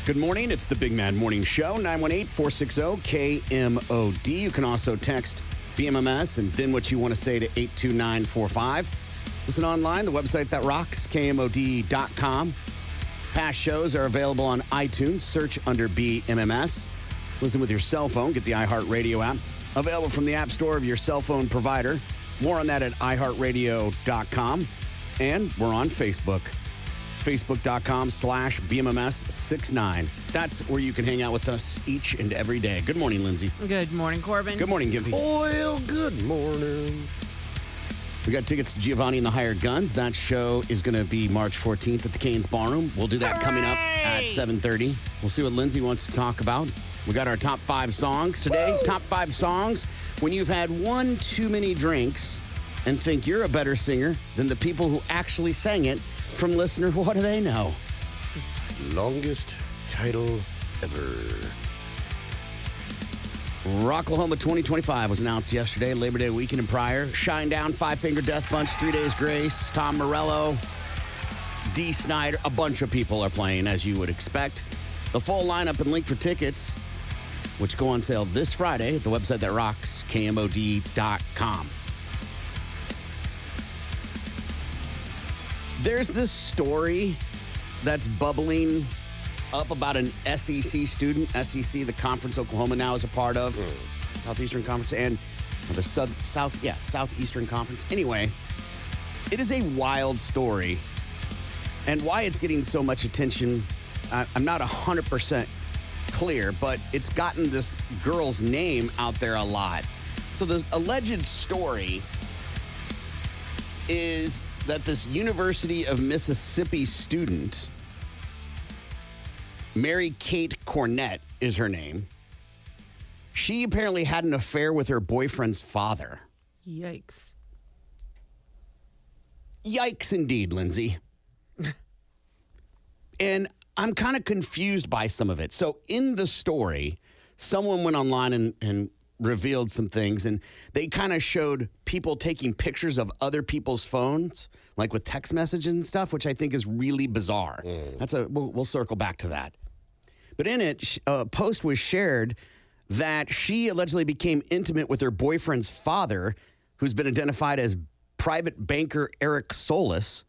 Good morning. It's the Big Man Morning Show, 918-460-KMOD. You can also text BMMS and then what you want to say to 82945. Listen online, the website that rocks, KMOD.com. Past shows are available on iTunes. Search under BMMS. Listen with your cell phone. Get the iHeartRadio app. Available from the App Store of your cell phone provider. More on that at iHeartRadio.com. And we're on Facebook. Facebook.com/BMMS69. That's where you can hang out with us each and every day. Good morning, Lindsay. Good morning, Corbin. Good morning, Gimpy. Well, good morning. We got tickets to Giovanni and the Hired Guns. That show is going to be March 14th at the Canes Ballroom. We'll do that coming up at 7:30. We'll see what Lindsay wants to talk about. We got our top 5 songs today. Woo! Top 5 songs when you've had one too many drinks and think you're a better singer than the people who actually sang it. From listener, what do they know? Longest title ever. Rocklahoma 2025 was announced yesterday, Labor Day weekend and prior. Shine Down, Five Finger Death Punch, 3 Days Grace, Tom Morello, Dee Snider. A bunch of people are playing, as you would expect. The full lineup and link for tickets, which go on sale this Friday at the website that rocks, KMOD.com. There's this story that's bubbling up about an SEC student. SEC, the conference Oklahoma now is a part of. Southeastern Conference and the Southeastern Conference. Anyway, it is a wild story. And why it's getting so much attention, I'm not 100% clear, but it's gotten this girl's name out there a lot. So the alleged story is that this University of Mississippi student, Mary Kate Cornett is her name. She apparently had an affair with her boyfriend's father. Yikes. Yikes indeed, Lindsay. And I'm kind of confused by some of it. So in the story, someone went online and revealed some things, and they kind of showed people taking pictures of other people's phones, like with text messages and stuff, which I think is really bizarre. We'll circle back to that. But in it, a post was shared that she allegedly became intimate with her boyfriend's father, who's been identified as private banker Eric Solis.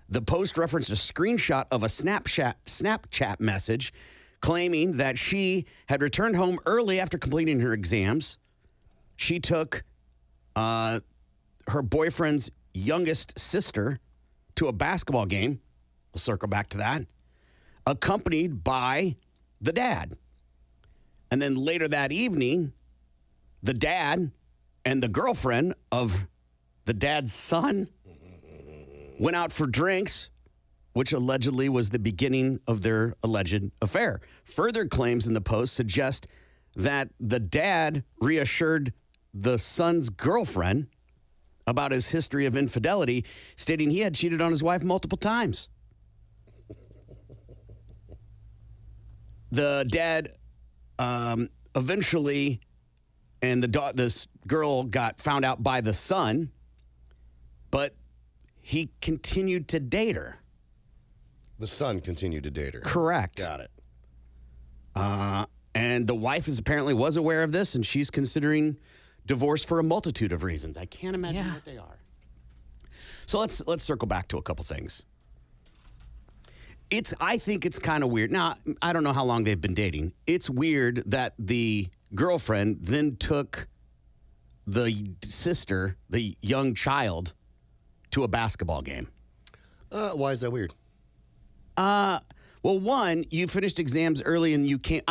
The post referenced a screenshot of a Snapchat message claiming that she had returned home early after completing her exams. She took her boyfriend's youngest sister to a basketball game. We'll circle back to that. Accompanied by the dad. And then later that evening, the dad and the girlfriend of the dad's son went out for drinks, which allegedly was the beginning of their alleged affair. Further claims in the post suggest that the dad reassured the son's girlfriend about his history of infidelity, stating he had cheated on his wife multiple times. The dad eventually, and this girl got found out by the son, but he continued to date her. The son continued to date her. Correct. Got it. And the wife apparently was aware of this, and she's considering divorce for a multitude of reasons. I can't imagine what they are. So let's circle back to a couple things. I think it's kind of weird. Now, I don't know how long they've been dating. It's weird that the girlfriend then took the sister, the young child, to a basketball game. Why is that weird? Well, one, you finished exams early and you can't.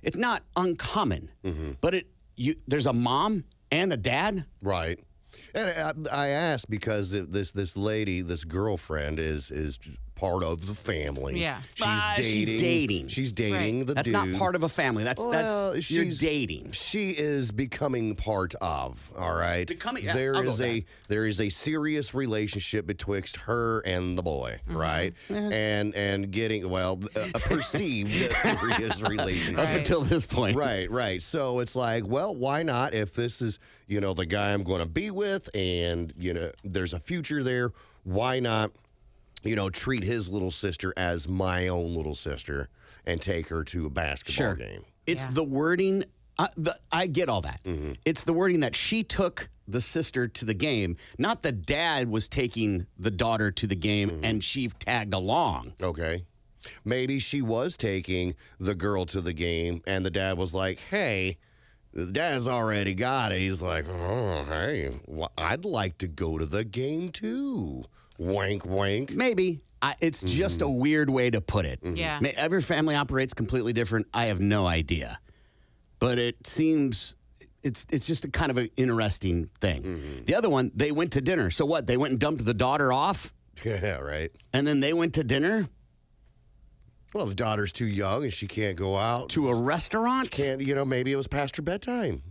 It's not uncommon, but there's a mom and a dad. Right. And I asked because this lady, this girlfriend is part of the family. Yeah. She's dating. She's dating Right. the That's dude. not part of a family. You're she's dating. She is becoming part of. All right. Becoming. Yeah, There I'll go is with there is a serious relationship betwixt her and the boy, right? And getting a perceived serious relationship. Up until this point. Right. So it's like, well, why not? If this is, the guy I'm going to be with and, there's a future there, why not, treat his little sister as my own little sister and take her to a basketball game. It's Yeah. the wording. I get all that. It's the wording that she took the sister to the game, not the dad was taking the daughter to the game and she tagged along. Okay. Maybe she was taking the girl to the game and the dad was like, hey, the dad's already got it. He's like, oh, hey, I'd like to go to the game too. Wink, wink. Maybe. It's just a weird way to put it. Yeah. Every family operates completely different. I have no idea. But it seems it's just a kind of an interesting thing. The other one, they went to dinner. So what? They went and dumped the daughter off? Yeah, right. And then they went to dinner? Well, the daughter's too young and she can't go out. To a restaurant? Can't, maybe it was past her bedtime.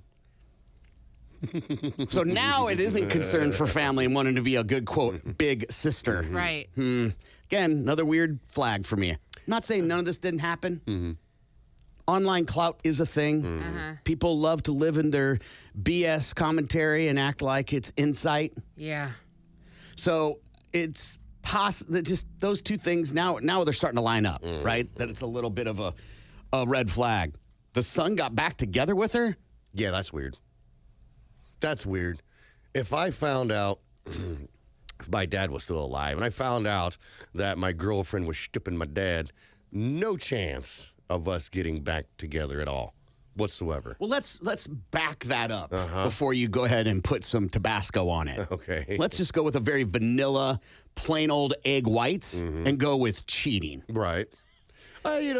So now it isn't concerned for family and wanting to be a good, quote, big sister. Right. Again, another weird flag for me. Not saying none of this didn't happen. Online clout is a thing. People love to live in their BS commentary and act like it's insight. Yeah. So it's possible that just those two things now they're starting to line up, right? That it's a little bit of a red flag. The son got back together with her? Yeah, that's weird. That's weird. If I found out if my dad was still alive and I found out that my girlfriend was stooping my dad, no chance of us getting back together at all whatsoever. Well, let's back that up before you go ahead and put some Tabasco on it. Okay. Let's just go with a very vanilla, plain old egg whites and go with cheating. Right.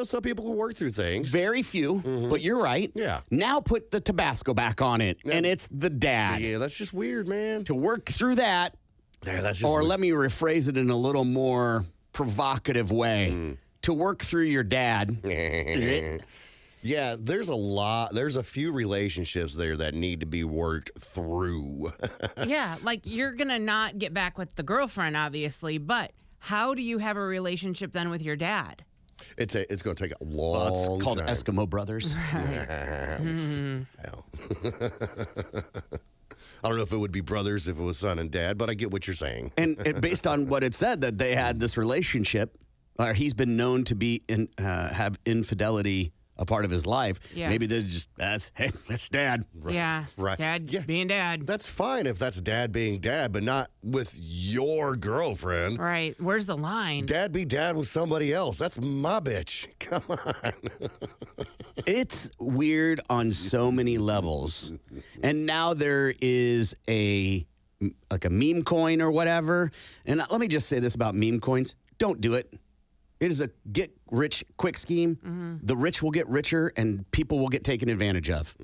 Some people can work through things. Very few, but you're right. Yeah. Now put the Tabasco back on it, and it's the dad. Yeah, that's just weird, man. To work through that, Yeah, that's just or weird. let me rephrase it in a little more provocative way. To work through your dad. Yeah, there's a few relationships there that need to be worked through. Yeah. Like you're going to not get back with the girlfriend, obviously, but how do you have a relationship then with your dad? It's going to take a long Well, it's called time. Eskimo Brothers. Hell. I don't know if it would be brothers if it was son and dad, but I get what you're saying. And based on what it said, that they had this relationship, or he's been known to be have infidelity a part of his life. Yeah. Maybe they just that's dad. Yeah. Right. Dad Yeah. being dad. That's fine if that's dad being dad, but not with your girlfriend. Right. Where's the line? Dad be dad with somebody else. That's my bitch. Come on. It's weird on so many levels. And now there is a meme coin or whatever. And let me just say this about meme coins. Don't do it. It is a get rich quick scheme. The rich will get richer and people will get taken advantage of.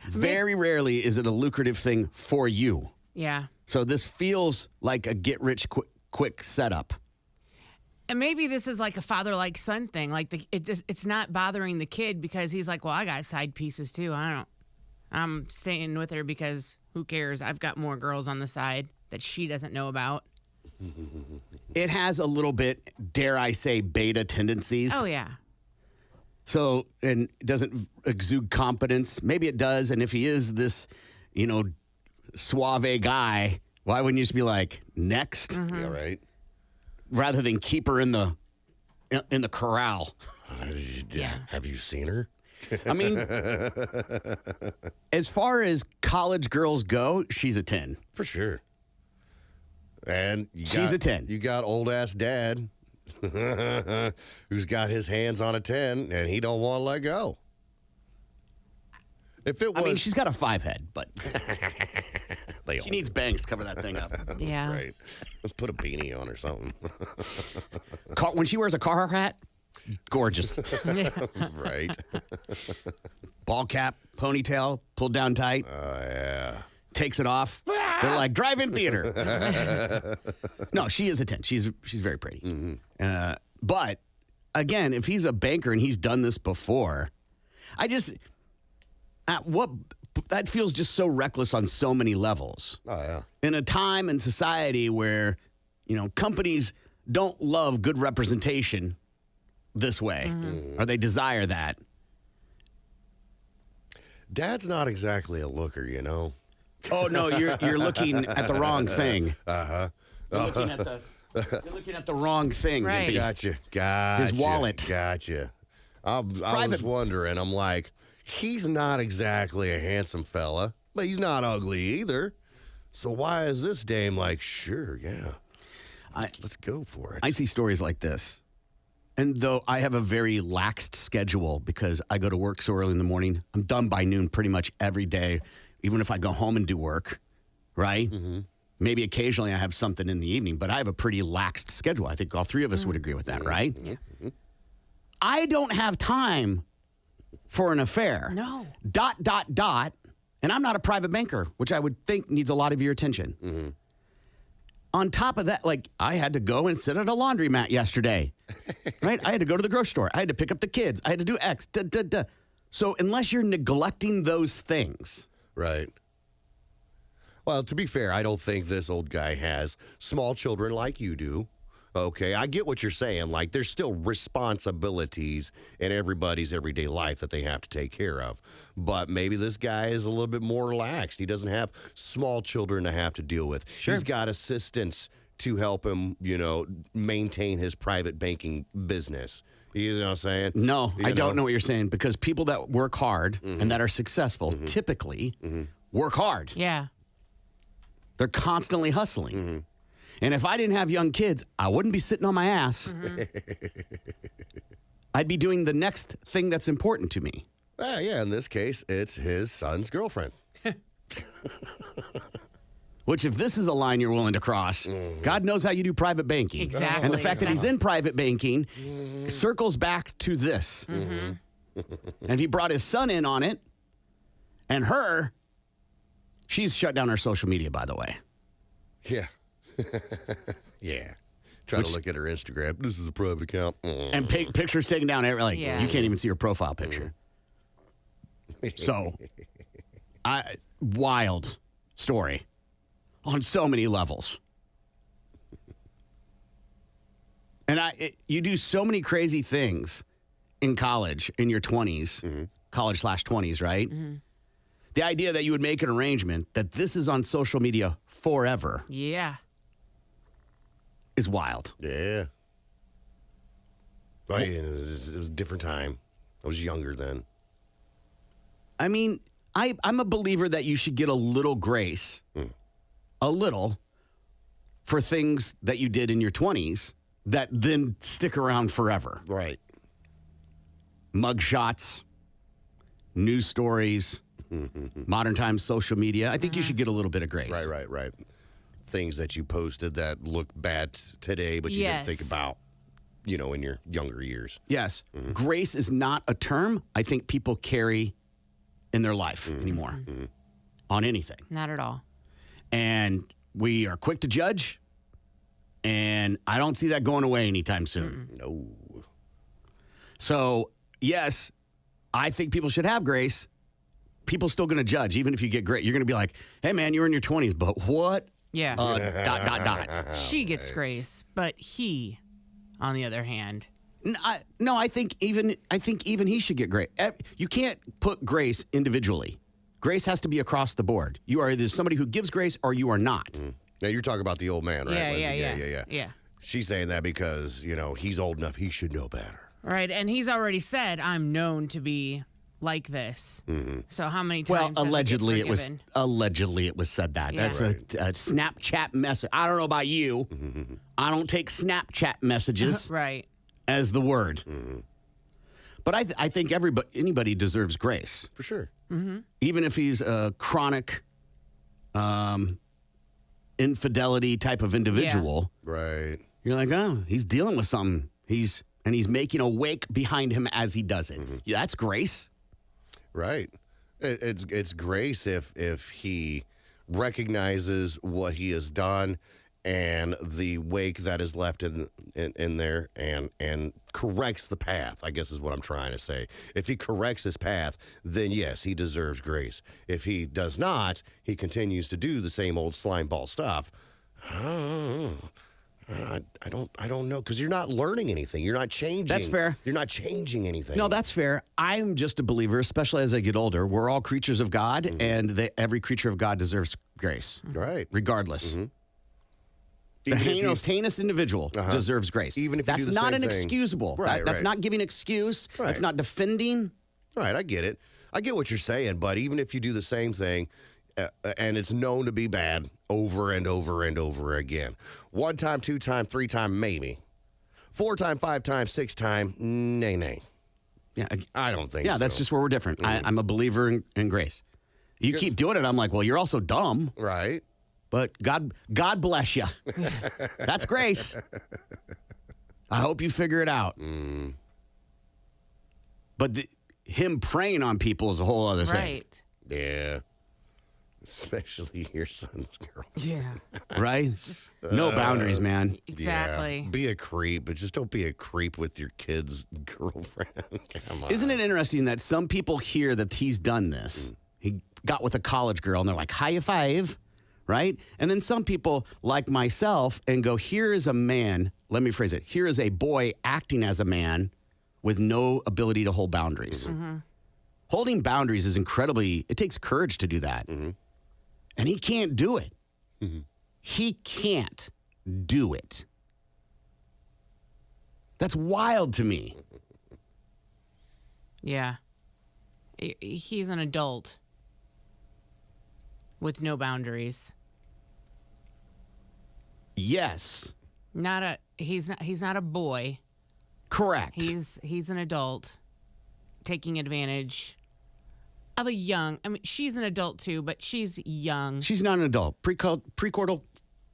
Very rarely is it a lucrative thing for you. Yeah. So this feels like a get rich quick setup. And maybe this is like a father-like son thing. Like it's not bothering the kid because he's like, well, I got side pieces too. I'm staying with her because who cares? I've got more girls on the side that she doesn't know about. It has a little bit, dare I say, beta tendencies. Oh yeah. So, and it doesn't exude confidence. Maybe it does. And if he is this, suave guy, why wouldn't you just be like, next? Yeah, right. Rather than keep her in the corral. Yeah. Have you seen her? I mean, as far as college girls go, she's a 10. For sure. And She's a 10. You got old ass dad who's got his hands on a 10 and he don't want to let go. If it was, I mean, she's got a 5 head, but they she needs bangs to cover that thing up. Yeah. right. Put a beanie on or something. When she wears a Carhartt hat, gorgeous. Right. Ball cap, ponytail, pulled down tight. Oh yeah. Takes it off. They're like drive-in theater. No, she is a 10. She's very pretty. But again, if he's a banker and he's done this before, that feels just so reckless on so many levels. Oh yeah. In a time and society where, companies don't love good representation this way, or they desire that. Dad's not exactly a looker, Oh no, you're looking at the wrong thing. You're looking at You're looking at the wrong thing. Right. Gimpy. Gotcha. His wallet. Gotcha. I was wondering. I'm like, he's not exactly a handsome fella, but he's not ugly either. So why is this dame like, sure, yeah, let's go for it? I see stories like this. And though I have a very laxed schedule because I go to work so early in the morning, I'm done by noon pretty much every day, even if I go home and do work, right? Mm-hmm. Maybe occasionally I have something in the evening, but I have a pretty laxed schedule. I think all three of us would agree with that, right? Mm-hmm. I don't have time for an affair. No. ... And I'm not a private banker, which I would think needs a lot of your attention. Mm-hmm. On top of that, like, I had to go and sit at a laundromat yesterday, right? I had to go to the grocery store. I had to pick up the kids. I had to do X. So unless you're neglecting those things. Right. Well, to be fair, I don't think this old guy has small children like you do. Okay, I get what you're saying. Like, there's still responsibilities in everybody's everyday life that they have to take care of. But maybe this guy is a little bit more relaxed. He doesn't have small children to have to deal with. Sure. He's got assistants to help him, maintain his private banking business. You know what I'm saying? No, I don't know what you're saying, because people that work hard and that are successful typically work hard. Yeah. They're constantly hustling. And if I didn't have young kids, I wouldn't be sitting on my ass. I'd be doing the next thing that's important to me. Yeah, in this case, it's his son's girlfriend. Which, if this is a line you're willing to cross, God knows how you do private banking. Exactly. And the fact that he's in private banking circles back to this. And he brought his son in on it, and she's shut down her social media, by the way. Yeah. Yeah. Try to look at her Instagram. This is a private account. And pictures taken down. Like, Yeah. you can't even see her profile picture. So, wild story on so many levels. And you do so many crazy things in college, in your 20s, college/20s, right? The idea that you would make an arrangement that this is on social media forever Yeah. is wild. Yeah. Oh, yeah, it was a different time. I was younger then. I mean, I'm a believer that you should get a little grace, a little, for things that you did in your 20s that then stick around forever. Right. Mug shots, news stories, modern times social media. I think you should get a little bit of grace. Right. Things that you posted that look bad today, but you didn't think about, in your younger years. Yes. Grace is not a term I think people carry in their life anymore on anything. Not at all. And we are quick to judge, and I don't see that going away anytime soon. No. So, yes, I think people should have grace. People still going to judge, even if you get great. You're going to be like, hey, man, you're in your 20s, but what? Yeah. ... She gets grace, but he, on the other hand. No, I think even he should get grace. You can't put grace individually. Grace has to be across the board. You are either somebody who gives grace or you are not. Now, you're talking about the old man, right? Yeah. Yeah. She's saying that because, he's old enough. He should know better. Right, and he's already said, I'm known to be like this. So how many times? Well, allegedly it was said that. Yeah. That's a Snapchat message. I don't know about you. I don't take Snapchat messages Right. as the word. But I think anybody deserves grace. For sure. Even if he's a chronic infidelity type of individual. Right. You're like, oh, he's dealing with something. He's making a wake behind him as he does it. Yeah, that's grace. Right. It's grace if he recognizes what he has done and the wake that is left in there and corrects the path, I guess is what I'm trying to say. If he corrects his path, then yes, he deserves grace. If he does not, he continues to do the same old slime ball stuff. I don't know, because you're not learning anything. You're not changing. That's fair. You're not changing anything. No, that's fair. I'm just a believer, especially as I get older. We're all creatures of God, and every creature of God deserves grace. Right. Regardless. The Even if you- heinous individual deserves grace. Even if you that's do the not same an thing. excusable. Right, That's right. not giving excuse. That's Right. not defending. Right, I get it. I get what you're saying, but even if you do the same thing, and it's known to be bad over and over and over again, 1 time, 2 time, 3 time, maybe, 4 time, 5 time, 6 time, nay. Yeah, I don't think. yeah. so. That's just where we're different. I'm a believer in grace. You keep doing it, I'm like, well, you're also dumb. right. But God bless you. That's grace. I hope you figure it out. But him preying on people is a whole other thing, Right. Yeah. Especially your son's girl. Yeah. right? No boundaries, man. Exactly. Yeah. Be a creep, but just don't be a creep with your kid's girlfriend. Come on. Isn't it interesting that some people hear that he's done this? He got with a college girl, and they're like, high five, right? And then some people, like myself, and go, here is a man, let me phrase it, here is a boy acting as a man with no ability to hold boundaries. Holding boundaries is it takes courage to do that. And he can't do it. He can't do it. That's wild to me. Yeah. He's an adult with no boundaries. Yes, He's not a boy. correct. He's an adult taking advantage of a young. I mean, she's an adult too, but she's young. She's not an adult. Precordial,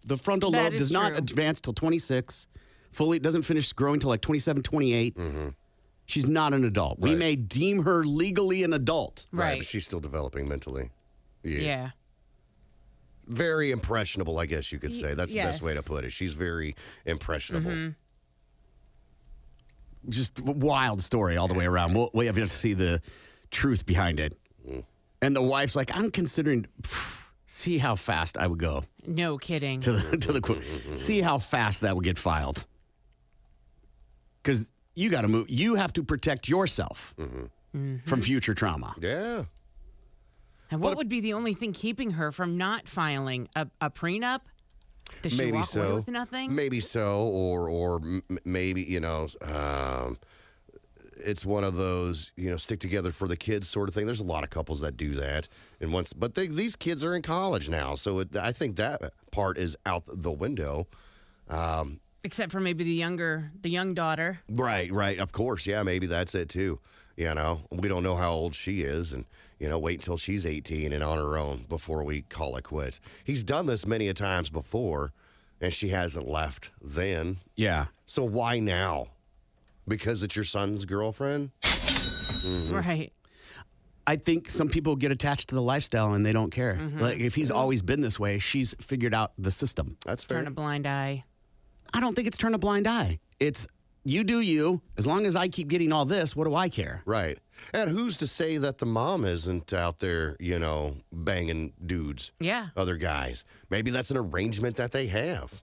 the frontal That lobe is does not true. advance till 26. Fully doesn't finish growing till like 27, 28. She's not an adult. We Right. may deem her legally an adult. Right. But she's still developing mentally. Yeah. Very impressionable, I guess you could say. That's the best way to yes. put it. She's very impressionable. Just a wild story all the way around. We have to see the truth behind it. And the wife's like, I'm considering, see how fast I would go No kidding. to the quote. See how fast that would get filed. Because you got to move. You have to protect yourself from future trauma. Yeah. And what would be the only thing keeping her from not filing a prenup? Does she Maybe walk away so. with nothing? Maybe so, or maybe it's one of those stick together for the kids sort of thing. There's a lot of couples that do that, but these kids are in college now, so I think that part is out the window. Except for maybe the young daughter. Right. Of course, yeah. Maybe that's it too. We don't know how old she is, and wait until she's 18 and on her own before we call it quits. He's done this many a times before, and she hasn't left then. Yeah. So why now? Because it's your son's girlfriend? Right. I think some people get attached to the lifestyle and they don't care. Like if he's always been this way, she's figured out the system. That's fair. Turn a blind eye. I don't think it's turn a blind eye. It's you do you. As long as I keep getting all this, what do I care? Right. And who's to say that the mom isn't out there, banging dudes, Yeah. other guys? Maybe that's an arrangement that they have.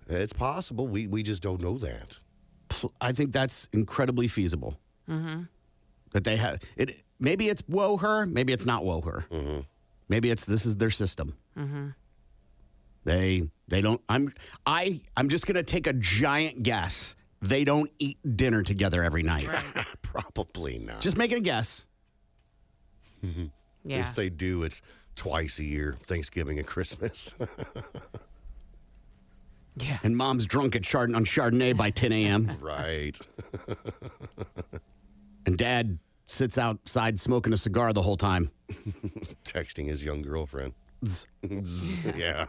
It's possible. We just don't know that. I think that's incredibly feasible. That they have it. Maybe it's woe her. Maybe it's not woe her. Maybe this is their system. They don't. I'm just gonna take a giant guess. They don't eat dinner together every night. Probably not. Just making a guess. Yeah. If they do, it's twice a year, Thanksgiving and Christmas. Yeah. And mom's drunk on Chardonnay by 10 a.m. Right. And dad sits outside smoking a cigar the whole time. Texting his young girlfriend. Yeah.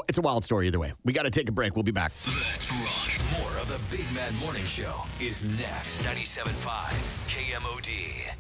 It's a wild story either way. We got to take a break. We'll be back. Let's rock. More of the Big Mad Morning Show is next. 97.5 KMOD.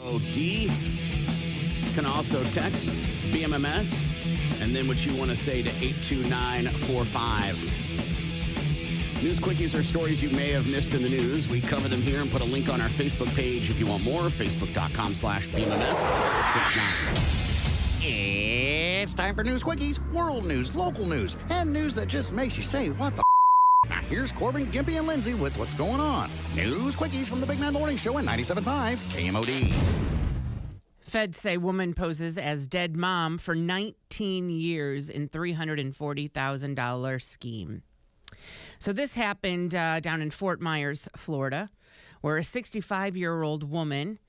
OD. Can also text BMMS and then what you want to say to 82945. News quickies are stories you may have missed in the news. We cover them here and put a link on our Facebook page if you want more. Facebook.com/BMMS69. It's time for News Quickies, world news, local news, and news that just makes you say, what the Now here's Corbin, Gimpy, and Lindsay with what's going on. News Quickies from the Big Man Morning Show in 97.5 KMOD. Feds say woman poses as dead mom for 19 years in $340,000 scheme. So this happened down in Fort Myers, Florida, where a 65-year-old woman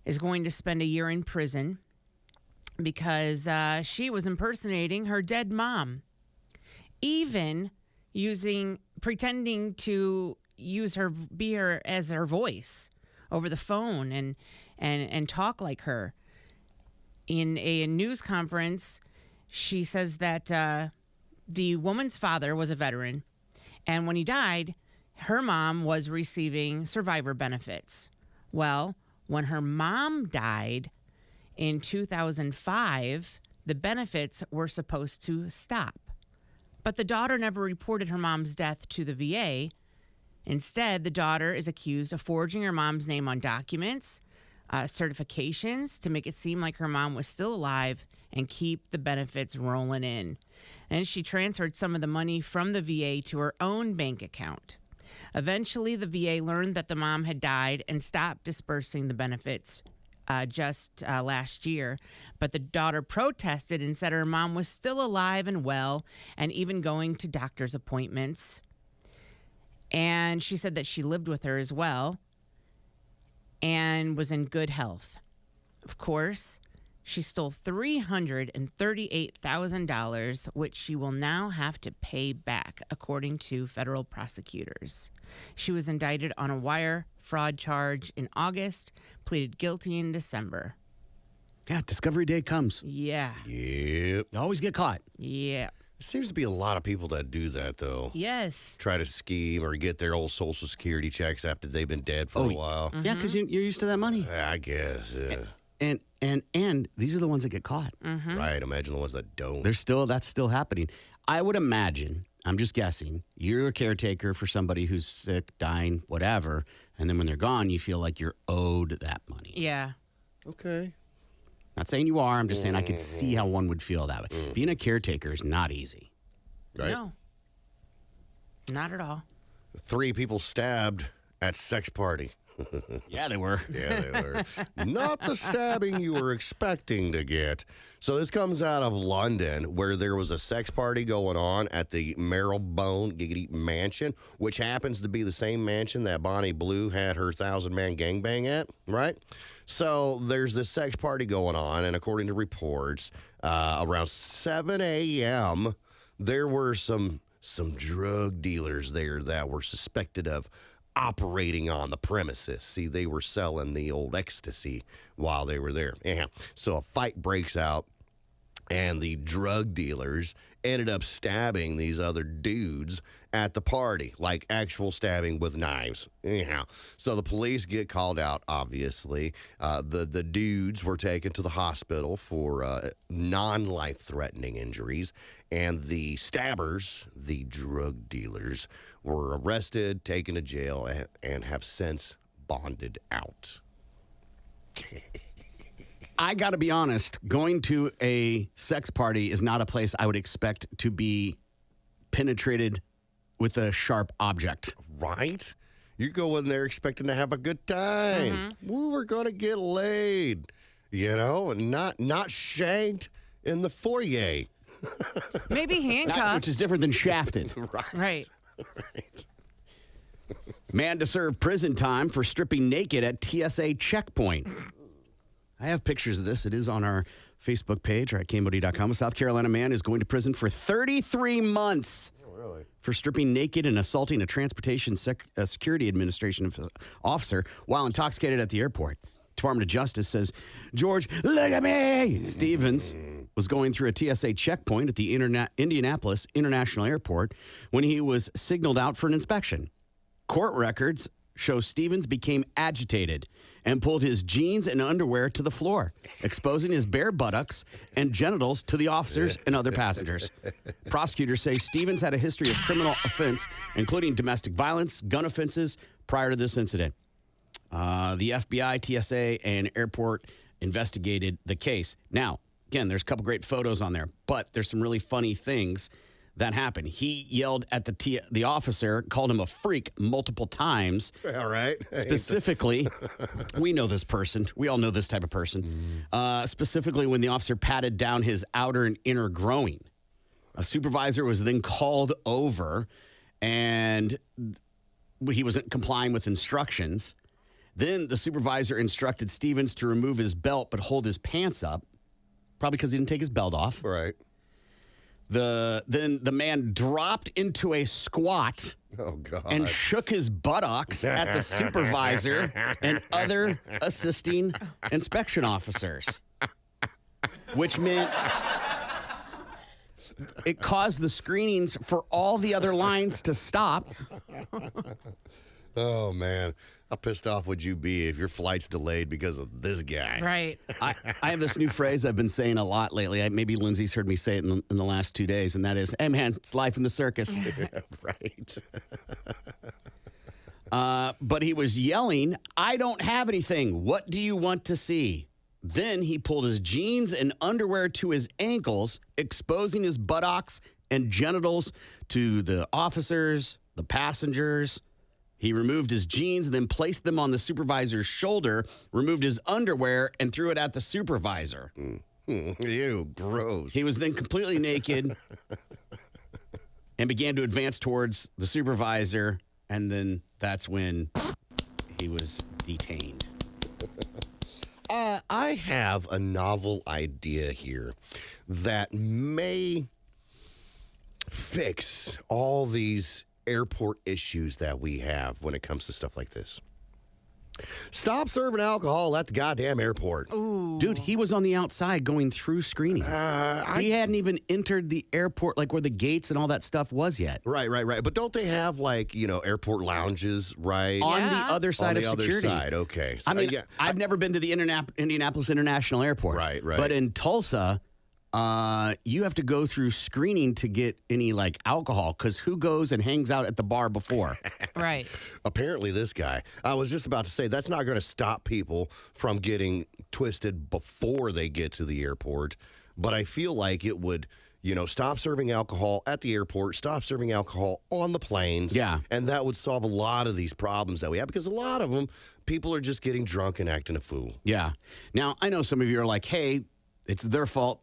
is going to spend a year in prison because she was impersonating her dead mom, even pretending to be her as her voice over the phone and talk like her. In a news conference, she says that the woman's father was a veteran, and when he died, her mom was receiving survivor benefits. Well, when her mom died in 2005, the benefits were supposed to stop. But the daughter never reported her mom's death to the VA. Instead, the daughter is accused of forging her mom's name on documents, certifications to make it seem like her mom was still alive and keep the benefits rolling in. And she transferred some of the money from the VA to her own bank account. Eventually, the VA learned that the mom had died and stopped dispersing the benefits just last year. But the daughter protested and said her mom was still alive and well and even going to doctor's appointments. And she said that she lived with her as well and was in good health. Of course, she stole $338,000, which she will now have to pay back, according to federal prosecutors. She was indicted on a wire fraud charge in August, pleaded guilty in December. Yeah, discovery day comes. Yeah. Yep. You always get caught. Yeah. There seems to be a lot of people that do that, though. Yes. Try to scheme or get their old Social Security checks after they've been dead for a while. Yeah, because you're used to that money. I guess, yeah. And these are the ones that get caught. Right, imagine the ones that don't. That's still happening. I would imagine, I'm just guessing, you're a caretaker for somebody who's sick, dying, whatever, and then when they're gone, you feel like you're owed that money. Yeah. Okay. Not saying you are, I'm just saying I could see how one would feel that way. Being a caretaker is not easy. Right? No. Not at all. 3 people stabbed at sex party. Yeah, they were. Yeah, they were. Not the stabbing you were expecting to get. So this comes out of London, where there was a sex party going on at the Marylebone Giggity Mansion, which happens to be the same mansion that Bonnie Blue had her 1,000-man gangbang at, right? So there's this sex party going on, and according to reports, around 7 a.m., there were some drug dealers there that were suspected of operating on the premises. See, they were selling the old ecstasy while they were there. Yeah. So a fight breaks out, and the drug dealers ended up stabbing these other dudes at the party, like actual stabbing with knives. Anyhow, so the police get called out, obviously. The dudes were taken to the hospital for non-life-threatening injuries, and the stabbers, the drug dealers, were arrested, taken to jail, and have since bonded out. I got to be honest, going to a sex party is not a place I would expect to be penetrated with a sharp object. Right? You go in there expecting to have a good time. Woo, we're going to get laid. You know, not shanked in the foyer. Maybe handcuffed. Which is different than shafted. Right. Right. Man to serve prison time for stripping naked at TSA checkpoint. I have pictures of this. It is on our Facebook page or at KMOD.com. A South Carolina man is going to prison for 33 months for stripping naked and assaulting a Transportation Security Administration officer while intoxicated at the airport. Department of Justice says, George, look at me! Stevens was going through a TSA checkpoint at the Indianapolis International Airport when he was signaled out for an inspection. Court records shows Stevens became agitated and pulled his jeans and underwear to the floor, exposing his bare buttocks and genitals to the officers and other passengers. Prosecutors say Stevens had a history of criminal offense, including domestic violence, gun offenses, prior to this incident. The FBI, TSA, and airport investigated the case. Now, again, there's a couple great photos on there, but there's some really funny things that happened. He yelled at the officer, called him a freak multiple times. All right. Specifically, we know this person. We all know this type of person. Specifically, when the officer patted down his outer and inner groin. A supervisor was then called over, and he wasn't complying with instructions. Then the supervisor instructed Stevens to remove his belt but hold his pants up, probably because he didn't take his belt off. Right. Then the man dropped into a squat and shook his buttocks at the supervisor and other assisting inspection officers, which meant it caused the screenings for all the other lines to stop. Oh, man. How pissed off would you be if your flight's delayed because of this guy? Right. I have this new phrase I've been saying a lot lately. Maybe Lindsay's heard me say it in the last 2 days, and that is, hey, man, it's life in the circus. Yeah, right. But he was yelling, I don't have anything. What do you want to see? Then he pulled his jeans and underwear to his ankles, exposing his buttocks and genitals to the officers, the passengers. He removed his jeans and then placed them on the supervisor's shoulder, removed his underwear, and threw it at the supervisor. Ew, gross. He was then completely naked and began to advance towards the supervisor, and then that's when he was detained. I have a novel idea here that may fix all these airport issues that we have when it comes to stuff like this. Stop serving alcohol at the goddamn airport. Ooh. Dude, he was on the outside going through screening. He hadn't even entered the airport, like where the gates and all that stuff was yet. Right. But don't they have, like, airport lounges, right? On the Yeah. other side On of the security. other side, okay. So, I mean, I've never been to the Indianapolis International Airport. Right. But in Tulsa, you have to go through screening to get any, like, alcohol, because who goes and hangs out at the bar before? Right. Apparently this guy, I was just about to say, that's not going to stop people from getting twisted before they get to the airport. But I feel like it would, stop serving alcohol at the airport, stop serving alcohol on the planes. Yeah. And that would solve a lot of these problems that we have, because a lot of them, people are just getting drunk and acting a fool. Yeah. Now, I know some of you are like, hey, it's their fault.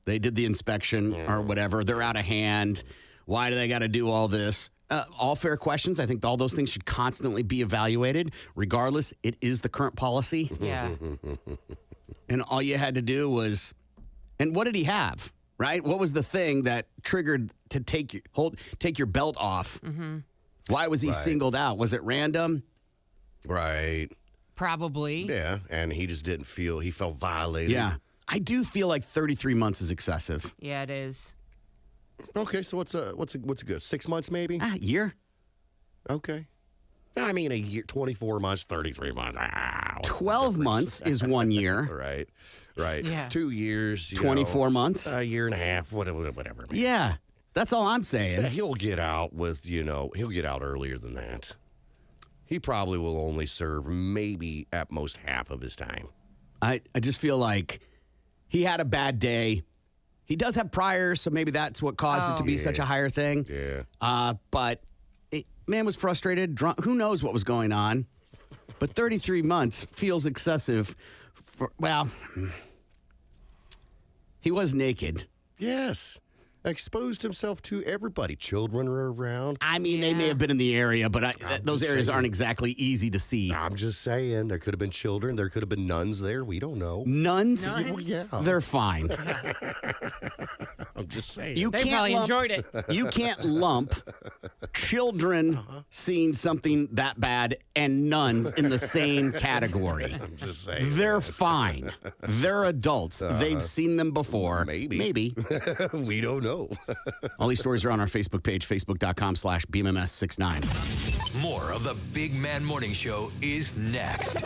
They did the inspection or whatever. They're out of hand. Why do they got to do all this? All fair questions. I think all those things should constantly be evaluated. Regardless, it is the current policy. Yeah. And all you had to do was, and what did he have, right? What was the thing that triggered to take your belt off? Mm-hmm. Why was he singled out? Was it random? Right. Probably. Yeah. And he just he felt violated. Yeah. I do feel like 33 months is excessive. Yeah, it is. Okay. So what's a good 6 months maybe? Year? Okay. I mean, a year, 24 months, 33 months. 12 months is 1 year. Right. Yeah. 2 years. 24 months? A year and a half, whatever. Yeah. That's all I'm saying. He'll get out he'll get out earlier than that. He probably will only serve maybe at most half of his time. I just feel like he had a bad day. He does have priors, so maybe that's what caused it to be such a higher thing. Yeah. But man was frustrated, drunk. Who knows what was going on? But 33 months feels excessive. He was naked. Yes. Exposed himself to everybody. Children are around. I mean, they may have been in the area, but those areas aren't exactly easy to see. I'm just saying. There could have been children. There could have been nuns there. We don't know. Nuns? Yeah. They're fine. I'm just saying. They probably enjoyed it. You can't lump children seeing something that bad and nuns in the same category. I'm just saying. They're fine. They're adults. They've seen them before. Maybe. We don't know. All these stories are on our Facebook page, facebook.com/BMMS69. More of the Big Man Morning Show is next.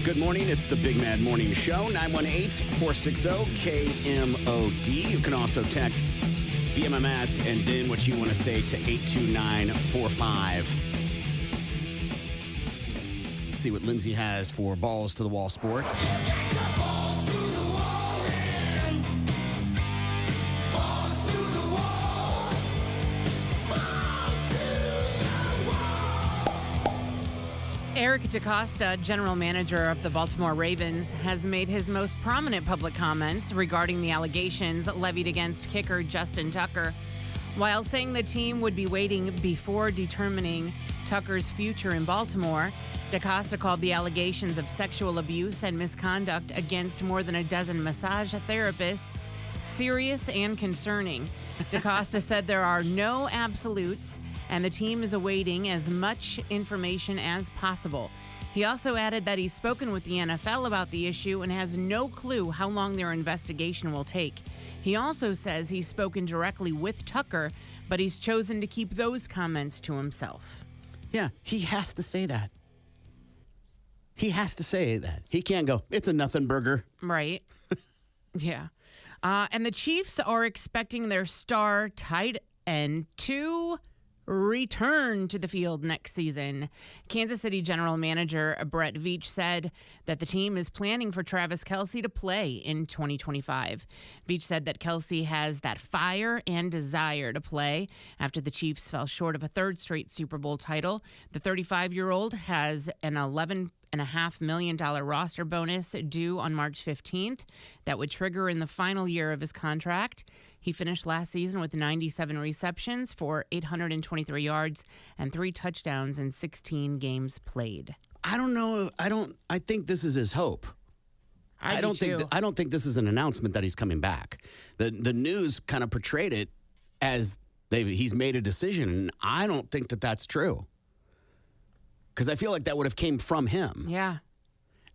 Good morning. It's the Big Mad Morning Show, 918-460-KMOD. You can also text BMMS and then what you want to say to 82945. Let's see what Lindsay has for Balls to the Wall Sports. Eric DaCosta, general manager of the Baltimore Ravens, has made his most prominent public comments regarding the allegations levied against kicker Justin Tucker. While saying the team would be waiting before determining Tucker's future in Baltimore, DaCosta called the allegations of sexual abuse and misconduct against more than a dozen massage therapists serious and concerning. DaCosta said there are no absolutes, and the team is awaiting as much information as possible. He also added that he's spoken with the NFL about the issue and has no clue how long their investigation will take. He also says he's spoken directly with Tucker, but he's chosen to keep those comments to himself. Yeah, he has to say that. He has to say that. He can't go, it's a nothing burger. Right. Yeah. And the Chiefs are expecting their star tight end to return to the field next season. Kansas City general manager Brett Veach said that the team is planning for Travis Kelce to play in 2025. Veach said that Kelce has that fire and desire to play after the Chiefs fell short of a third straight Super Bowl title. The 35-year-old has an $11.5 million roster bonus due on March 15th that would trigger in the final year of his contract. He finished last season with 97 receptions for 823 yards and 3 touchdowns in 16 games played. I don't know. I think this is his hope. I don't think this is an announcement that he's coming back. The news kind of portrayed it as he's made a decision, and I don't think that that's true. Because I feel like that would have came from him. Yeah.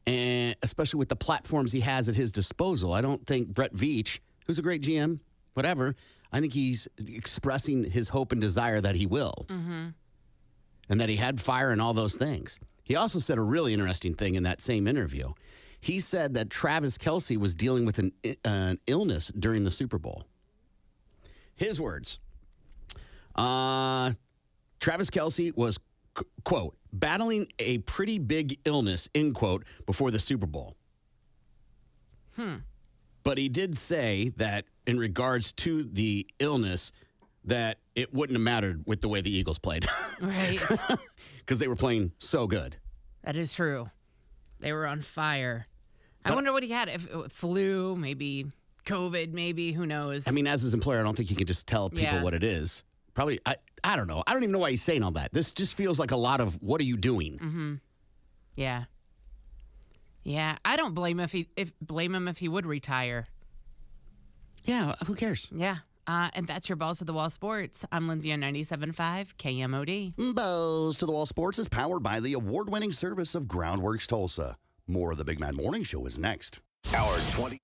And especially with the platforms he has at his disposal. I don't think Brett Veach, who's a great GM, whatever, I think he's expressing his hope and desire that he will. Mm-hmm. And that he had fire and all those things. He also said a really interesting thing in that same interview. He said that Travis Kelce was dealing with an illness during the Super Bowl. His words. Travis Kelce was, quote, battling a pretty big illness, end quote, before the Super Bowl. But he did say that in regards to the illness, that it wouldn't have mattered with the way the Eagles played. Right. Because they were playing so good. That is true. They were on fire. I wonder what he had. If flu, maybe COVID, maybe, who knows? I mean, as his employer, I don't think he can just tell people what it is. Probably, I don't know. I don't even know why he's saying all that. This just feels like a lot of, what are you doing? Mm-hmm. Yeah. Yeah, I don't blame him if he would retire. Yeah, who cares? Yeah. And that's your Balls to the Wall Sports. I'm Lindsay on 97.5 KMOD. Balls to the Wall Sports is powered by the award-winning service of Groundworks Tulsa. More of the Big Mad Morning Show is next. Hour 20.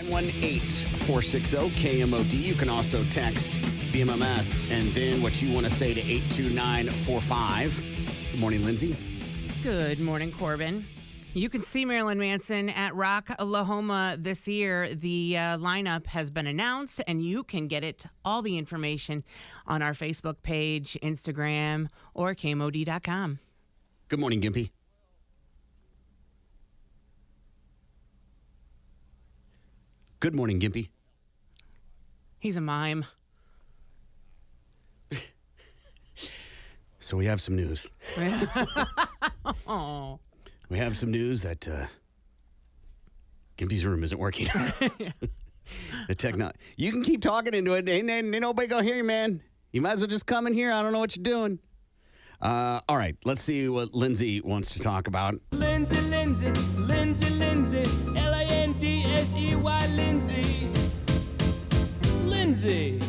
918-460-KMOD. You can also text BMMS and then what you want to say to 82945. Good morning, Lindsay. Good morning, Corbin. You can see Marilyn Manson at Rock La Homa this year. The lineup has been announced, and you can get all the information on our Facebook page, Instagram, or KMOD.com. Good morning, Gimpy. Good morning, Gimpy. He's a mime. So we have some news. Oh. We have some news that Gimpy's room isn't working. The technology. You can keep talking into it. Ain't nobody gonna hear you, man. You might as well just come in here. I don't know what you're doing. All right, let's see what Lindsay wants to talk about. Lindsay, L-I-N-D-S-E-Y, Lindsay. Lindsay.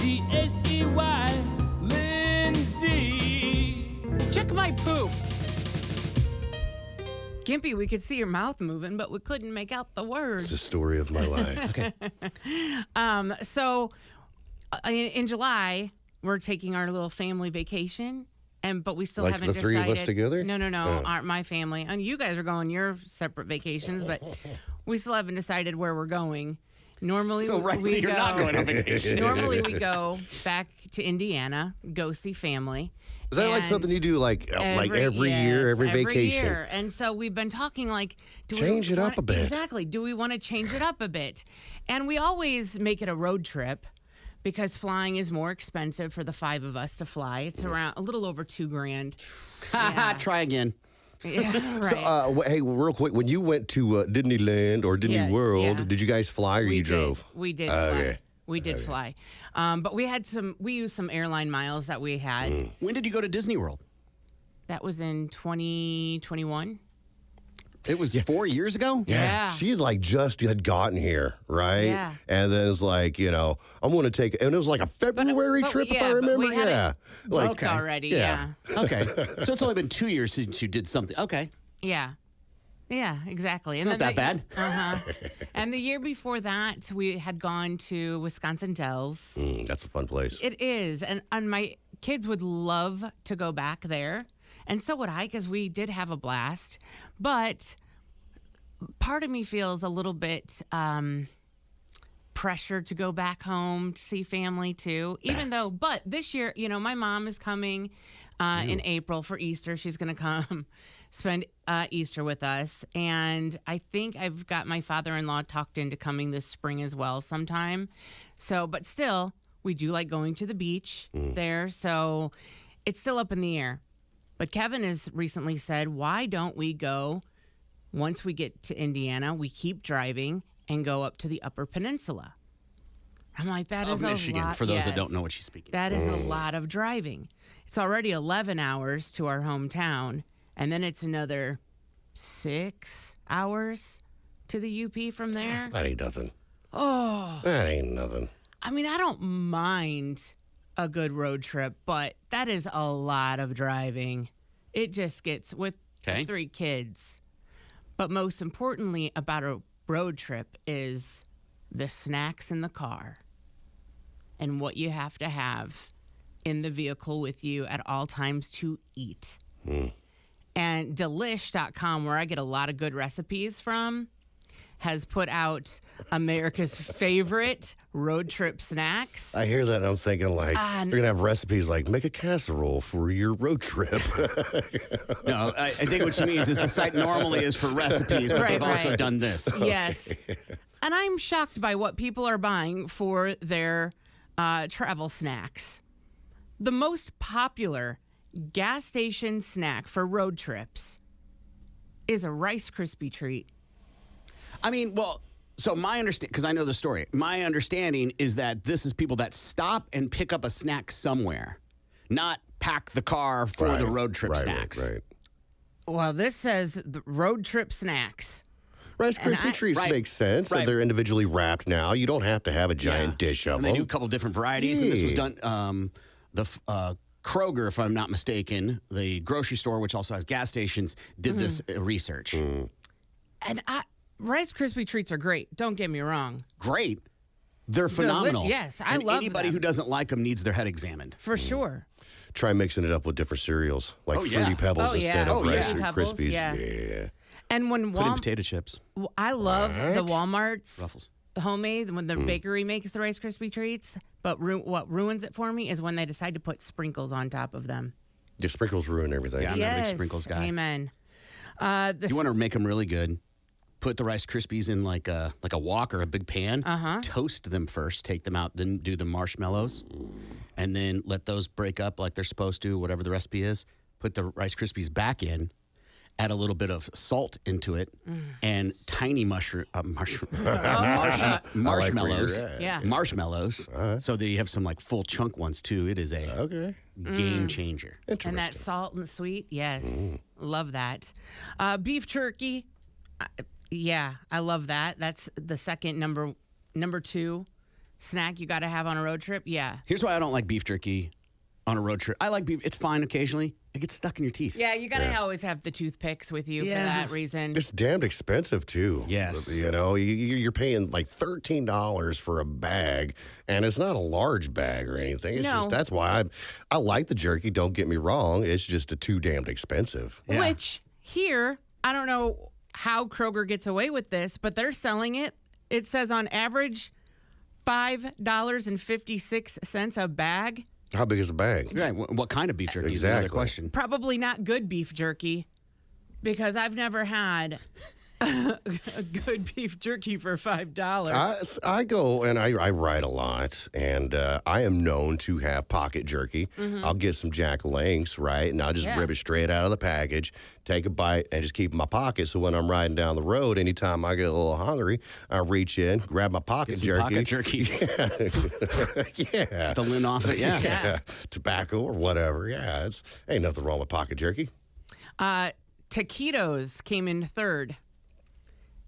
L-I-N-D-S-E-Y, Lindsay. Check my poop. Gimpy, we could see your mouth moving, but we couldn't make out the words. It's the story of my life. Okay. So in July, we're taking our little family vacation, but we still Like haven't the decided. three of us together? No, Oh. aren't my family. And you guys are going your separate vacations, but we still haven't decided where we're going. Normally, So you're not going on vacation. Normally, we go back to Indiana, go see family. Is that like And something you do like every yes, year, every vacation? year. And so we've been talking like, Change it up a bit. Exactly. Do we want to change it up a bit? And we always make it a road trip because flying is more expensive for the five of us to fly. It's around a little over $2,000. Yeah. Try again. Yeah, right. So, hey, real quick, when you went to Disneyland or Disney Yeah, World, yeah. did you guys fly or you drove? We did Okay. fly. We did fly. But we used some airline miles that we had. When did you go to Disney World? That was in 2021. It was 4 years ago? Yeah. She had gotten here, right? Yeah. And then it's like, I'm going to take, and it was like a February but trip, if yeah, I but remember. we had it Yeah. Like, booked already. Yeah. Okay. So it's only been 2 years since you did something. Okay. Yeah. Yeah, exactly. It's not that bad. And the year before that, we had gone to Wisconsin Dells. that's a fun place. It is. And my kids would love to go back there. And so would I, because we did have a blast. But part of me feels a little bit pressure to go back home to see family too. But this year, my mom is coming in April for Easter. She's going to come spend Easter with us. And I think I've got my father-in-law talked into coming this spring as well sometime. So, but still, we do like going to the beach there. So it's still up in the air. But Kevin has recently said, why don't we go, once we get to Indiana, we keep driving and go up to the Upper Peninsula. I'm like, that is Michigan, a lot. for those that yes. don't know what she's speaking. That is a lot of driving. It's already 11 hours to our hometown, and then it's another 6 hours to the UP from there. That ain't nothing. Oh. That ain't nothing. I mean, I don't mind a good road trip, but that is a lot of driving. It just gets with 3 kids. But most importantly about a road trip is the snacks in the car and what you have to have in the vehicle with you at all times to eat. And Delish.com, where I get a lot of good recipes from, has put out America's favorite road trip snacks. I hear that and I'm thinking like, you're going to have recipes like make a casserole for your road trip. No, I think what she means is the site normally is for recipes, but they've also done this. Yes. And I'm shocked by what people are buying for their travel snacks. The most popular gas station snack for road trips is a Rice Krispie treat. I mean, well, so my understanding, because I know the story, my understanding is that this is people that stop and pick up a snack somewhere, not pack the car for the road trip snacks. Right. Well, this says the road trip snacks. Rice Krispie treats make sense. Right. They're individually wrapped now. You don't have to have a giant dish of And them. they do a couple different varieties, and this was done, the Kroger, if I'm not mistaken, the grocery store, which also has gas stations, did this research. And Rice Krispie treats are great. Don't get me wrong. Great. They're phenomenal. Yes, I and love anybody them. who doesn't like them needs their head examined. For sure. Try mixing it up with different cereals, like Oh, yeah. Fruity Pebbles Oh, yeah. instead of Oh, yeah. Rice Fruity Pebbles, Krispies. yeah. And when Put in potato chips. I love the Walmart's, Ruffles. the homemade, when the bakery makes the Rice Krispie treats. But what ruins it for me is when they decide to put sprinkles on top of them. Your sprinkles ruin everything. Yeah. I'm not a big sprinkles guy. Amen. You want to make them really good. Put the Rice Krispies in like a wok or a big pan. Toast them first. Take them out. Then do the marshmallows. And then let those break up like they're supposed to, whatever the recipe is. Put the Rice Krispies back in. Add a little bit of salt into it. And tiny marshmallows. Yeah. Marshmallows. So that you have some like full chunk ones too. It is a game changer. And that salt and sweet, yes. Love that. Beef jerky, yeah, I love that. That's the second number 2 snack you got to have on a road trip. Yeah. Here's why I don't like beef jerky on a road trip. I like beef. It's fine occasionally. It gets stuck in your teeth. Yeah, you got to always have the toothpicks with you for that reason. It's damned expensive, too. Yes. You know, you're paying like $13 for a bag, and it's not a large bag or anything. It's just, that's why I like the jerky, don't get me wrong. It's just too damned expensive. Yeah. Which here, I don't know how Kroger gets away with this, but they're selling it. It says on average $5.56 a bag. How big is a bag? Right. What kind of beef jerky is another question. Probably not good beef jerky, because I've never had a good beef jerky for $5. I go and I ride a lot, and I am known to have pocket jerky. I'll get some Jack Lanks, right, and I'll just rip it straight out of the package, take a bite, and just keep it in my pocket. So when I'm riding down the road, anytime I get a little hungry, I reach in, grab my pocket jerky. Pocket jerky. Yeah. The lint off it. Yeah. Yeah. Tobacco or whatever. Yeah, ain't nothing wrong with pocket jerky. Taquitos came in third.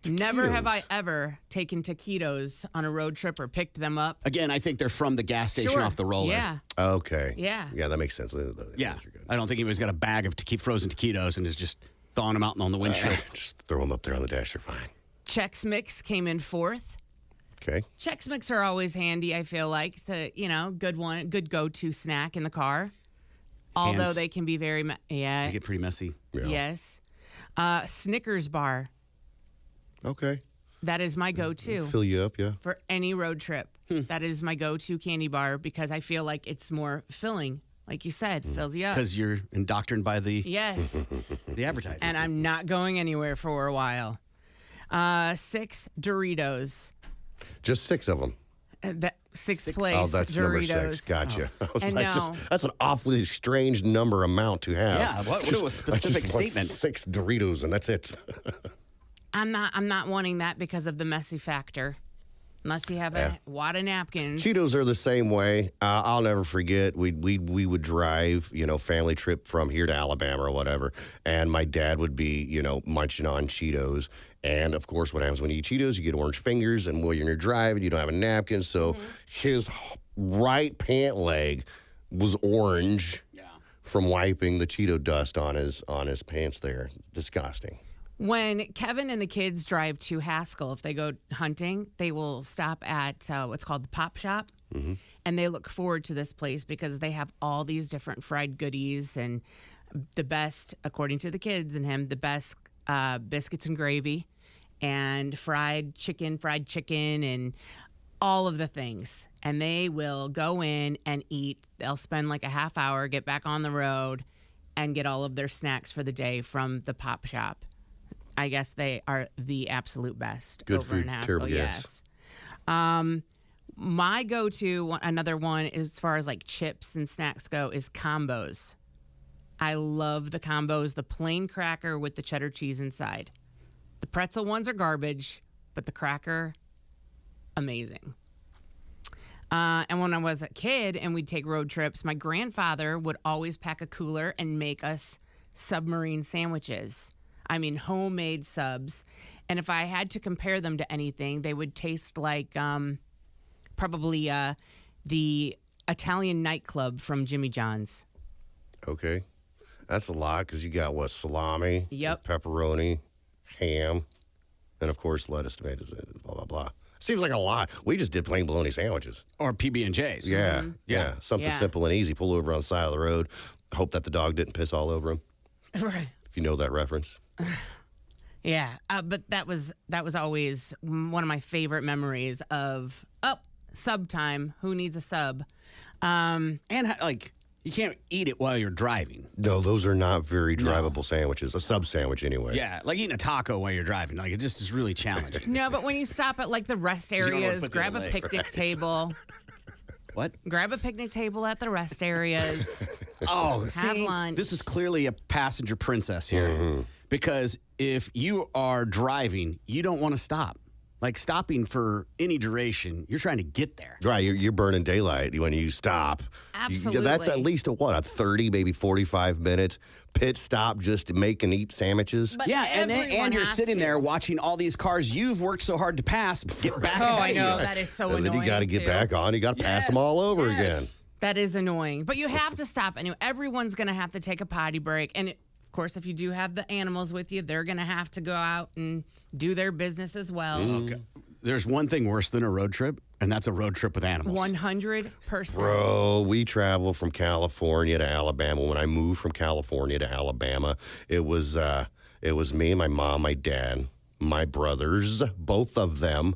Never have I ever taken taquitos on a road trip or picked them up. Again, I think they're from the gas station off the roller. Yeah. Okay. Yeah. Yeah, that makes sense. Yeah. I don't think anybody's got a bag of frozen taquitos and is just thawing them out on the windshield. Just throw them up there on the dash. They're fine. Chex Mix came in fourth. Okay. Chex Mix are always handy, I feel like, to, good go-to snack in the car. Although Hands. they can be very, They get pretty messy. Yeah. yes. Snickers bar. Okay. That is my go-to Fill you up, yeah. for any road trip. That is my go-to candy bar because I feel like it's more filling. Like you said, fills you up. Because you're indoctrined by the Yes. advertising. And I'm not going anywhere for a while. 6 Doritos. Just 6 of them. Sixth place. Oh, that's number Doritos. 6. Gotcha. I was And like, no. that's an awfully strange amount to have. Yeah, what a specific I just want statement. 6 Doritos, and that's it. I'm not wanting that because of the messy factor. Unless you have a wad of napkins. Cheetos are the same way. I'll never forget. We would drive, family trip from here to Alabama or whatever, and my dad would be, munching on Cheetos. And of course, what happens when you eat Cheetos? You get orange fingers, and while you're driving, you don't have a napkin. So his right pant leg was orange from wiping the Cheeto dust on his pants there. Disgusting. When Kevin and the kids drive to Haskell, if they go hunting, they will stop at what's called the Pop Shop. And they look forward to this place because they have all these different fried goodies and the best, according to the kids and him, the best biscuits and gravy and fried chicken, and all of the things. And they will go in and eat. They'll spend like a half hour, get back on the road, and get all of their snacks for the day from the Pop Shop. I guess they are the absolute best. Good over food, in Haskell. terrible gas. Yes. My go-to, another one, as far as like chips and snacks go, is combos. I love the combos. The plain cracker with the cheddar cheese inside. The pretzel ones are garbage, but the cracker, amazing. And when I was a kid and we'd take road trips, my grandfather would always pack a cooler and make us submarine sandwiches. I mean, homemade subs. And if I had to compare them to anything, they would taste like probably the Italian nightclub from Jimmy John's. Okay. That's a lot because you got what? Salami, Yep. pepperoni, ham, and of course lettuce, tomatoes, blah, blah, blah. Seems like a lot. We just did plain bologna sandwiches. Or PB&Js. Yeah. Yeah. Something Yeah. simple and easy. Pull over on the side of the road. Hope that the dog didn't piss all over him, Right. if you know that reference. Yeah, but that was always one of my favorite memories of sub time. Who needs a sub? And like, you can't eat it while you're driving. No, those are not very drivable sandwiches. A sub sandwich, anyway. Yeah, like eating a taco while you're driving. Like, it just is really challenging. No, but when you stop at like the rest don't know where to areas, put the grab a leg, picnic table. What? Grab a picnic table at the rest areas. Oh, see, lunch. this is clearly a passenger princess here. Because if you are driving, you don't want to stop. Like, stopping for any duration, you're trying to get there. Right, you're burning daylight when you stop. That's at Absolutely. least a 30, maybe 45 minutes pit stop just to make and eat sandwiches. But Yeah, and everyone you're has sitting to. there watching all these cars you've worked so hard to pass get back. Oh, ahead I of know. you. That is so and annoying. then you got to get too. back on. You got to pass them all over again. That is annoying. But you have to stop anyway. Everyone's going to have to take a potty break. And of course, if you do have the animals with you, they're going to have to go out and do their business as well. Okay. There's one thing worse than a road trip, and that's a road trip with animals. 100%. Bro, we traveled from California to Alabama. When I moved from California to Alabama, it was me, my mom, my dad, my brothers, both of them,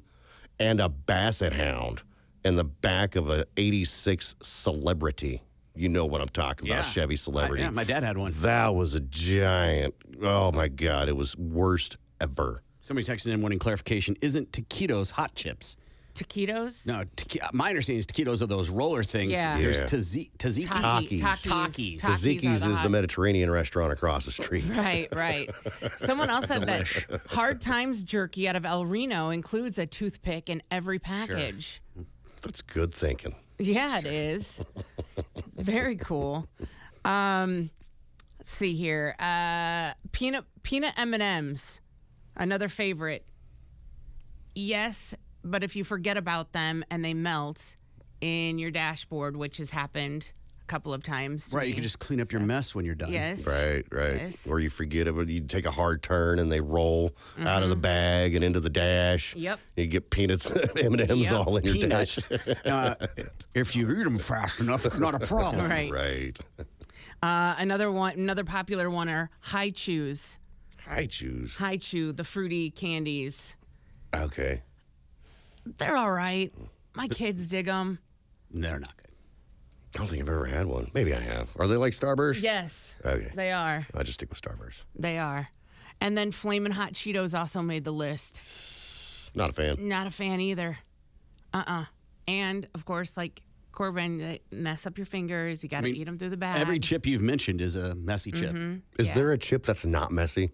and a basset hound in the back of a '86 Celebrity. You know what I'm talking about, Chevy Celebrity. Yeah, my dad had one. That was a giant. Oh my God, it was worst ever. Somebody texted in wanting clarification. Isn't taquitos hot chips? Taquitos? No, my understanding is taquitos are those roller things. Yeah. There's Yeah. tzatziki. Takis. Takis. Tzatziki's are is the Mediterranean restaurant across the street. Right. Someone else said that Hard Times jerky out of El Reno includes a toothpick in every package. That's good thinking. Yeah, it is. Very cool. Let's see here. Peanut M&Ms, another favorite. Yes, but if you forget about them and they melt in your dashboard, which has happened a couple of times. to Right, you me. can just clean up your mess when you're done. Yes. Right. Yes. Or you forget it, you take a hard turn and they roll out of the bag and into the dash. Yep. You get peanuts, M&Ms Yep. all in your Peanuts. dash. If you eat them fast enough, it's not a problem. Right. Right. Another popular one are High Chews. I choose. High Chew, the fruity candies. Okay. They're all right. My kids dig them. They're not good. I don't think I've ever had one. Maybe I have. Are they like Starburst? Yes. Okay. They are. I just stick with Starburst. They are. And then Flamin' Hot Cheetos also made the list. Not a fan. Not a fan either. And, of course, like Corbin, they mess up your fingers. You got to eat them through the bag. Every chip you've mentioned is a messy chip. Is there a chip that's not messy?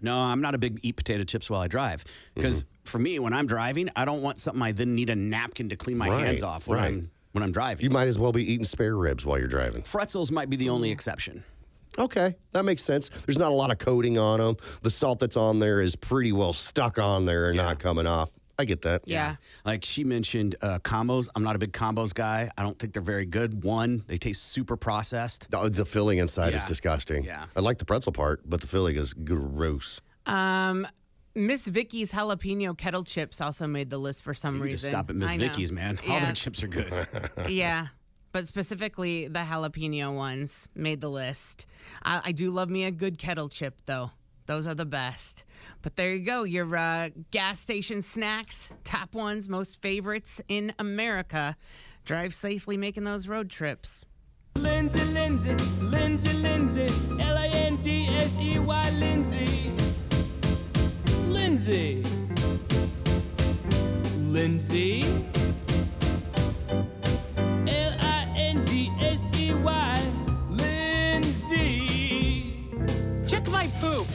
No, I'm not a big eat potato chips while I drive. Because for me, when I'm driving, I don't want something I then need a napkin to clean my Right, hands off when right. I'm driving. You might as well be eating spare ribs while you're driving. Pretzels might be the only exception. Okay, that makes sense. There's not a lot of coating on them. The salt that's on there is pretty well stuck on there and not coming off. I get that. Yeah. Like she mentioned combos. I'm not a big combos guy. I don't think they're very good. One, they taste super processed. The filling inside is Yeah. disgusting. Yeah. I like the pretzel part, but the filling is gross. Miss Vicky's jalapeno kettle chips also made the list for some You reason. just stop at Miss I know. Vicky's, man. All Yeah. their chips are good. Yeah. But specifically, the jalapeno ones made the list. I do love me a good kettle chip, though. Those are the best. But there you go. Your gas station snacks, top ones, most favorites in America. Drive safely making those road trips. Lindsay, Lindsay, Lindsay, Lindsay, Lindsey, Lindsay. Lindsay. Lindsay. Lindsey. Lindsay. Check my poop.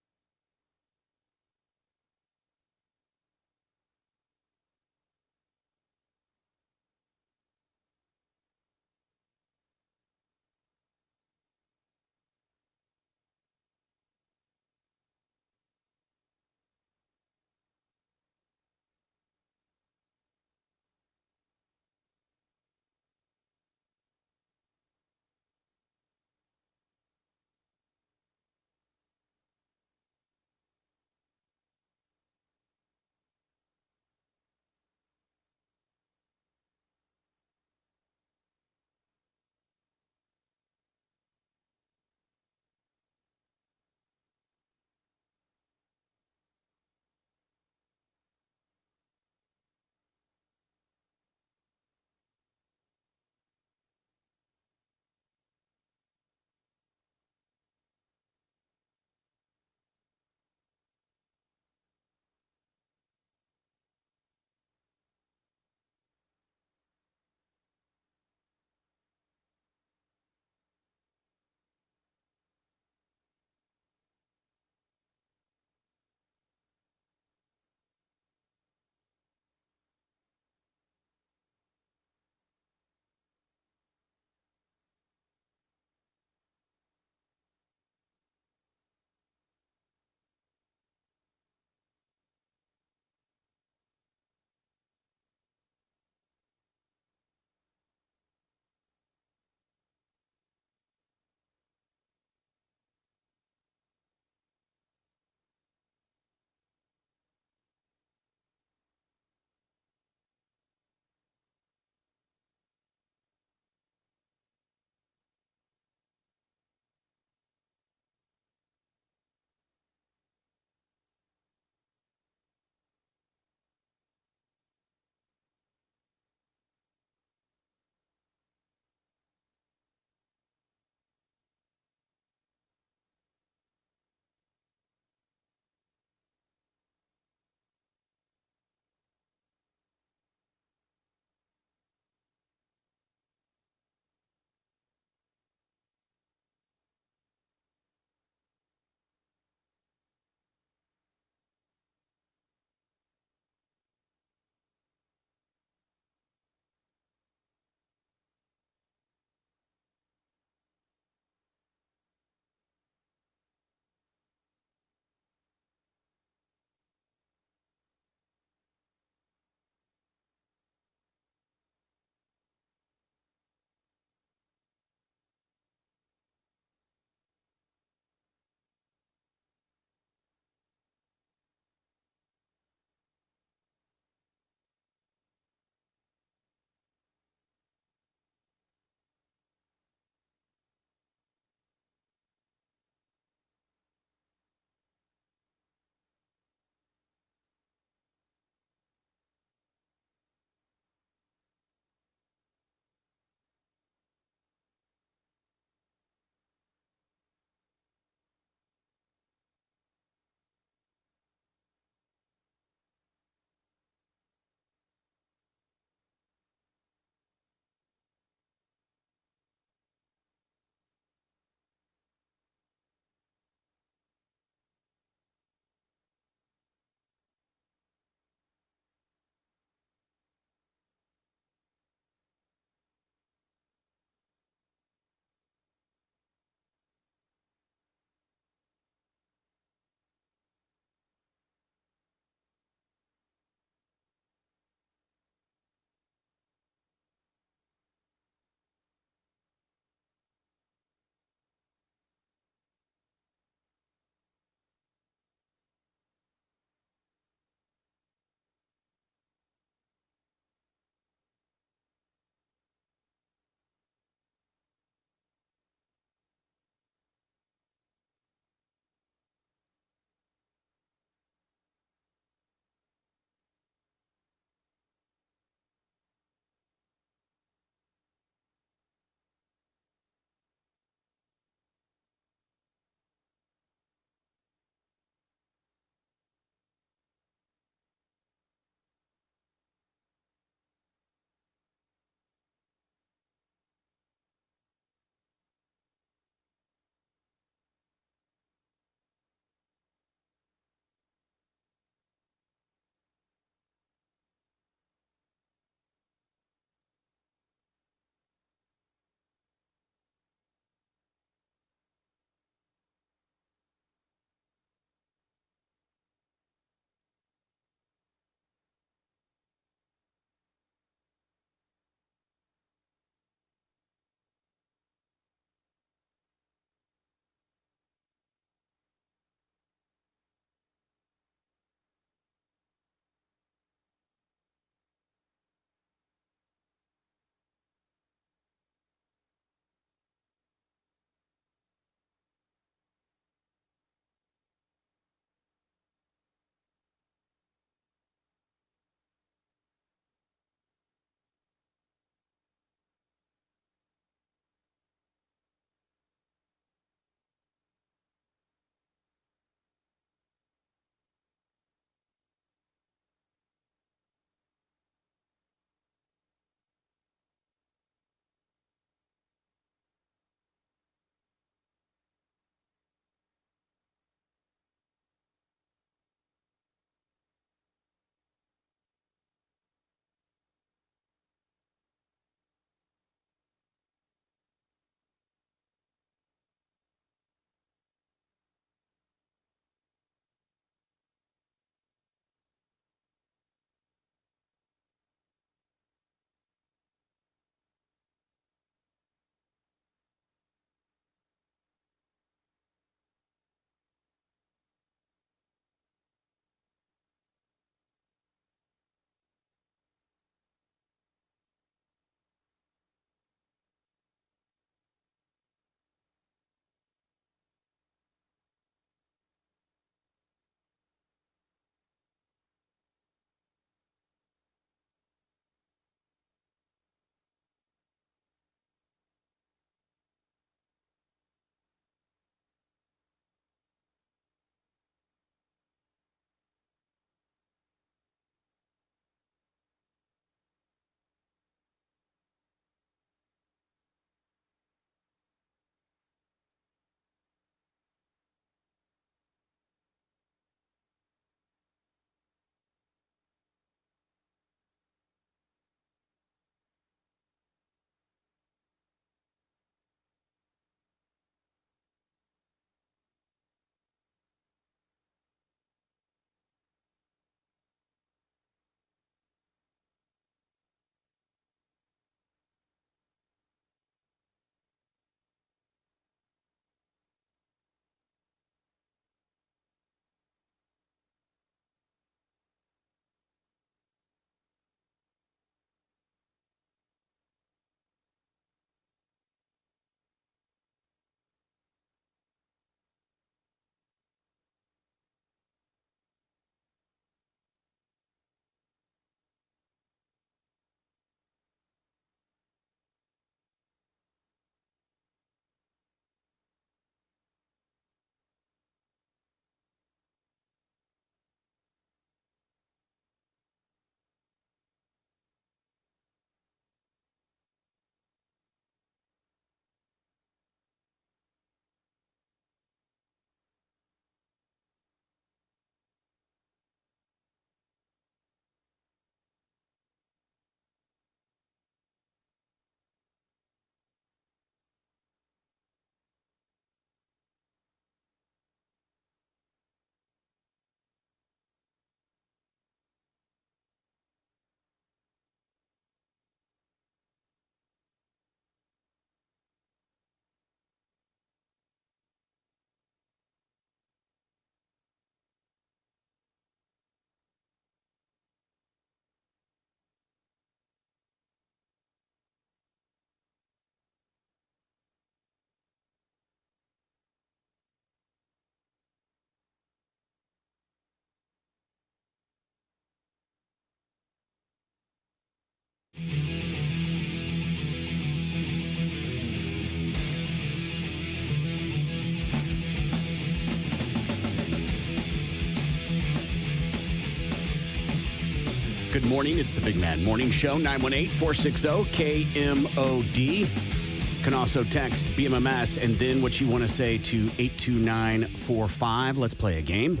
morning. It's the Big Man Morning Show, 918-460-KMOD. Can also text BMMS and then what you want to say to 82945. Let's play a game.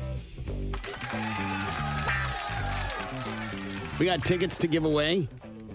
We got tickets to give away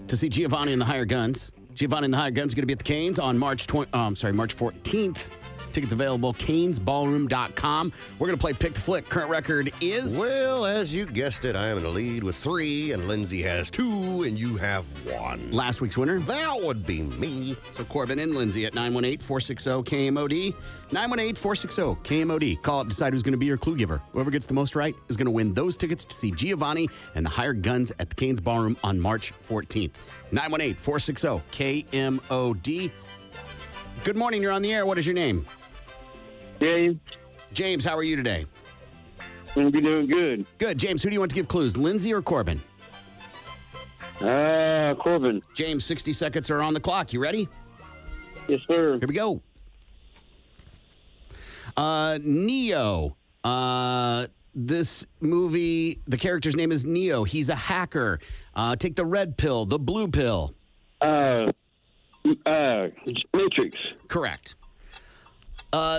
to see Giovanni and the Higher Guns. Giovanni and the Higher Guns are going to be at the Canes on March 14th. Tickets available, canesballroom.com. We're going to play Pick the Flick. Current record is? Well, as you guessed it, I am in the lead with 3, and Lindsay has 2, and you have 1. Last week's winner. That would be me. So Corbin and Lindsay at 918-460-KMOD. 918-460-KMOD. Call up, decide who's going to be your clue giver. Whoever gets the most right is going to win those tickets to see Giovanni and the Higher Guns at the Canes Ballroom on March 14th. 918-460-KMOD. Good morning. You're on the air. What is your name? James, James, how are you today? I'm gonna be doing good. Good. James, who do you want to give clues, Lindsay or Corbin? Corbin. James, 60 seconds are on the clock. You ready? Yes, sir. Here we go. Neo. This movie, the character's name is Neo. He's a hacker. Take the red pill, the blue pill. Matrix. Correct.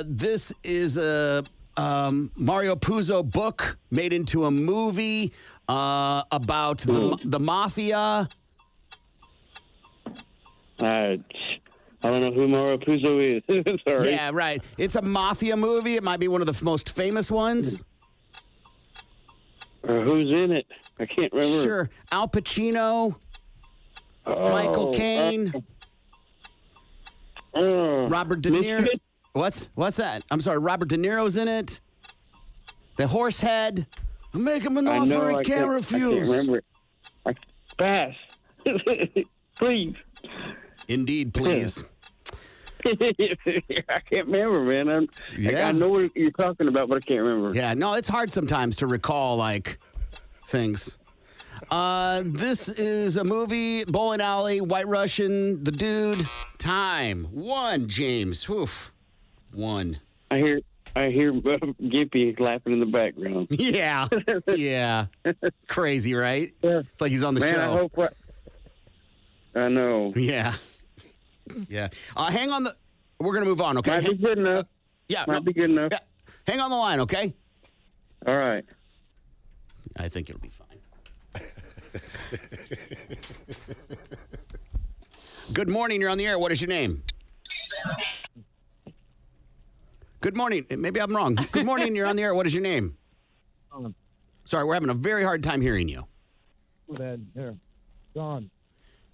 This is a Mario Puzo book made into a movie about the mafia. I don't know who Mario Puzo is. Sorry. Yeah, right. It's a mafia movie. It might be one of the most famous ones. Who's in it? I can't remember. Sure. Al Pacino, Michael Caine, Robert De Niro. Misfit? What's that? I'm sorry. Robert De Niro's in it. The horse head. Make him an offer he can't refuse. I can't remember. Pass. Please. Indeed, please. I can't remember, man. I know what you're talking about, but I can't remember. Yeah, no, it's hard sometimes to recall, like, things. This is a movie, bowling alley, White Russian, the dude. Time. 1, James. Oof. 1. I hear Gimpy laughing in the background. Yeah. Yeah. Crazy, right? Yeah. It's like he's on the Man, show. I know. Yeah. Yeah. Hang on the... We're going to move on, okay? Might be good enough. Yeah. Might be good enough. Yeah. Hang on the line, okay? All right. I think it'll be fine. Good morning. You're on the air. What is your name? Good morning. Maybe I'm wrong. Good morning. You're on the air. What is your name? Sorry, we're having a very hard time hearing you. Here. Gone.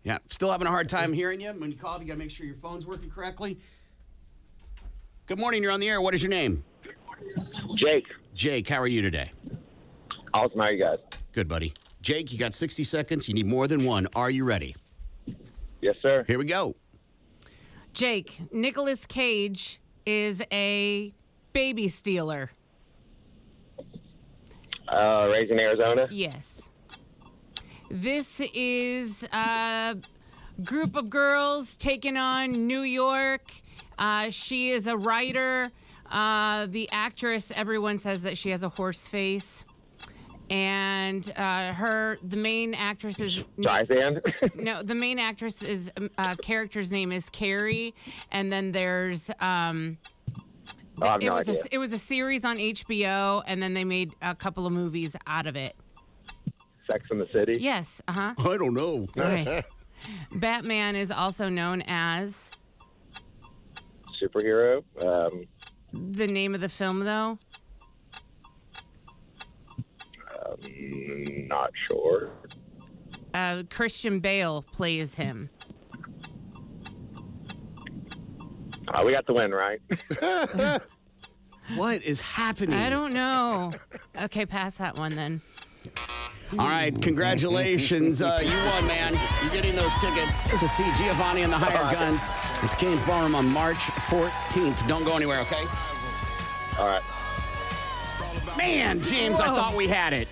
Yeah, still having a hard time hearing you. When you call, you got to make sure your phone's working correctly. Good morning. You're on the air. What is your name? Jake. Jake, how are you today? Awesome. How are you guys? Good, buddy. Jake, you got 60 seconds. You need more than one. Are you ready? Yes, sir. Here we go. Jake, Nicolas Cage is a baby stealer. Raising Arizona. Yes. This is a group of girls taking on New York. She is a writer. The actress, everyone says that she has a horse face. And the main actress is... Streisand? No, the main actress is... character's name is Carrie. And then there's... I have no idea. It was a series on HBO, and then they made a couple of movies out of it. Sex in the City? Yes, uh-huh. I don't know. Right. Batman is also known as... Superhero? The name of the film, though? Not sure. Christian Bale plays him. We got the win, right? What is happening? I don't know. Okay, pass that one then. All right, congratulations. You won, man. You're getting those tickets to see Giovanni and the Higher Guns at the Canes Ballroom on March 14th. Don't go anywhere, okay? All right. Man, James, I thought we had it.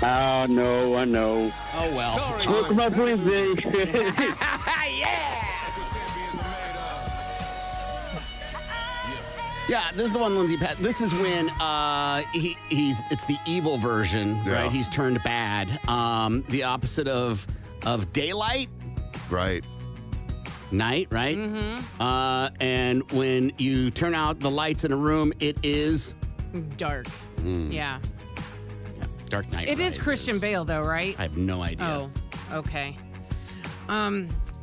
Oh, no, I know. Oh, well. Welcome up, Lindsay. Yeah! Yeah, this is the one Lindsay Pat. This is when it's the evil version, Yeah. right? He's turned bad. The opposite of daylight, Right. night, right? Mm-hmm. And when you turn out the lights in a room, it is Dark. Yeah. Dark Knight. It is Rises. Christian Bale, though, right? I have no idea. Oh, okay.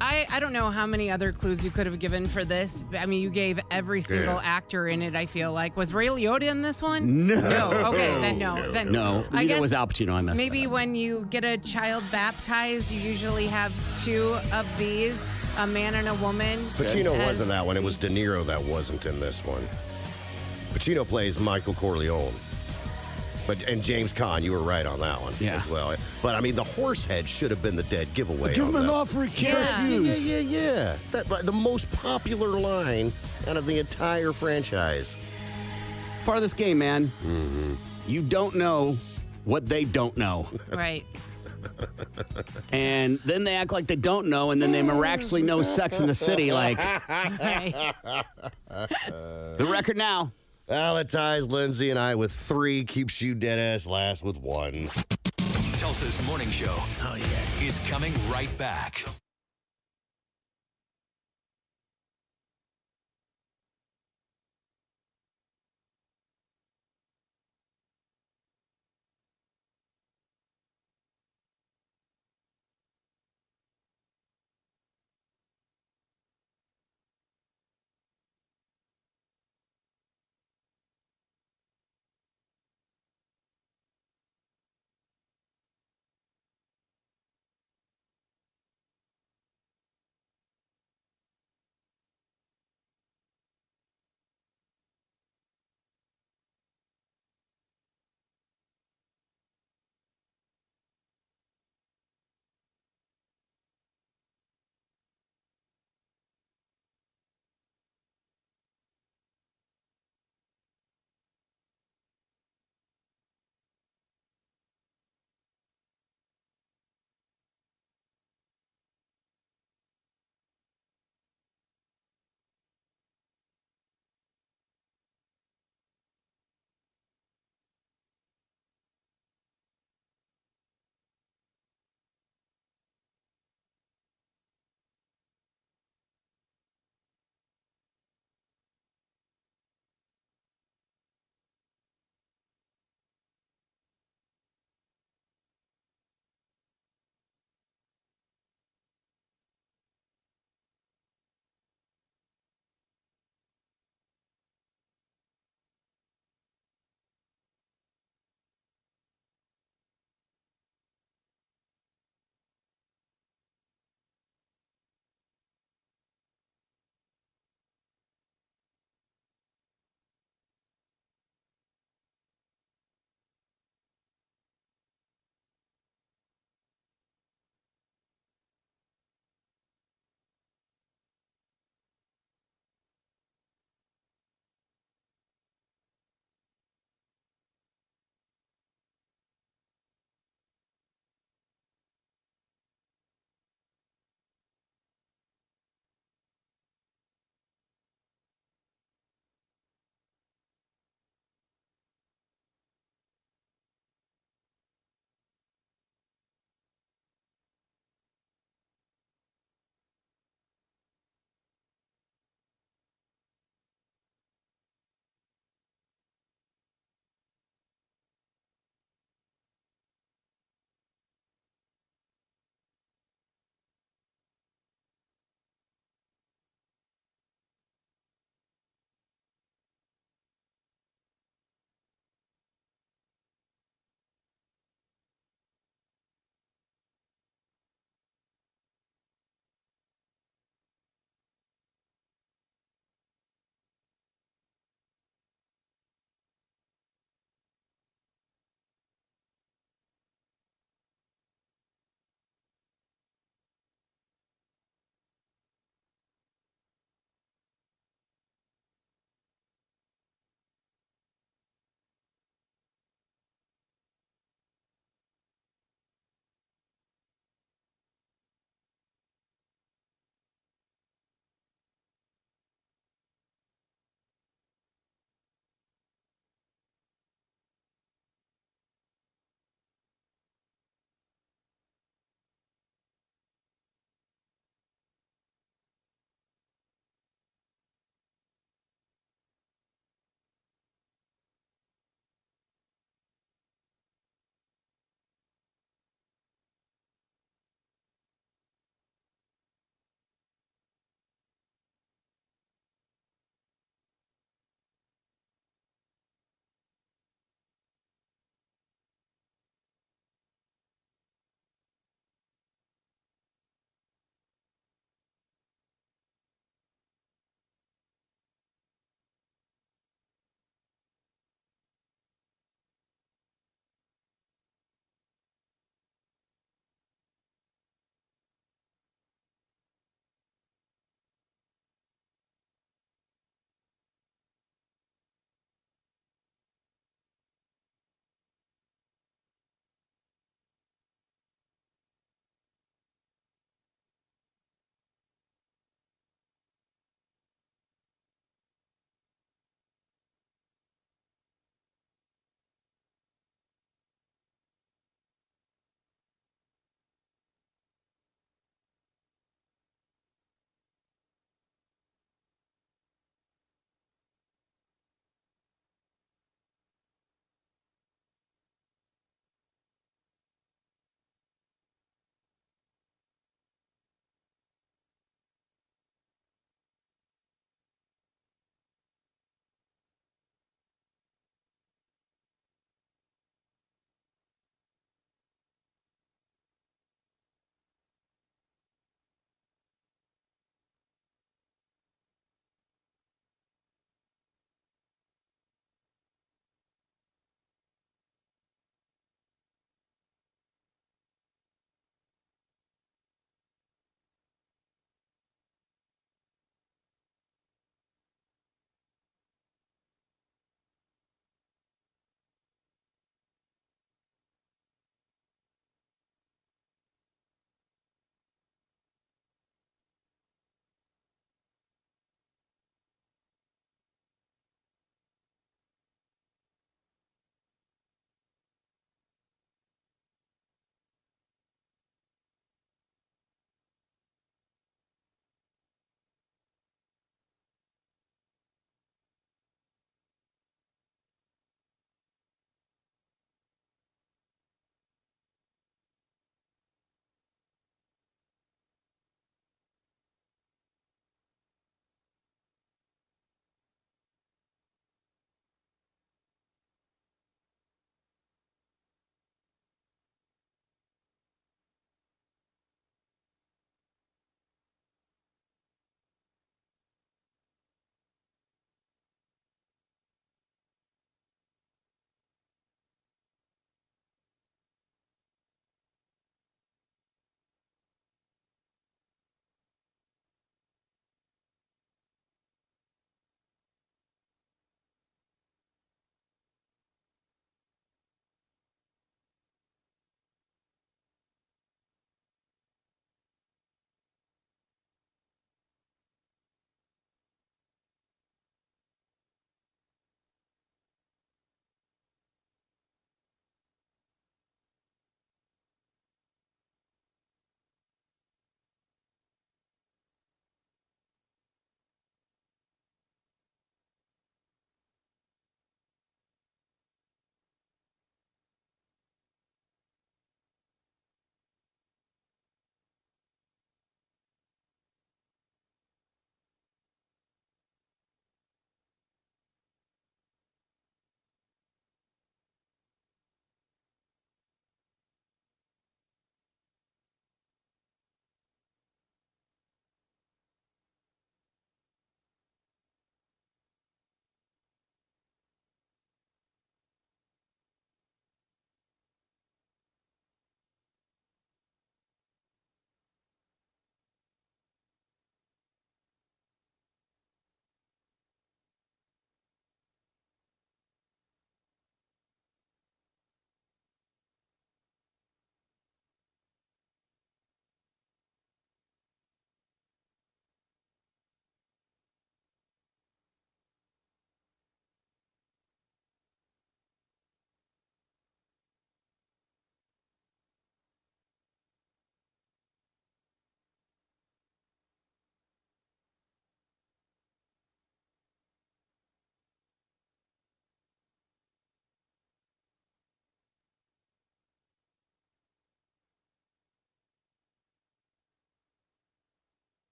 I don't know how many other clues you could have given for this. I mean, you gave every single actor in it, I feel like. Was Ray Liotta in this one? No. Okay, then no. Then No, I neither guess was Al Pacino. I messed maybe that up. when you get a child baptized, you usually have two of these, a man and a woman. Pacino As- wasn't that one. It was De Niro that wasn't in this one. Pacino plays Michael Corleone. And James Caan, you were right on that one Yeah. as well. But I mean, the horse head should have been the dead giveaway. Give on him an that. offer he can't Yeah. refuse. Yeah. The most popular line out of the entire franchise. Part of this game, man. Mm-hmm. You don't know what they don't know. Right. And then they act like they don't know, and then they miraculously know Sex in the City. Like, Right. the record now. Well, it ties Lindsay and I with 3, keeps you dead ass last with 1. Tulsa's morning show is coming right back.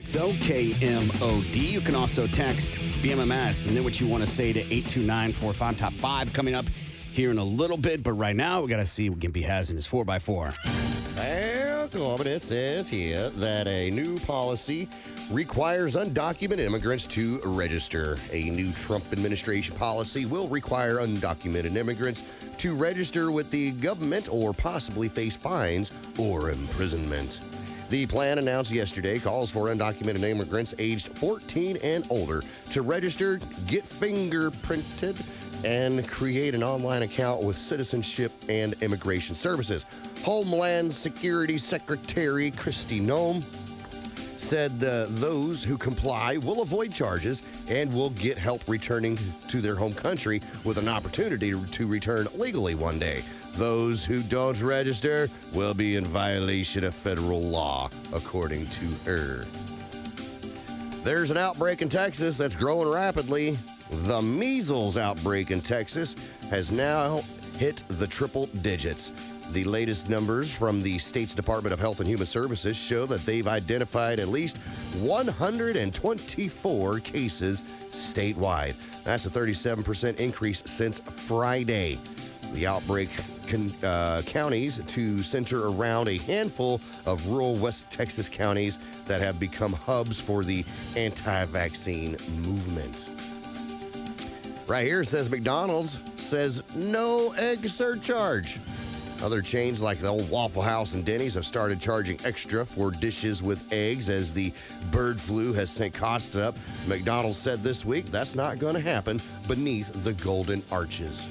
So KMOD. You can also text BMMS and then what you want to say to 82945. Top 5 coming up here in a little bit. But right now, we got to see what Gimpy has in his 4x4. Well, it says here that a new policy requires undocumented immigrants to register. A new Trump administration policy will require undocumented immigrants to register with the government or possibly face fines or imprisonment. The plan announced yesterday calls for undocumented immigrants aged 14 and older to register, get fingerprinted, and create an online account with Citizenship and Immigration Services. Homeland Security Secretary Kristi Noem said those who comply will avoid charges and will get help returning to their home country with an opportunity to return legally one day. Those who don't register will be in violation of federal law, according to her. There's an outbreak in Texas that's growing rapidly. The measles outbreak in Texas has now hit the triple digits. The latest numbers from the state's Department of Health and Human Services show that they've identified at least 124 cases statewide. That's a 37% increase since Friday. The outbreak counties to center around a handful of rural West Texas counties that have become hubs for the anti-vaccine movement. Right here it says McDonald's says no egg surcharge. Other chains like the old Waffle House and Denny's have started charging extra for dishes with eggs as the bird flu has sent costs up. McDonald's said this week that's not going to happen beneath the golden arches.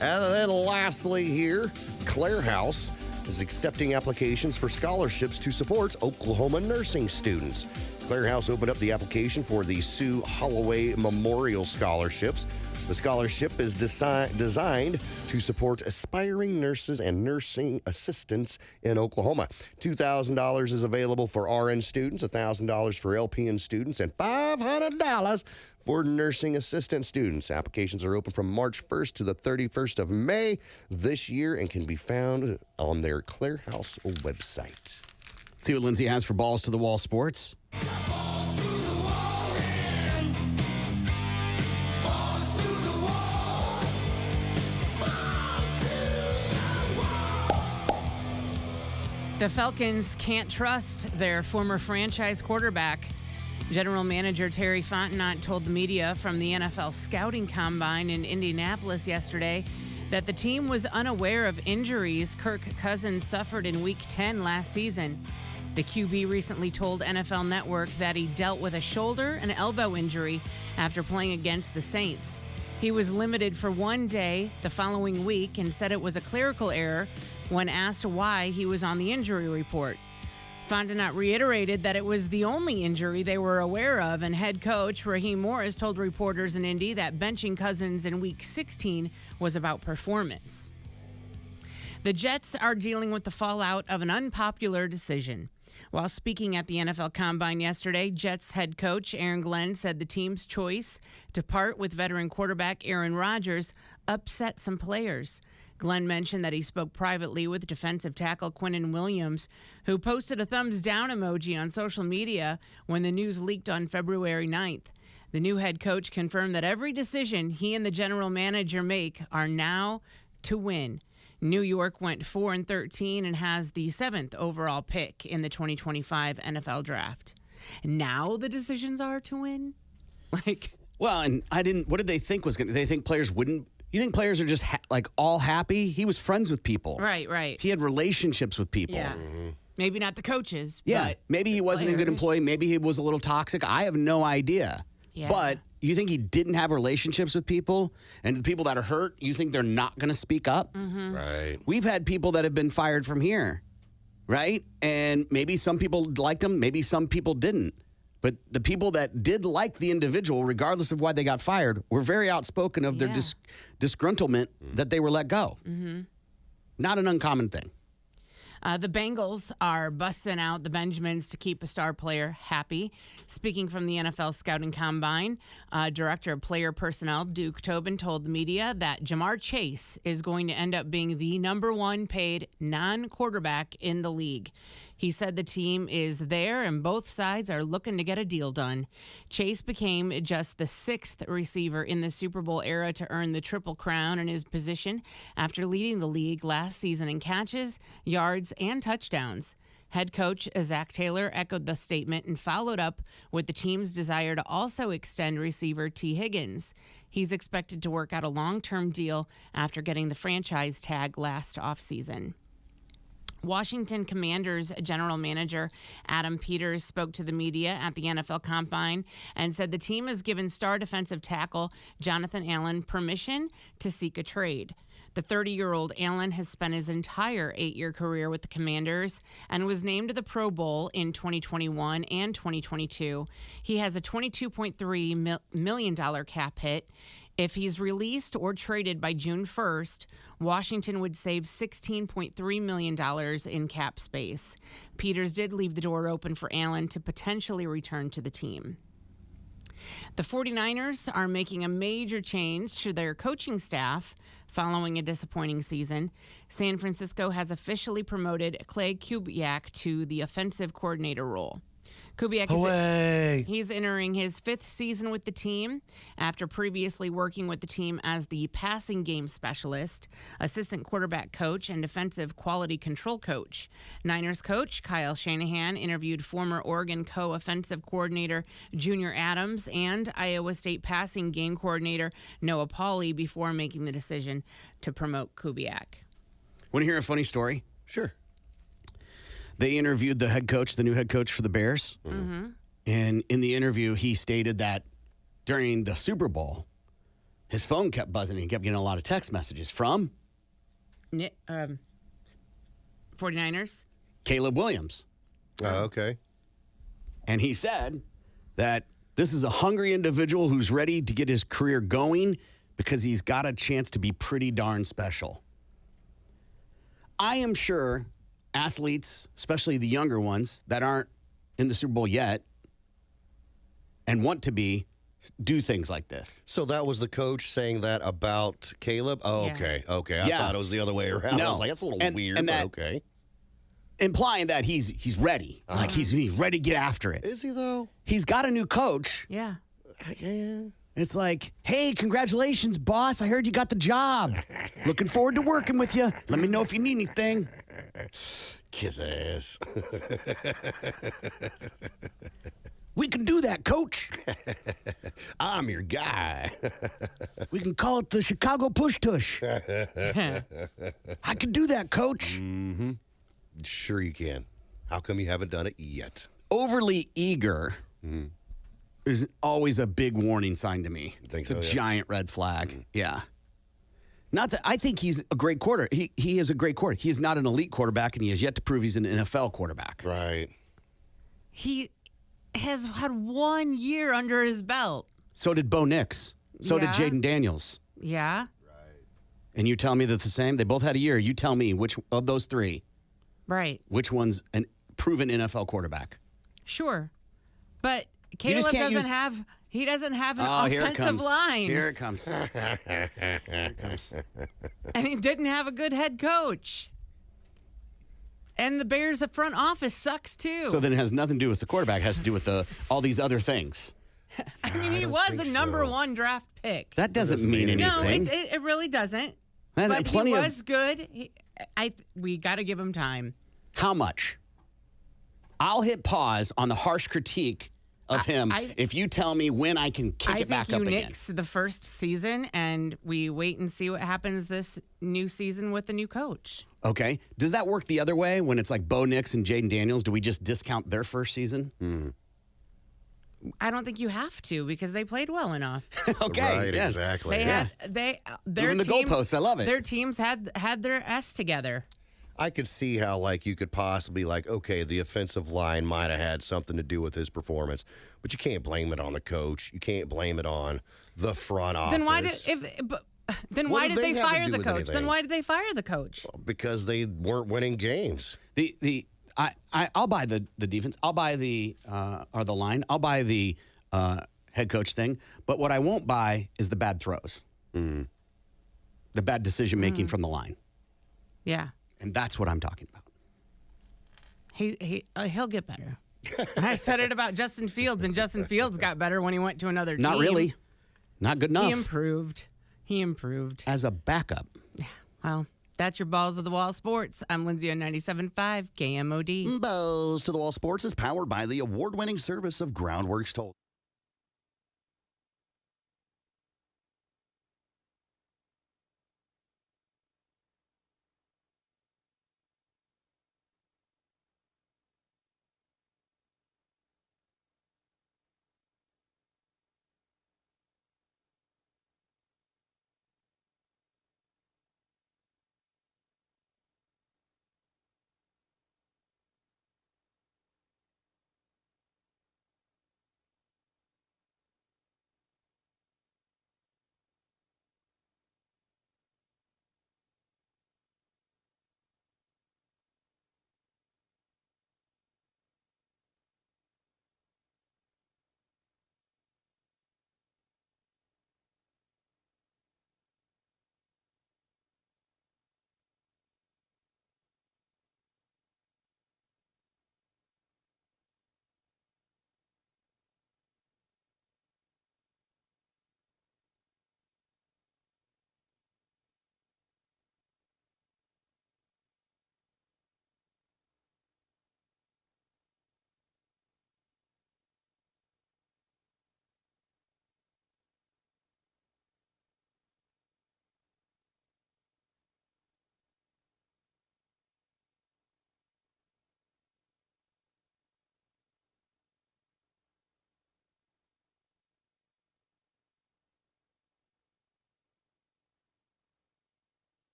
And then lastly here, Clare House is accepting applications for scholarships to support Oklahoma nursing students. Clare House opened up the application for the Sue Holloway Memorial Scholarships. The scholarship is designed to support aspiring nurses and nursing assistants in Oklahoma. $2,000 is available for RN students, $1,000 for LPN students, and $500 for nursing assistant students. Applications are open from March 1st to the 31st of May this year and can be found on their Clare House website. See what Lindsay has for Balls to the Wall Sports. The Falcons can't trust their former franchise quarterback. General Manager Terry Fontenot told the media from the NFL Scouting Combine in Indianapolis yesterday that the team was unaware of injuries Kirk Cousins suffered in Week 10 last season. The QB recently told NFL Network that he dealt with a shoulder and elbow injury after playing against the Saints. He was limited for one day the following week and said it was a clerical error when asked why he was on the injury report. Fontenot reiterated that it was the only injury they were aware of, and head coach Raheem Morris told reporters in Indy that benching Cousins in Week 16 was about performance. The Jets are dealing with the fallout of an unpopular decision. While speaking at the NFL Combine yesterday, Jets head coach Aaron Glenn said the team's choice to part with veteran quarterback Aaron Rodgers upset some players. Glenn mentioned that he spoke privately with defensive tackle Quinnen Williams, who posted a thumbs down emoji on social media when the news leaked on February 9th. The new head coach confirmed that every decision he and the general manager make are now to win. New York went 4-13 and has the 7th overall pick in the 2025 NFL draft. Now the decisions are to win? Well, and what did they think was going to, they think players wouldn't, you think players are just all happy? He was friends with people. Right. He had relationships with people. Yeah. Maybe not the coaches. Yeah. But maybe he wasn't a good employee. Maybe he was a little toxic. I have no idea. Yeah. But you think he didn't have relationships with people? And the people that are hurt, you think they're not going to speak up? Mm-hmm. Right. We've had people that have been fired from here, right? And maybe some people liked him, maybe some people didn't. But the people that did like the individual, regardless of why they got fired, were very outspoken of their disgruntlement that they were let go. Mm-hmm. Not an uncommon thing. The Bengals are busting out the Benjamins to keep a star player happy. Speaking from the NFL Scouting Combine, Director of Player Personnel Duke Tobin told the media that Jamar Chase is going to end up being the #1 paid non-quarterback in the league. He said the team is there and both sides are looking to get a deal done. Chase became just the 6th receiver in the Super Bowl era to earn the Triple Crown in his position after leading the league last season in catches, yards, and touchdowns. Head coach Zach Taylor echoed the statement and followed up with the team's desire to also extend receiver T. Higgins. He's expected to work out a long-term deal after getting the franchise tag last offseason. Washington Commanders general manager Adam Peters spoke to the media at the NFL Combine and said the team has given star defensive tackle Jonathan Allen permission to seek a trade. The 30-year-old Allen has spent his entire 8-year career with the Commanders and was named to the Pro Bowl in 2021 and 2022. He has a $22.3 million cap hit. If he's released or traded by June 1st, Washington would save $16.3 million in cap space. Peters did leave the door open for Allen to potentially return to the team. The 49ers are making a major change to their coaching staff following a disappointing season. San Francisco has officially promoted Clay Kubiak to the offensive coordinator role. Kubiak he's entering his 5th season with the team after previously working with the team as the passing game specialist, assistant quarterback coach, and defensive quality control coach. Niners coach Kyle Shanahan interviewed former Oregon co-offensive coordinator Junior Adams and Iowa State passing game coordinator Noah Pauley before making the decision to promote Kubiak. Want to hear a funny story? Sure. They interviewed the head coach, the new head coach for the Bears. Mm-hmm. And in the interview, he stated that during the Super Bowl, his phone kept buzzing and he kept getting a lot of text messages from 49ers? Caleb Williams. Oh, okay. And he said that this is a hungry individual who's ready to get his career going because he's got a chance to be pretty darn special. I am sure athletes, especially the younger ones that aren't in the Super Bowl yet and want to be, do things like this. So that was the coach saying that about Caleb? Oh, Yeah. okay. I thought it was the other way around. No. I was like, that's a little weird, and but that- okay. Implying that he's ready. Like he's ready to get after it. Is he, though? He's got a new coach. Yeah. Yeah. It's like, hey, congratulations, boss. I heard you got the job. Looking forward to working with you. Let me know if you need anything. Kiss ass. We can do that, coach. I'm your guy. We can call it the Chicago Push Tush. I can do that, coach. Sure you can. How come you haven't done it yet? Overly eager is always a big warning sign to me. Think It's so, a yeah? giant red flag. Yeah. Not that I think he's a great quarter. He is a great quarter. He is not an elite quarterback, and he has yet to prove he's an NFL quarterback. Right. He has had 1 year under his belt. So did Bo Nix. So did Yeah. Jaden Daniels. Yeah. And you tell me they're the same? They both had a year. You tell me which of those three, Right. which one's a proven NFL quarterback? Sure. But just Caleb can't doesn't use- have he doesn't have an Oh, here it offensive comes. line. Here it comes. Here it comes. And he didn't have a good head coach. And the Bears' front office sucks too. So then it has nothing to do with the quarterback. It has to do with all these other things. I mean, he was a number 1 draft pick. That doesn't mean anything. No, it really doesn't. Man, But plenty he of- was good. We got to give him time. How much? I'll hit pause on the harsh critique of him if you tell me when I can kick it back I up think you again. nix the first season, and we wait and see what happens this new season with the new coach. Okay. Does that work the other way when it's like Bo Nix and Jaden Daniels? Do we just discount their first season? I don't think you have to because they played well enough. Okay. Right, yes. exactly. Their Moving the teams, goalposts. I love it. Their teams had their S together. I could see how, like, you could possibly, like, okay, the offensive line might have had something to do with his performance, but you can't blame it on the coach. You can't blame it on the front office. Then why did why do did they they have to fire do the with coach? anything? Then why did they fire the coach? Because they weren't winning games. I'll buy the defense. I'll buy the line. I'll buy the head coach thing. But what I won't buy is the bad throws, the bad decision making from the line, Yeah. and that's what I'm talking about. He'll get better. I said it about Justin Fields, and Justin Fields got better when he went to another team. Not really. Not good enough. He improved. As a backup. Well, that's your Balls of the Wall Sports. I'm Lindsay on 97.5 KMOD. Balls to the Wall Sports is powered by the award-winning service of Groundworks Toll.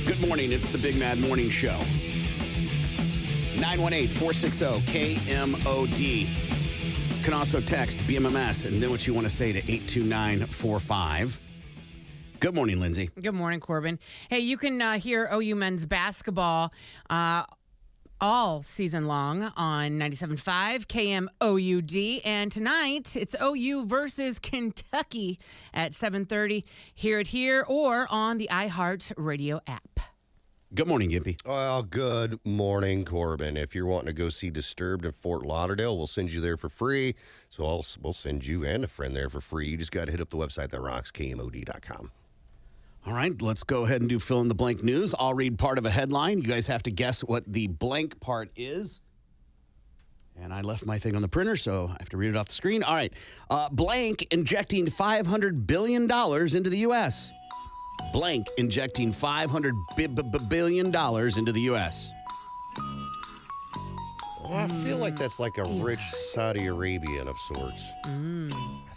Good morning. It's the Big Mad Morning Show. 918-460-KMOD. Can also text BMMS and then what you want to say to 82945. Good morning, Lindsay. Good morning, Corbin. Hey, you can hear OU men's basketball all season long on 97.5 KMOUD. And tonight, it's OU versus Kentucky at 7:30. Hear it here or on the iHeart Radio app. Good morning, Gimpy. Well, good morning, Corbin. If you're wanting to go see Disturbed in Fort Lauderdale, we'll send you there for free. So we'll send you and a friend there for free. You just got to hit up the website that rocks, KMOD.com. All right, let's go ahead and do fill in the blank news. I'll read part of a headline. You guys have to guess what the blank part is. And I left my thing on the printer, so I have to read it off the screen. All right. Blank injecting $500 billion into the U.S. Blank injecting $500 billion into the U.S. Well, I feel like that's like a rich Saudi Arabian of sorts. I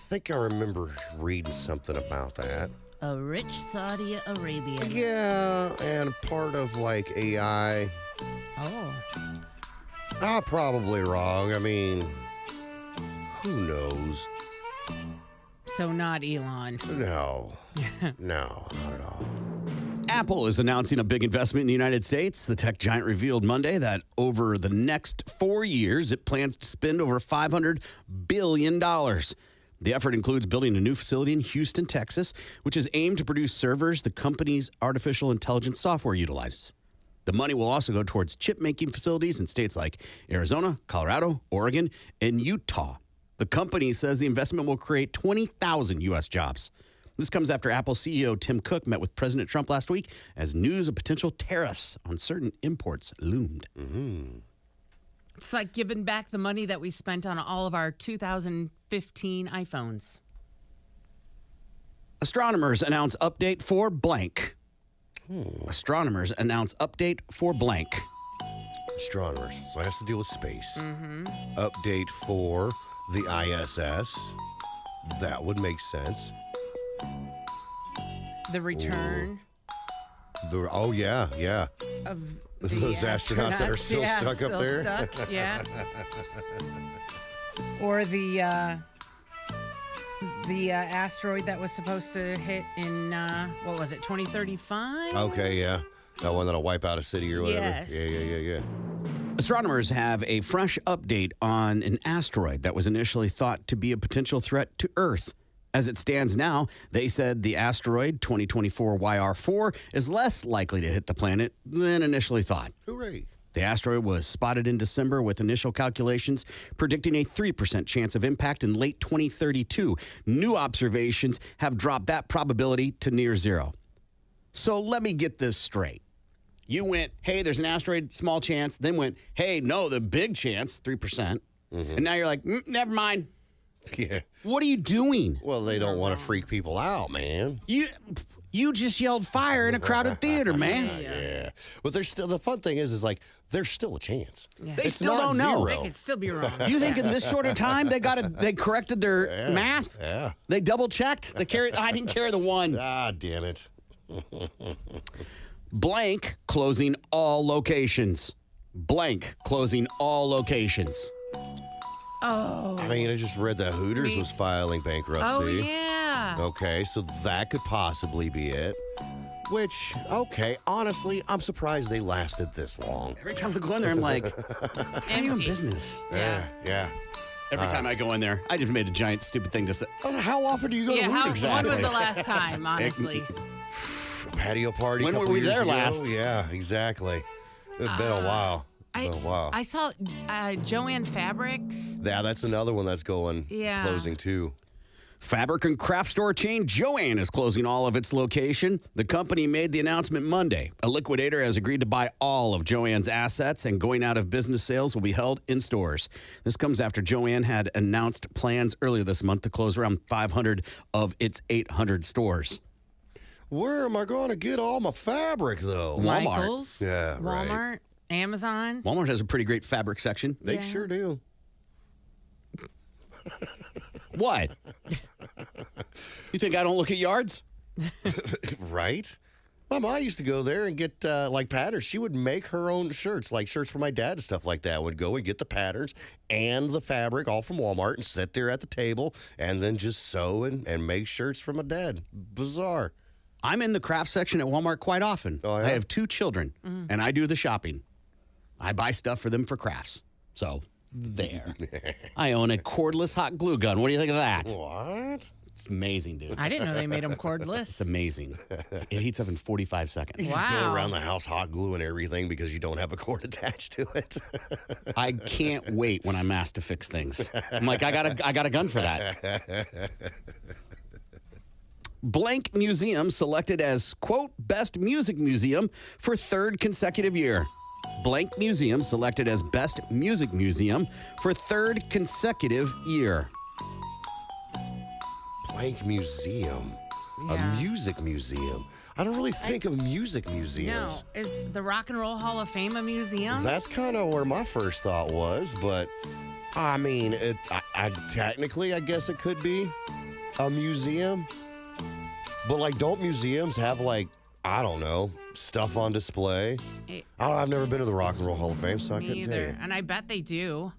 think I remember reading something about that. A rich Saudi Arabian. Yeah, and part of like AI. Oh. I'm probably wrong. I mean, who knows? So not Elon. No, not at all. Apple is announcing a big investment in the United States. The tech giant revealed Monday that over the next 4 years, it plans to spend over $500 billion. The effort includes building a new facility in Houston, Texas, which is aimed to produce servers the company's artificial intelligence software utilizes. The money will also go towards chip-making facilities in states like Arizona, Colorado, Oregon, and Utah. The company says the investment will create 20,000 U.S. jobs. This comes after Apple CEO Tim Cook met with President Trump last week as news of potential tariffs on certain imports loomed. It's like giving back the money that we spent on all of our 2015 iPhones. Astronomers announce update for blank. Astronomers announce update for blank. Astronomers. So it has to deal with space. Update for the ISS. That would make sense. The return Oh, yeah. of Those astronauts that are still stuck up there. Stuck, yeah. Or the asteroid that was supposed to hit in, 2035? Okay, yeah. That one that'll wipe out a city or whatever. Yes. Yeah. Astronomers have a fresh update on an asteroid that was initially thought to be a potential threat to Earth. As it stands now, they said the asteroid 2024 YR4 is less likely to hit the planet than initially thought. Hooray. The asteroid was spotted in December with initial calculations predicting a 3% chance of impact in late 2032. New observations have dropped that probability to near zero. So let me get this straight. You went, hey, there's an asteroid, small chance, then went, hey, no, the big chance, 3%. And now you're like, never mind. Yeah. What are you doing? Well, they don't want to freak people out, man. You just yelled fire in a crowded theater, man. Yeah. But there's still, the fun thing is like, there's still a chance. Yeah. They It's still not don't know. They zero. could still be wrong. You think in this short of time they corrected their math? Yeah. They double checked? I didn't carry the one. Ah, damn it. Blank closing all locations. Blank closing all locations. Oh. I mean, I just read that Hooters was filing bankruptcy. Oh, yeah. Okay, so that could possibly be it. Which, okay, honestly, I'm surprised they lasted this long. Every time I go in there, I'm like, how are you in business? Yeah. Every time I go in there, I just made a giant stupid thing to say. How often do you go Yeah, to when Hooters? was the last time, honestly? Patio party. When couple were we years there ago? last? Yeah, exactly. It's been a while. I saw Joanne Fabrics. Yeah, that's another one that's going Yeah. closing too. Fabric and craft store chain Joann is closing all of its location. The company made the announcement Monday. A liquidator has agreed to buy all of Joann's assets, and going out of business sales will be held in stores. This comes after Joann had announced plans earlier this month to close around 500 of its 800 stores. Where am I going to get all my fabric, though? Walmart. Michaels. Yeah, right. Walmart. Amazon. Walmart has a pretty great fabric section. They Yeah. sure do. What? You think I don't look at yards? Right? My mom used to go there and get like patterns. She would make her own shirts, like shirts for my dad and stuff like that. Would go and get the patterns and the fabric all from Walmart and sit there at the table and then just sew and make shirts for my dad. Bizarre. I'm in the craft section at Walmart quite often. Oh, yeah? I have 2 children, and I do the shopping. I buy stuff for them for crafts. So, there. I own a cordless hot glue gun. What do you think of that? What? It's amazing, dude. I didn't know they made them It's cordless. amazing. It heats up in 45 seconds. You just go Wow. around the house hot gluing everything because you don't have a cord attached to it. I can't wait when I'm asked to fix things. I'm like, I got a gun for that. Blank Museum selected as, quote, Best Music Museum for 3rd consecutive year. Blank Museum selected as Best Music Museum for 3rd consecutive year. Blank museum. Yeah. A music museum. I don't really think of music No, museums. is the Rock and Roll Hall of Fame a museum? That's kind of where my first thought was, but I mean, I technically, I guess it could be a museum. But like, don't museums have like, I don't know, stuff on display? I've never been to the Rock and Roll Hall of Fame, so I Me couldn't tell either. you. And I bet they do.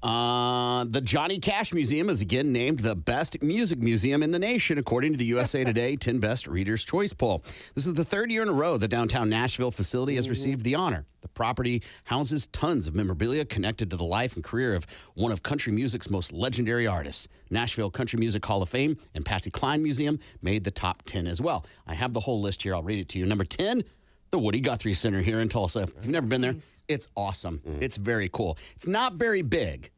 The Johnny Cash Museum is again named the best music museum in the nation, according to the USA Today 10 Best Readers' Choice poll. This is the 3rd year in a row the downtown Nashville facility has received the honor. The property houses tons of memorabilia connected to the life and career of one of country music's most legendary artists. Nashville Country Music Hall of Fame and Patsy Cline Museum made the top 10 as well. I have the whole list here. I'll read it to you. Number 10, the Woody Guthrie Center here in Tulsa. If you've never been there, it's awesome. It's very cool. It's not very big,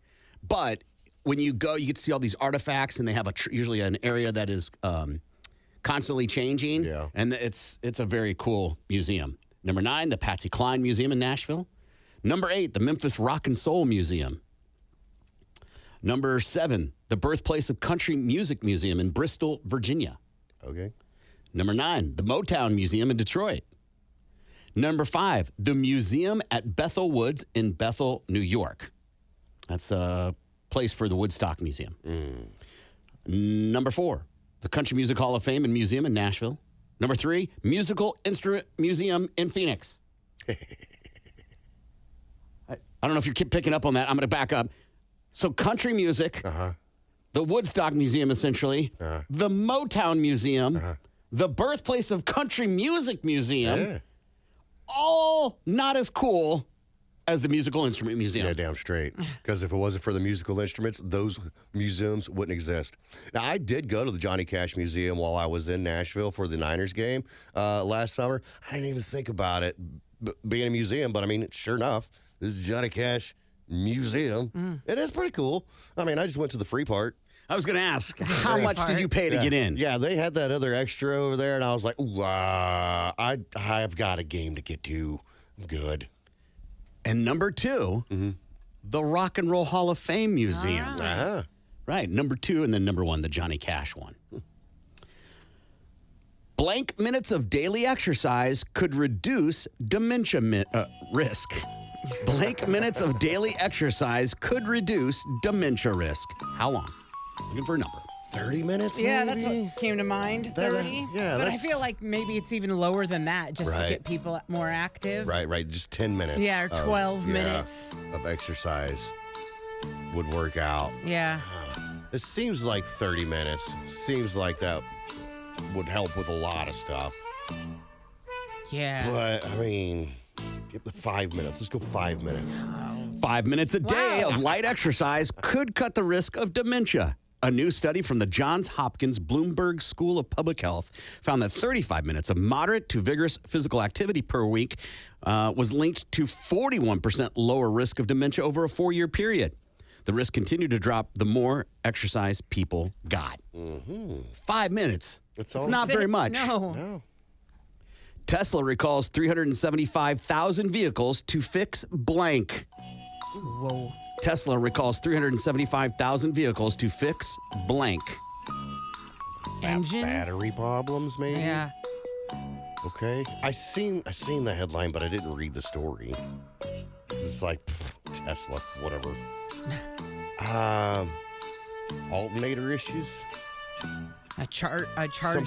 but when you go, you get to see all these artifacts, and they have usually an area that is constantly changing. Yeah. And it's a very cool museum. Number 9, the Patsy Cline Museum in Nashville. Number 8, the Memphis Rock and Soul Museum. Number 7, the Birthplace of Country Music Museum in Bristol, Virginia. Okay. Number 9, the Motown Museum in Detroit. Number 5, the Museum at Bethel Woods in Bethel, New York. That's a place for the Woodstock Museum. Number 4, the Country Music Hall of Fame and Museum in Nashville. Number 3, Musical Instrument Museum in Phoenix. I don't know if you're picking up on that. I'm going to back up. So country music, the Woodstock Museum, essentially, the Motown Museum, the Birthplace of Country Music Museum, all not as cool as the Musical Instrument Museum. Yeah, damn straight. Because if it wasn't for the musical instruments, those museums wouldn't exist. Now, I did go to the Johnny Cash Museum while I was in Nashville for the Niners game last summer. I didn't even think about it being a museum, but I mean, sure enough, this is Johnny Cash Museum. It is pretty cool. I mean, I just went to the free part. I was going to ask, how much did you pay to get in? Yeah, they had that other extra over there, and I was like, ooh, I've got a game to get to. I'm good. And number 2, the Rock and Roll Hall of Fame Museum. Right, number 2, and then number 1, the Johnny Cash one. Blank minutes of daily exercise could reduce dementia risk. Blank minutes of daily exercise could reduce dementia risk. How long? Looking for a number. 30 minutes? Yeah, maybe? that's what came to mind. 30. yeah, but I that's- feel like maybe it's even lower than that, just to Right. get people more active. Right. Just 10 minutes. Yeah, or 12 minutes. Of exercise would work out. Yeah. It seems like 30 minutes. Seems like that would help with a lot of stuff. Yeah. But, I mean, give the 5 minutes. Let's go 5 minutes. 5 minutes a day Wow. of light exercise could cut the risk of dementia. A new study from the Johns Hopkins Bloomberg School of Public Health found that 35 minutes of moderate to vigorous physical activity per week was linked to 41% lower risk of dementia over a 4-year period. The risk continued to drop the more exercise people got. 5 minutes. It's all- not very much. No. Tesla recalls 375,000 vehicles to fix blank. Whoa. Tesla recalls 375,000 vehicles to fix blank. Engines? Battery problems, maybe? Yeah. Okay. I seen the headline, but I didn't read the story. It's like, Tesla, whatever. Alternator issues? A charging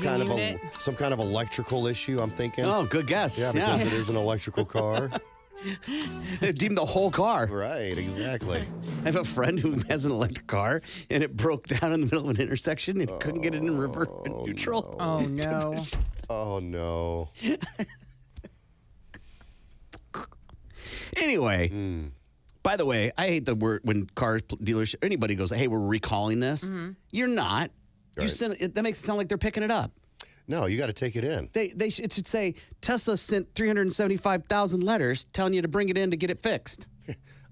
unit. Some kind of electrical issue, I'm thinking. Oh, good guess. Yeah, because it is an electrical car. Deem the whole car. Right, exactly. I have a friend who has an electric car, and it broke down in the middle of an intersection and couldn't get it in reverse and neutral. Oh, no. Oh, no. Anyway, by the way, I hate the word when cars dealers, anybody goes, hey, we're recalling this. You're not. You Right. send it, that makes it sound like they're picking it up. No, you got to take it in. It should say Tesla sent 375,000 letters telling you to bring it in to get it fixed.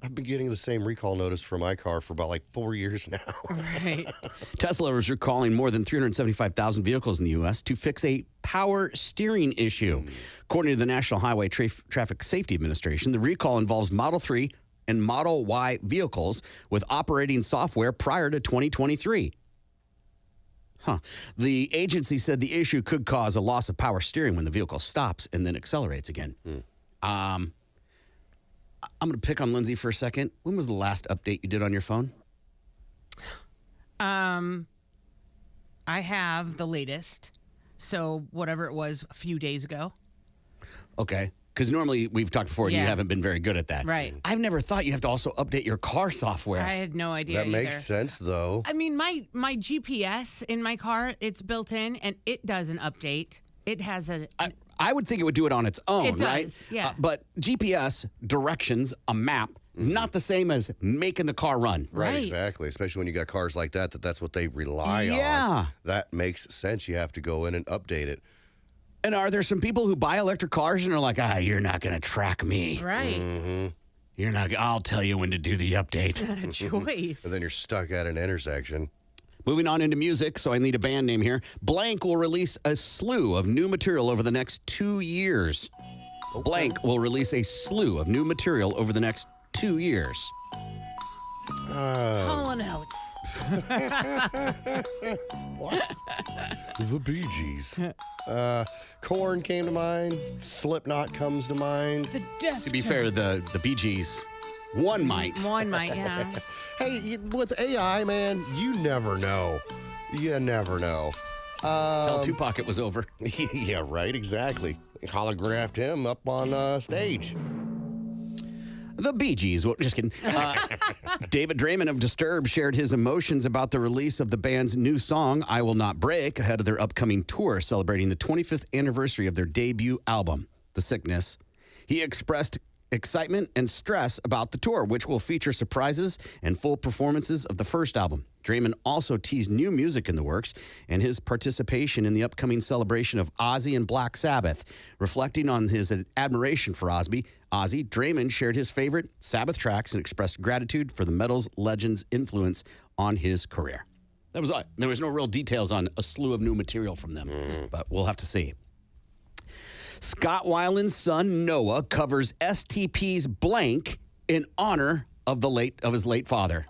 I've been getting the same recall notice for my car for about 4 years now. Right. Tesla is recalling more than 375,000 vehicles in the U.S. to fix a power steering issue. According to the National Highway Traffic Safety Administration, the recall involves Model 3 and Model Y vehicles with operating software prior to 2023. The agency said the issue could cause a loss of power steering when the vehicle stops and then accelerates again. I'm going to pick on Lindsay for a second. When was the last update you did on your phone? I have the latest. So whatever it was a few days ago. Okay. Because normally we've talked before and you Yeah. haven't been very good at that. Right. I've never thought you have to also update your car software. I had no idea That makes either. sense, though. I mean, my GPS in my car, it's built in, and it does an update. It has a... I would think it would do it on its own, It right? does, yeah. But GPS, directions, a map, not the same as making the car run. Right, exactly. Especially when you got cars like that, that's what they rely on. Yeah. That makes sense. You have to go in and update it. And are there some people who buy electric cars and are like, you're not going to track me. Right. You're not. I'll tell you when to do the update. It's not a choice. And then you're stuck at an intersection. Moving on into music, so I need a band name here. Blank will release a slew of new material over the next 2 years. Blank will release a slew of new material over the next 2 years. Hall and Oates. The Bee Gees. Korn came to mind. Slipknot comes to mind. The Deftones. To be fair, the Bee Gees, one might. One might, yeah. Hey, with AI, man, you never know. You never know. Tell Tupac it was over. Yeah, right, exactly. They holographed him up on stage. The Bee Gees. Well, just kidding. David Draymond of Disturbed shared his emotions about the release of the band's new song, I Will Not Break, ahead of their upcoming tour celebrating the 25th anniversary of their debut album, The Sickness. He expressed excitement and stress about the tour, which will feature surprises and full performances of the first album. Draymond also teased new music in the works and his participation in the upcoming celebration of Ozzy and Black Sabbath. Reflecting on his admiration for Ozzy, Draymond shared his favorite Sabbath tracks and expressed gratitude for the metal's legend's influence on his career. That was all. There was no real details on a slew of new material from them, but we'll have to see. Scott Weiland's son Noah covers STP's Blank in honor of his late father.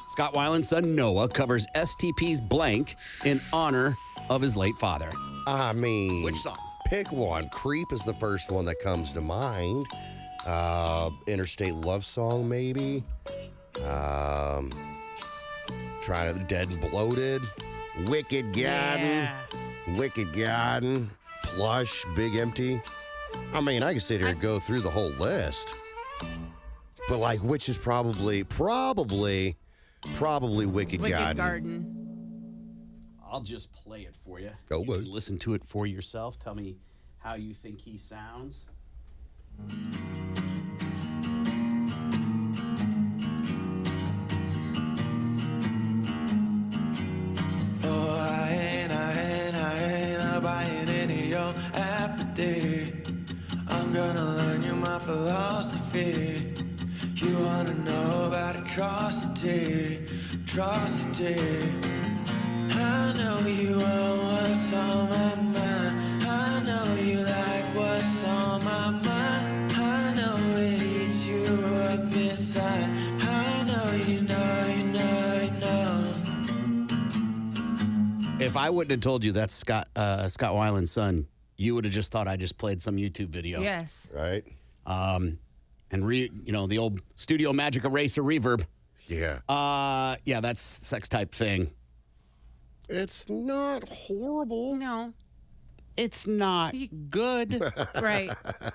Scott Weiland's son Noah covers STP's Blank in honor of his late father. I mean, Which song? Pick one. Creep is the first one that comes to mind. Interstate Love Song, maybe. Trying to Dead and Bloated. Wicked Garden. Yeah. Wicked Garden. Plush, Big Empty. I mean, I could sit here and go through the whole list. But which is probably Wicked Garden. Garden. I'll just play it for you. Oh, You good. can listen to it for yourself. Tell me how you think he sounds. Oh, I ain't buying any of your apathy. I'm gonna learn you my philosophy. You wanna know about atrocity. I know you want what's on my mind. I know you like what's on my mind. I know it eats you up inside. I know you know. If I wouldn't have told you that's Scott Weiland's son, you would have just thought I just played some YouTube video. Yes. Right? And the old Studio Magic Eraser reverb. Yeah. Yeah, that's sex type thing. It's not horrible. No. It's not good. Right.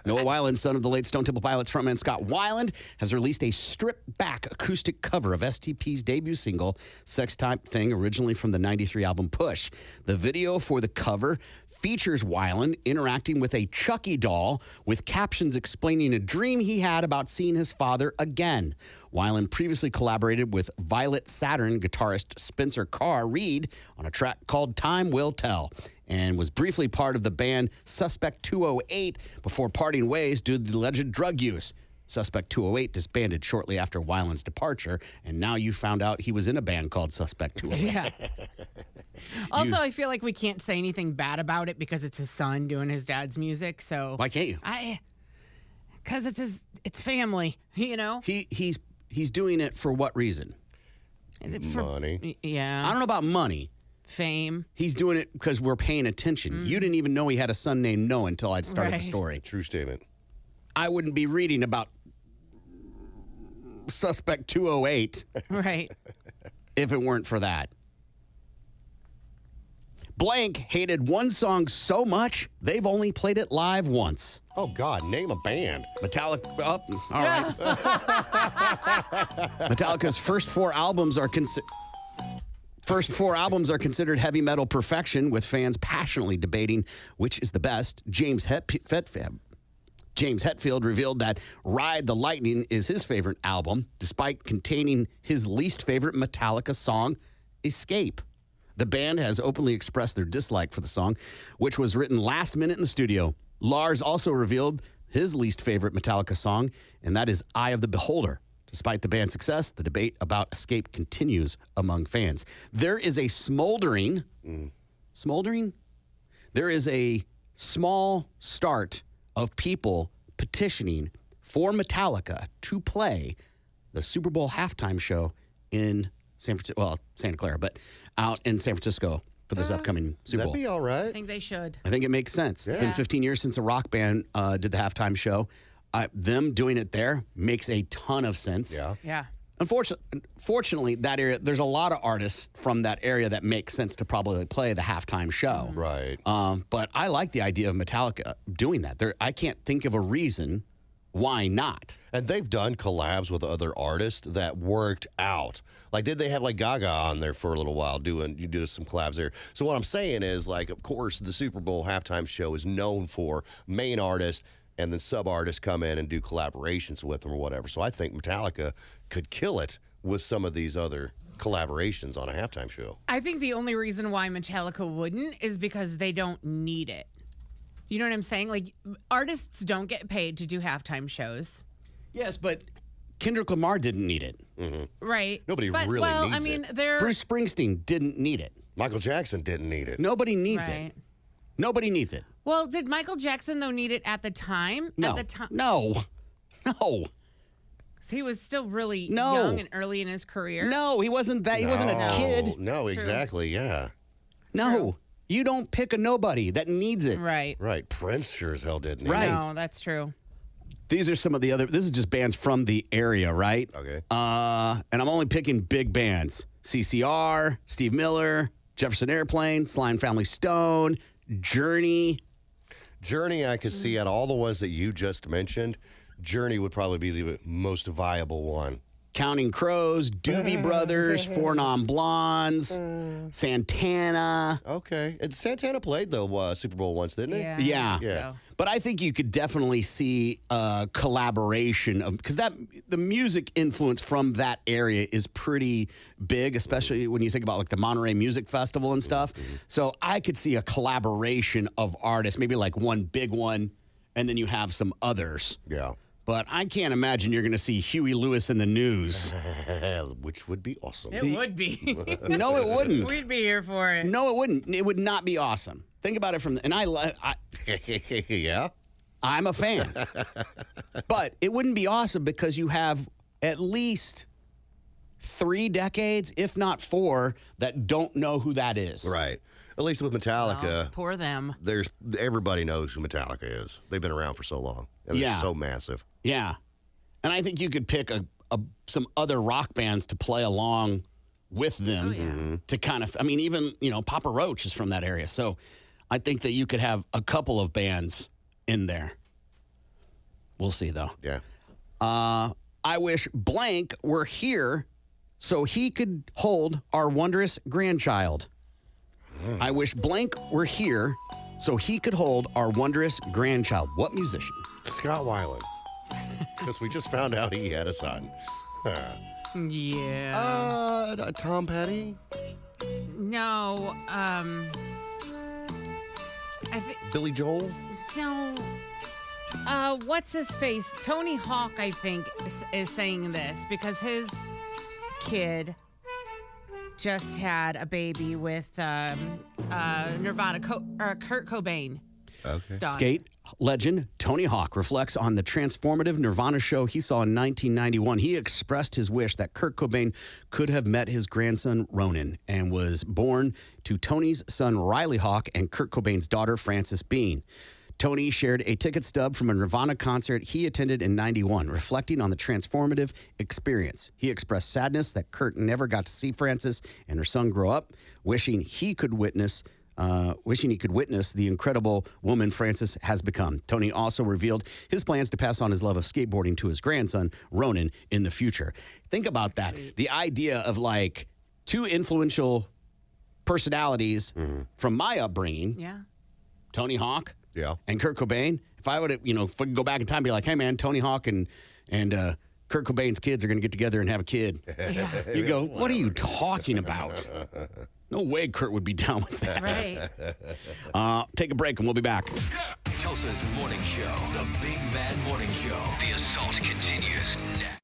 Noah Weiland, son of the late Stone Temple Pilots frontman Scott Weiland, has released a stripped-back acoustic cover of STP's debut single, Sex Type Thing, originally from the 93 album Push. The video for the cover features Weiland interacting with a Chucky doll with captions explaining a dream he had about seeing his father again. Weiland previously collaborated with Violet Saturn guitarist Spencer Carr Reed on a track called Time Will Tell, and was briefly part of the band Suspect 208 before parting ways due to the alleged drug use. Suspect 208 disbanded shortly after Weiland's departure, and now you found out he was in a band called Suspect 208. Yeah. Also, I feel like we can't say anything bad about it because it's his son doing his dad's music. So Why can't you? Because it's family, you know. He's doing it for what reason? Money. Yeah. I don't know about money. Fame. He's doing it because we're paying attention. You didn't even know he had a son named Noah until I'd started the Right. story. True statement. I wouldn't be reading about Suspect 208 Right. if it weren't for that. Blank hated one song so much, they've only played it live once. Oh, God, name a band. Metallica, all right. Metallica's first four albums are considered heavy metal perfection, with fans passionately debating which is the best. James Hetfield revealed that Ride the Lightning is his favorite album, despite containing his least favorite Metallica song, Escape. The band has openly expressed their dislike for the song, which was written last minute in the studio. Lars also revealed his least favorite Metallica song, and that is Eye of the Beholder. Despite the band's success, the debate about Escape continues among fans. There is a smoldering? There is a small start of people petitioning for Metallica to play the Super Bowl halftime show in Santa Clara, but out in San Francisco for this upcoming Super Bowl. That'd be all right. I think they should. I think it makes sense. It's been Yeah. 15 years since a rock band did the halftime show. Them doing it there makes a ton of sense. Yeah. Yeah. Unfortunately, that area, there's a lot of artists from that area that make sense to probably play the halftime show. Right. But I like the idea of Metallica doing that. I can't think of a reason why not. And they've done collabs with other artists that worked out. Like, did they have like Gaga on there for a little while doing some collabs there? So what I'm saying is, like, of course, the Super Bowl halftime show is known for main artists, and then sub-artists come in and do collaborations with them or whatever. So I think Metallica could kill it with some of these other collaborations on a halftime show. I think the only reason why Metallica wouldn't is because they don't need it. You know what I'm saying? Like, artists don't get paid to do halftime shows. Yes, but Kendrick Lamar didn't need it. Right. Nobody really well, needs I mean, it. they're Bruce Springsteen didn't need it. Michael Jackson didn't need it. Nobody needs right. it. Nobody needs it. Well, did Michael Jackson though need it at the time? No. At the time, No. he was still really No. young and early in his career. No, he wasn't that. He wasn't a kid. No, exactly, yeah. No. You don't pick a nobody that needs it. Right. Right. Prince sure as hell didn't need Right. it. No, that's true. These are some of the other, this is just bands from the area, right? Okay. And I'm only picking big bands. CCR, Steve Miller, Jefferson Airplane, Sly and Family Stone, Journey. Journey, I could see out of all the ones that you just mentioned, Journey would probably be the most viable one. Counting Crows, Doobie Brothers, Four Non Blondes, Santana. Okay. And Santana played the Super Bowl once, didn't he? Yeah. Yeah. I think Yeah. so. But I think you could definitely see a collaboration of, because the music influence from that area is pretty big, especially when you think about like the Monterey Music Festival and stuff. So I could see a collaboration of artists, maybe like one big one, and then you have some others. Yeah. But I can't imagine you're going to see Huey Lewis in the news. Which would be awesome. It would be. No, it wouldn't. We'd be here for it. No, it wouldn't. It would not be awesome. Think about it and Yeah. I'm a fan. But it wouldn't be awesome because you have at least 3 decades, if not 4, that don't know who that is. Right. At least with Metallica, Oh, poor them. everybody knows who Metallica is. They've been around for so long. And they're Yeah. so massive. Yeah. And I think you could pick some other rock bands to play along with them to kind of, I mean, even, Papa Roach is from that area. So I think that you could have a couple of bands in there. We'll see, though. Yeah. I wish blank were here so he could hold our wondrous grandchild. I wish blank were here so he could hold our wondrous grandchild. What musician? Scott Weiland. Because we just found out he had a son. Yeah. Tom Petty? No. I think Billy Joel? no. What's his face? Tony Hawk, I think, is saying this because his kid just had a baby with Nirvana, Kurt Cobain. Okay. Stop. Skate legend Tony Hawk reflects on the transformative Nirvana show he saw in 1991. He expressed his wish that Kurt Cobain could have met his grandson Ronan and was born to Tony's son Riley Hawk and Kurt Cobain's daughter Frances Bean. Tony shared a ticket stub from a Nirvana concert he attended in 91, reflecting on the transformative experience. He expressed sadness that Kurt never got to see Frances and her son grow up, wishing he could witness the incredible woman Frances has become. Tony also revealed his plans to pass on his love of skateboarding to his grandson, Ronan, in the future. Think about that. The idea of like two influential personalities from my upbringing, Yeah. Tony Hawk Yeah. and Kurt Cobain. If I would have, if we could go back in time and be like, hey, man, Tony Hawk and Kurt Cobain's kids are going to get together and have a kid. You go, what are you talking about? No way Kurt would be down with that. Right. Take a break and we'll be back. Tulsa's morning show, the Big Mad Morning Show. The assault continues next.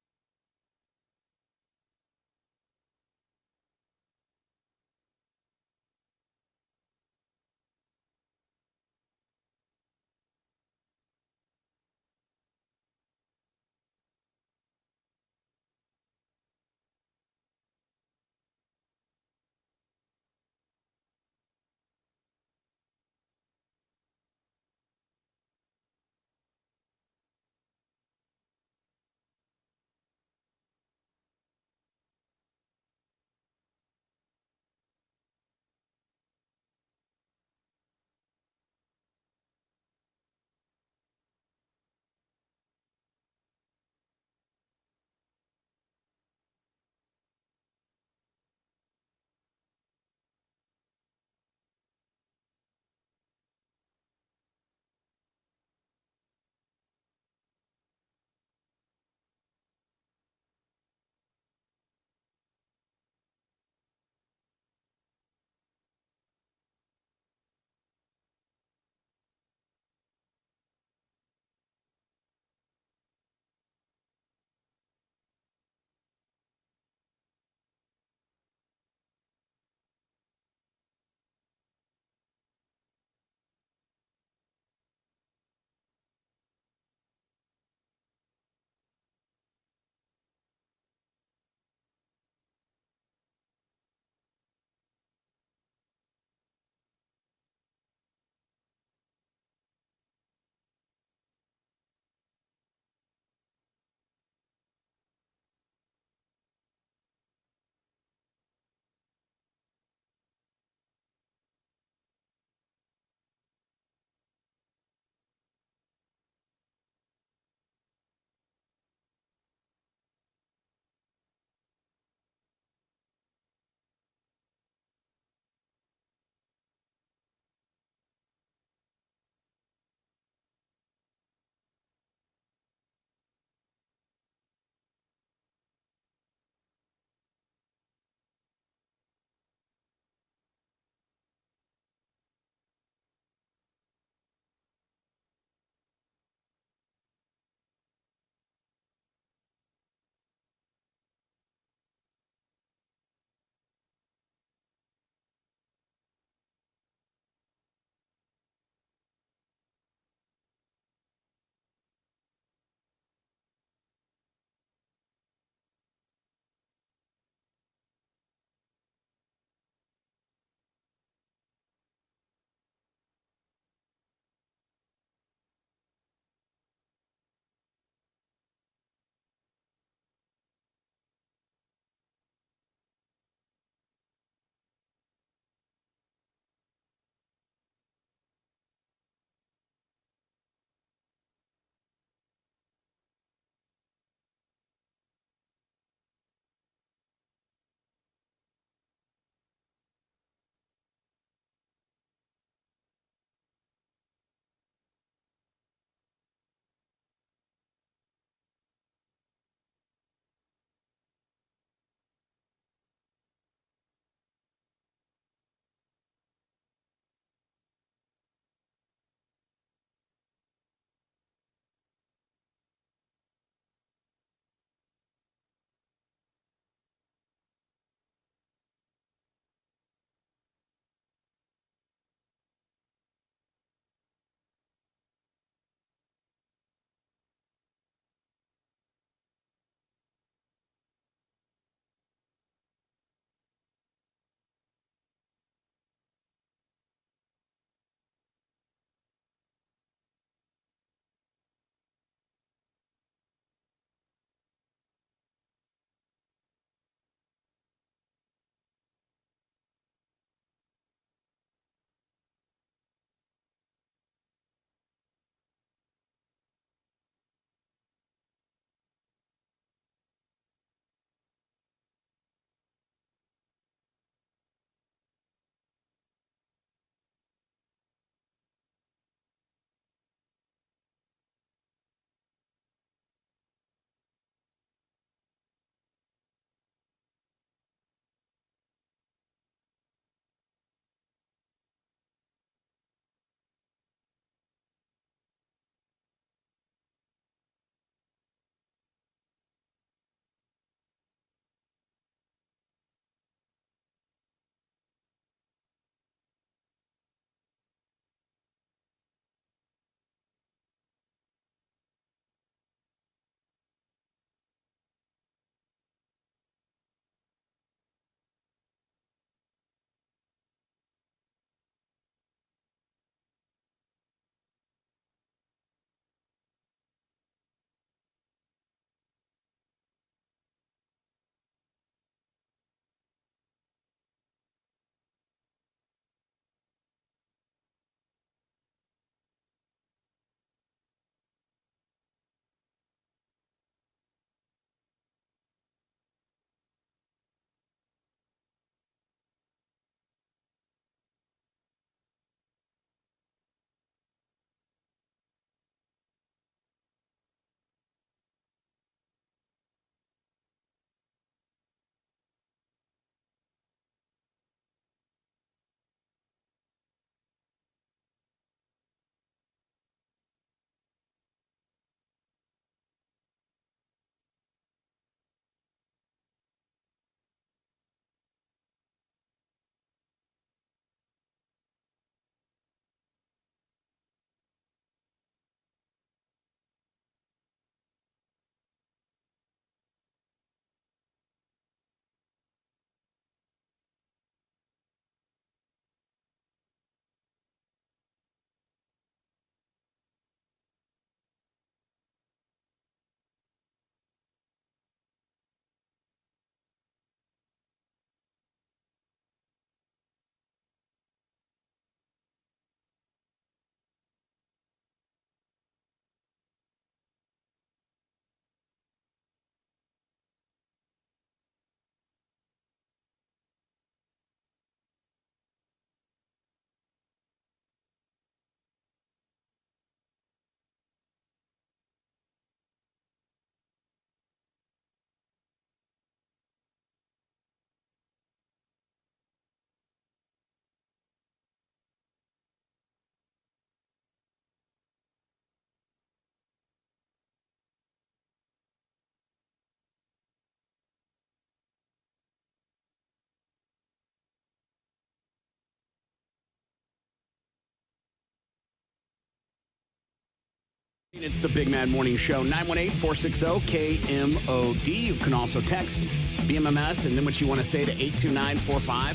It's the Big Mad Morning Show, 918-460-KMOD. You can also text BMMS and then what you want to say to 82945.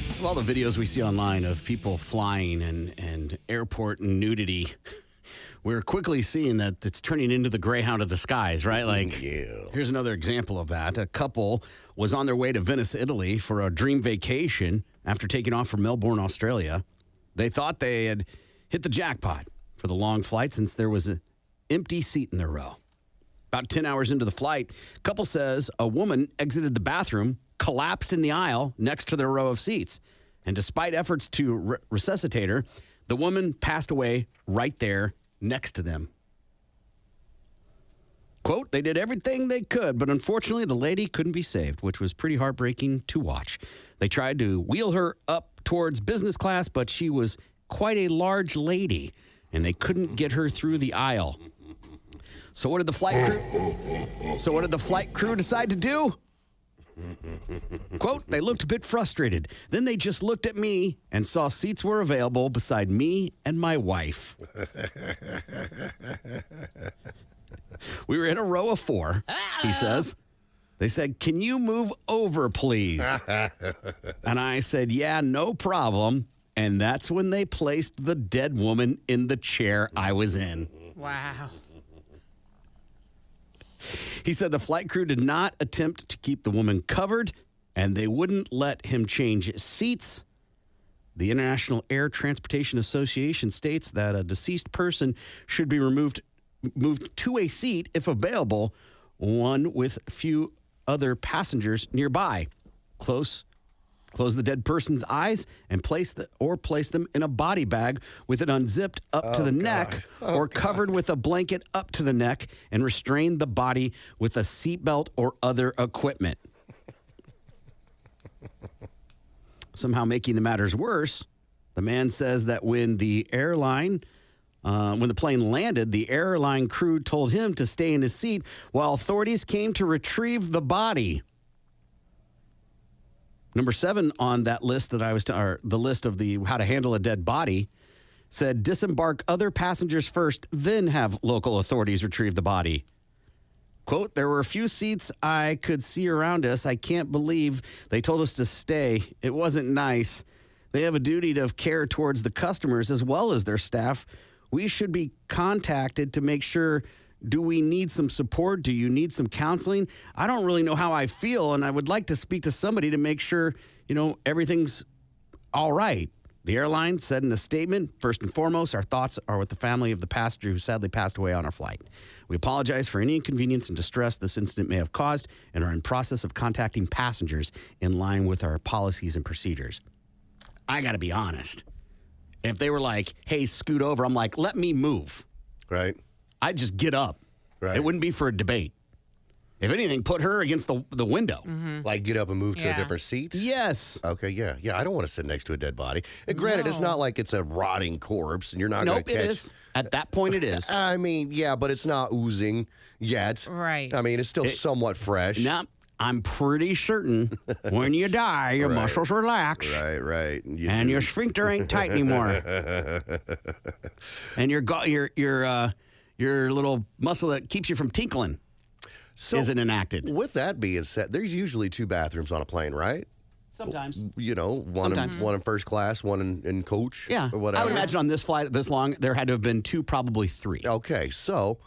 Of all the videos we see online of people flying and airport nudity, we're quickly seeing that it's turning into the Greyhound of the skies, right? Like, Here's another example of that. A couple was on their way to Venice, Italy for a dream vacation after taking off from Melbourne, Australia. They thought they had hit the jackpot for the long flight since there was an empty seat in their row. About 10 hours into the flight, couple says a woman exited the bathroom, collapsed in the aisle next to their row of seats. And despite efforts to resuscitate her, the woman passed away right there next to them. Quote, they did everything they could, but unfortunately the lady couldn't be saved, which was pretty heartbreaking to watch. They tried to wheel her up towards business class, but she was quite a large lady, and they couldn't get her through the aisle. So what did the flight crew decide to do? Quote, they looked a bit frustrated. Then they just looked at me and saw seats were available beside me and my wife. We were in a row of 4, he says. They said, can you move over, please? And I said, yeah, no problem. And that's when they placed the dead woman in the chair I was in. Wow. He said the flight crew did not attempt to keep the woman covered, and they wouldn't let him change seats. The International Air Transportation Association states that a deceased person should be moved to a seat, if available, one with few other passengers nearby. Close the dead person's eyes and place them in a body bag with it unzipped up to the neck or covered with a blanket up to the neck and restrain the body with a seatbelt or other equipment. Somehow making the matters worse, the man says that when the plane landed, the airline crew told him to stay in his seat while authorities came to retrieve the body. Number 7 on that list that the list of the how to handle a dead body said disembark other passengers first, then have local authorities retrieve the body. Quote, there were a few seats I could see around us. I can't believe they told us to stay. It wasn't nice. They have a duty to care towards the customers as well as their staff. We should be contacted to make sure, do we need some support? Do you need some counseling? I don't really know how I feel, and I would like to speak to somebody to make sure, everything's all right. The airline said in a statement, first and foremost, our thoughts are with the family of the passenger who sadly passed away on our flight. We apologize for any inconvenience and distress this incident may have caused and are in process of contacting passengers in line with our policies and procedures. I got to be honest. If they were like, hey, scoot over, I'm like, let me move. Right. I'd just get up. Right. It wouldn't be for a debate. If anything, put her against the window. Mm-hmm. Like get up and move to a different seat? Yes. Okay, yeah. Yeah, I don't want to sit next to a dead body. And granted, it's not like it's a rotting corpse and you're not going to catch... Nope, it is. At that point, it is. I mean, yeah, but it's not oozing yet. Right. I mean, it's still somewhat fresh. Now, I'm pretty certain when you die, your muscles relax. Right. And your sphincter ain't tight anymore. And your little muscle that keeps you from tinkling isn't enacted. With that being said, there's usually 2 bathrooms on a plane, right? Sometimes. One in first class, one in coach. Yeah. Or whatever. I would imagine on this flight this long, there had to have been 2, probably 3. Okay, so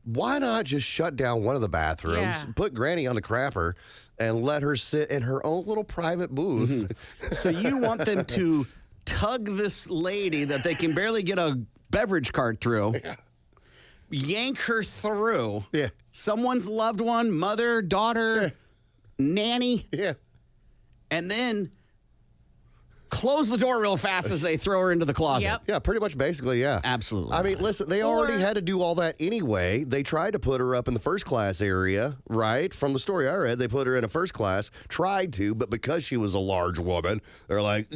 why not just shut down one of the bathrooms, put Granny on the crapper, and let her sit in her own little private booth? Mm-hmm. So you want them to tug this lady that they can barely get a beverage cart through, yank her through. Yeah. Someone's loved one, mother, daughter, nanny. Yeah. And then close the door real fast as they throw her into the closet. Yep. Yeah, pretty much basically, yeah. Absolutely. I mean, listen, they already had to do all that anyway. They tried to put her up in the first class area, right? From the story I read, they put her in a first class, tried to, but because she was a large woman, they're like,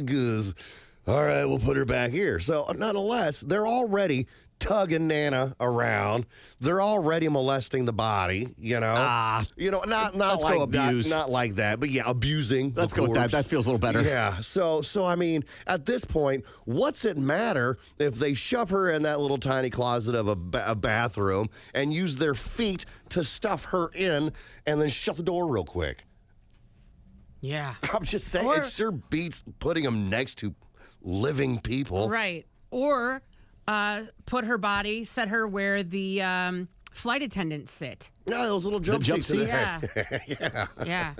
all right, we'll put her back here. So nonetheless, they're already tugging Nana around. They're already molesting the body, not let's like go abuse. not like that, but yeah, abusing. Let's go with that. That feels a little better. Yeah. So I mean, at this point, what's it matter if they shove her in that little tiny closet of a bathroom and use their feet to stuff her in and then shut the door real quick? Yeah. I'm just saying, it sure beats putting them next to living people. Right. Or put her body, set her where the flight attendants sit. No, those little jump seats. Yeah.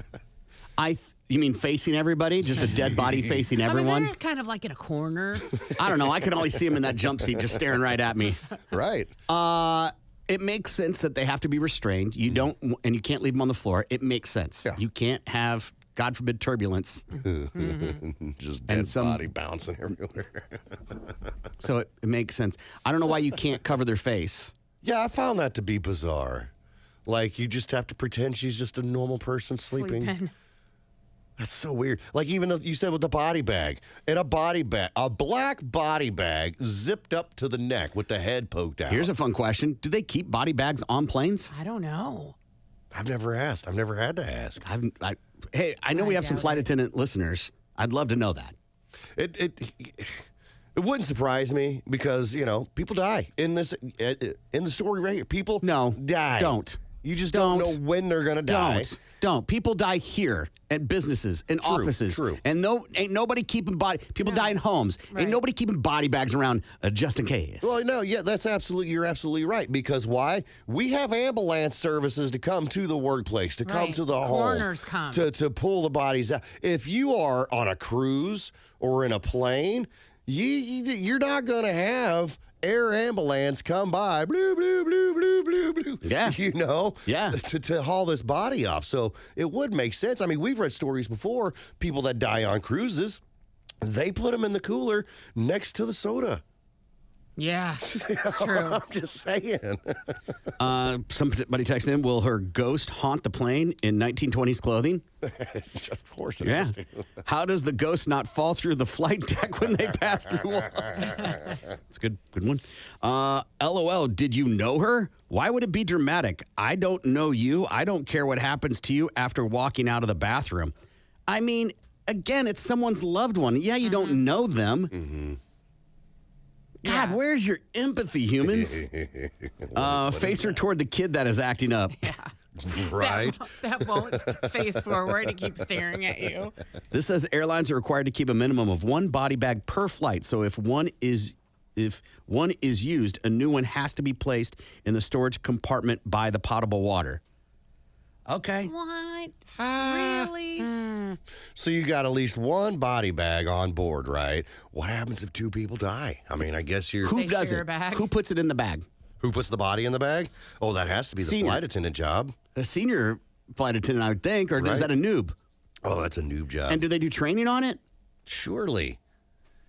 You mean facing everybody? Just a dead body facing everyone? I mean, they're kind of like in a corner. I don't know. I can always see him in that jump seat just staring right at me. Right. It makes sense that they have to be restrained. You don't, and you can't leave them on the floor. It makes sense. Yeah. You can't have, God forbid, turbulence. Just dead body bouncing everywhere. So it makes sense. I don't know why you can't cover their face. Yeah, I found that to be bizarre. Like, you just have to pretend she's just a normal person sleeping. That's so weird. Like, even though you said with the body bag, a black body bag zipped up to the neck with the head poked out. Here's a fun question. Do they keep body bags on planes? I don't know. I've never asked. I've never had to ask. Hey, I know we have some flight attendant listeners. I'd love to know that. It wouldn't surprise me because, people die in the story right here. People die. Don't. You just don't know when they're going to die. Don't. People die here at businesses, in offices. True. And ain't nobody keeping people die in homes. Right. Ain't nobody keeping body bags around just in case. Well, no, yeah, you're absolutely right. Because why? We have ambulance services to come to the workplace, to come to the home. Coroners come. To pull the bodies out. If you are on a cruise or in a plane, you're not going to have air ambulance come by, blue, blue, blue, blue, blue, blue. Yeah. Yeah. To haul this body off. So it would make sense. I mean, we've read stories before, people that die on cruises, they put them in the cooler next to the soda. Yeah, it's true. I'm just saying. Somebody texted in, will her ghost haunt the plane in 1920s clothing? Of course it Yeah. is. How does the ghost not fall through the flight deck when they pass through? That's a good one. LOL, did you know her? Why would it be dramatic? I don't know you. I don't care what happens to you after walking out of the bathroom. I mean, again, it's someone's loved one. Yeah, you don't know them. Mm-hmm. God, where's your empathy, humans? Face her toward the kid that is acting up. Yeah. Right. That won't face forward and keep staring at you. This says airlines are required to keep a minimum of one body bag per flight. So if one is used, a new one has to be placed in the storage compartment by the potable water. Okay. What? Really? So you got at least one body bag on board, right? What happens if two people die? I mean, I guess you're... Who They does share it? a bag. Who puts it in the bag? Who puts the body in the bag? Oh, that has to be the Senior. flight attendant job. The senior flight attendant, I would think, or is Right. that a noob? Oh, that's a noob job. And do they do training on it? Surely.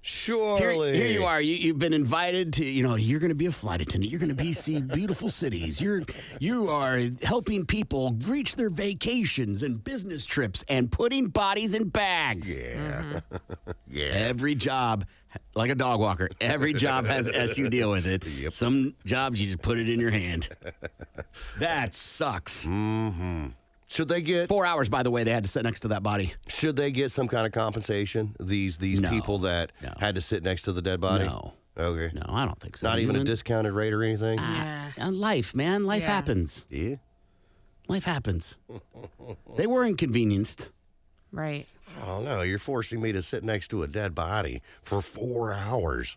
Here you are. You've been invited to, you're going to be a flight attendant. You're going to see beautiful cities. You are helping people reach their vacations and business trips and putting bodies in bags. Yeah. Yeah. Every job, like a dog walker, every job has S you deal with it. Yep. Some jobs, you just put it in your hand. That sucks. Mm-hmm. Should they get 4 hours, by the way, they had to sit next to that body. Should they get some kind of compensation? These No. people that had to sit next to the dead body? No. Okay. No, I don't think so. Not even a Humans? discounted rate or anything? Life, man. Life Yeah. happens. Yeah. Life happens. They were inconvenienced. Right. I don't know. You're forcing me to sit next to a dead body for 4 hours.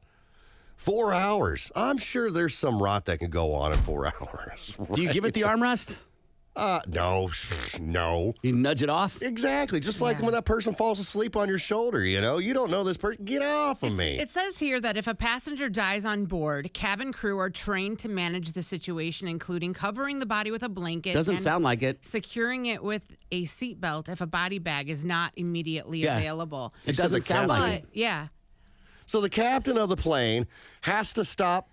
4 hours. I'm sure there's some rot that can go on in 4 hours. Do you give it the armrest? No. You nudge it off? Exactly. Just like when that person falls asleep on your shoulder, you don't know this person. Get off of me. It says here that if a passenger dies on board, cabin crew are trained to manage the situation, including covering the body with a blanket. Doesn't and sound like it. securing it with a seatbelt if a body bag is not immediately available. It doesn't sound like it. Yeah. So the captain of the plane has to stop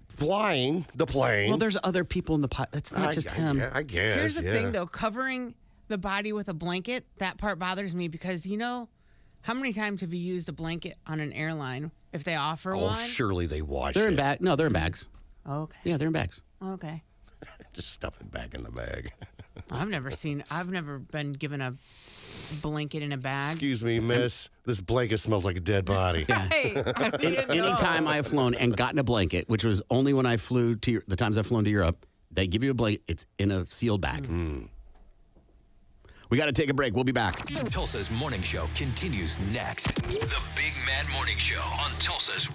flying the plane. Well, there's other people in the pilot. It's not just him. I guess. Here's the thing, though. Covering the body with a blanket, that part bothers me because, how many times have you used a blanket on an airline if they offer Oh, one? surely they wash They're it. in bags. No, they're in bags. Okay. Yeah, they're in bags. Okay. Just stuff it back in the bag. I've never been given a blanket in a bag. Excuse me, miss. This blanket smells like a dead body. Hey, I didn't know. Anytime I have flown and gotten a blanket, which was only when I flew to the times I've flown to Europe, they give you a blanket. It's in a sealed bag. We got to take a break. We'll be back. Tulsa's Morning Show continues next. The Big Mad Morning Show on Tulsa's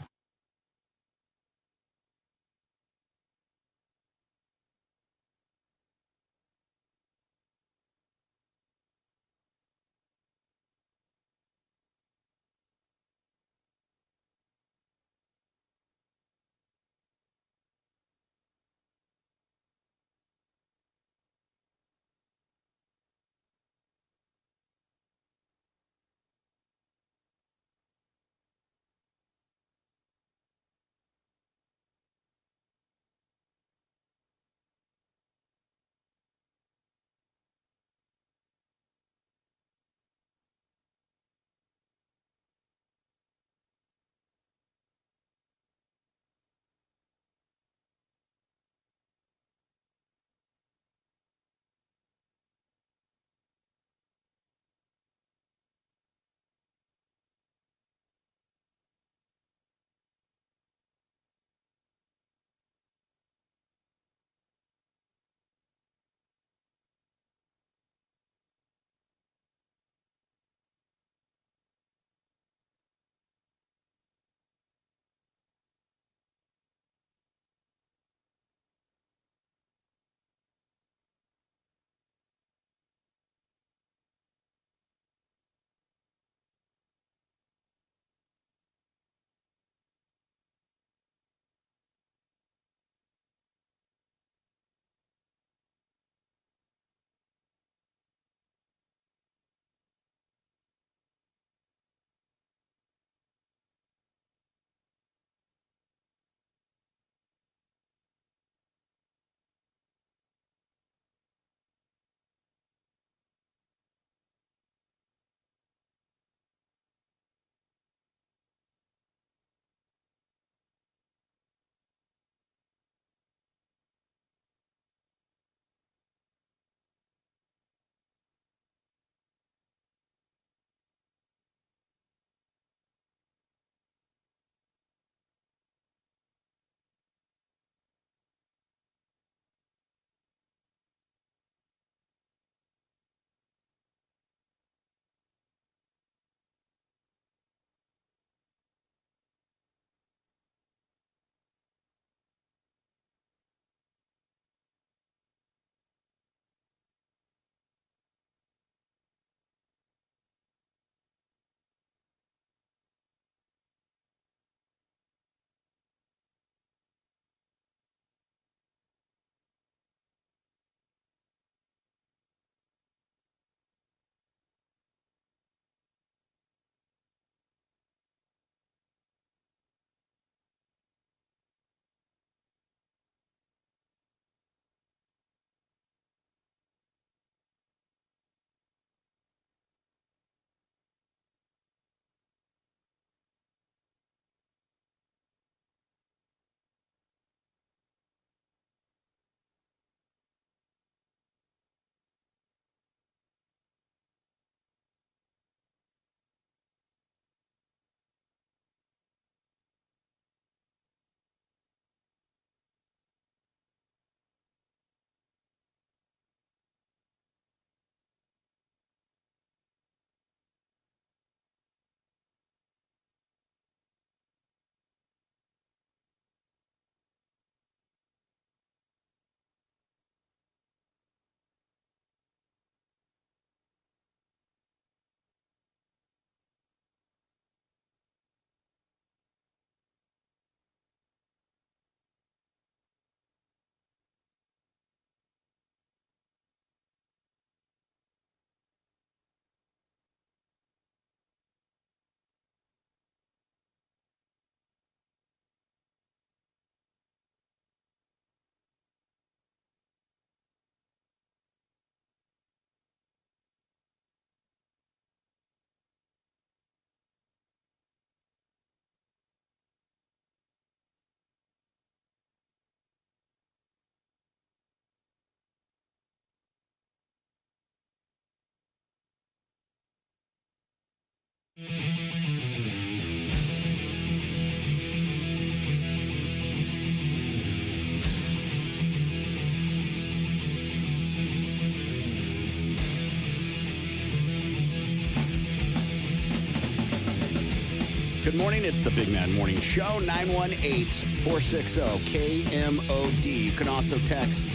Good morning. It's the Big Man Morning Show, 918-460-KMOD. You can also text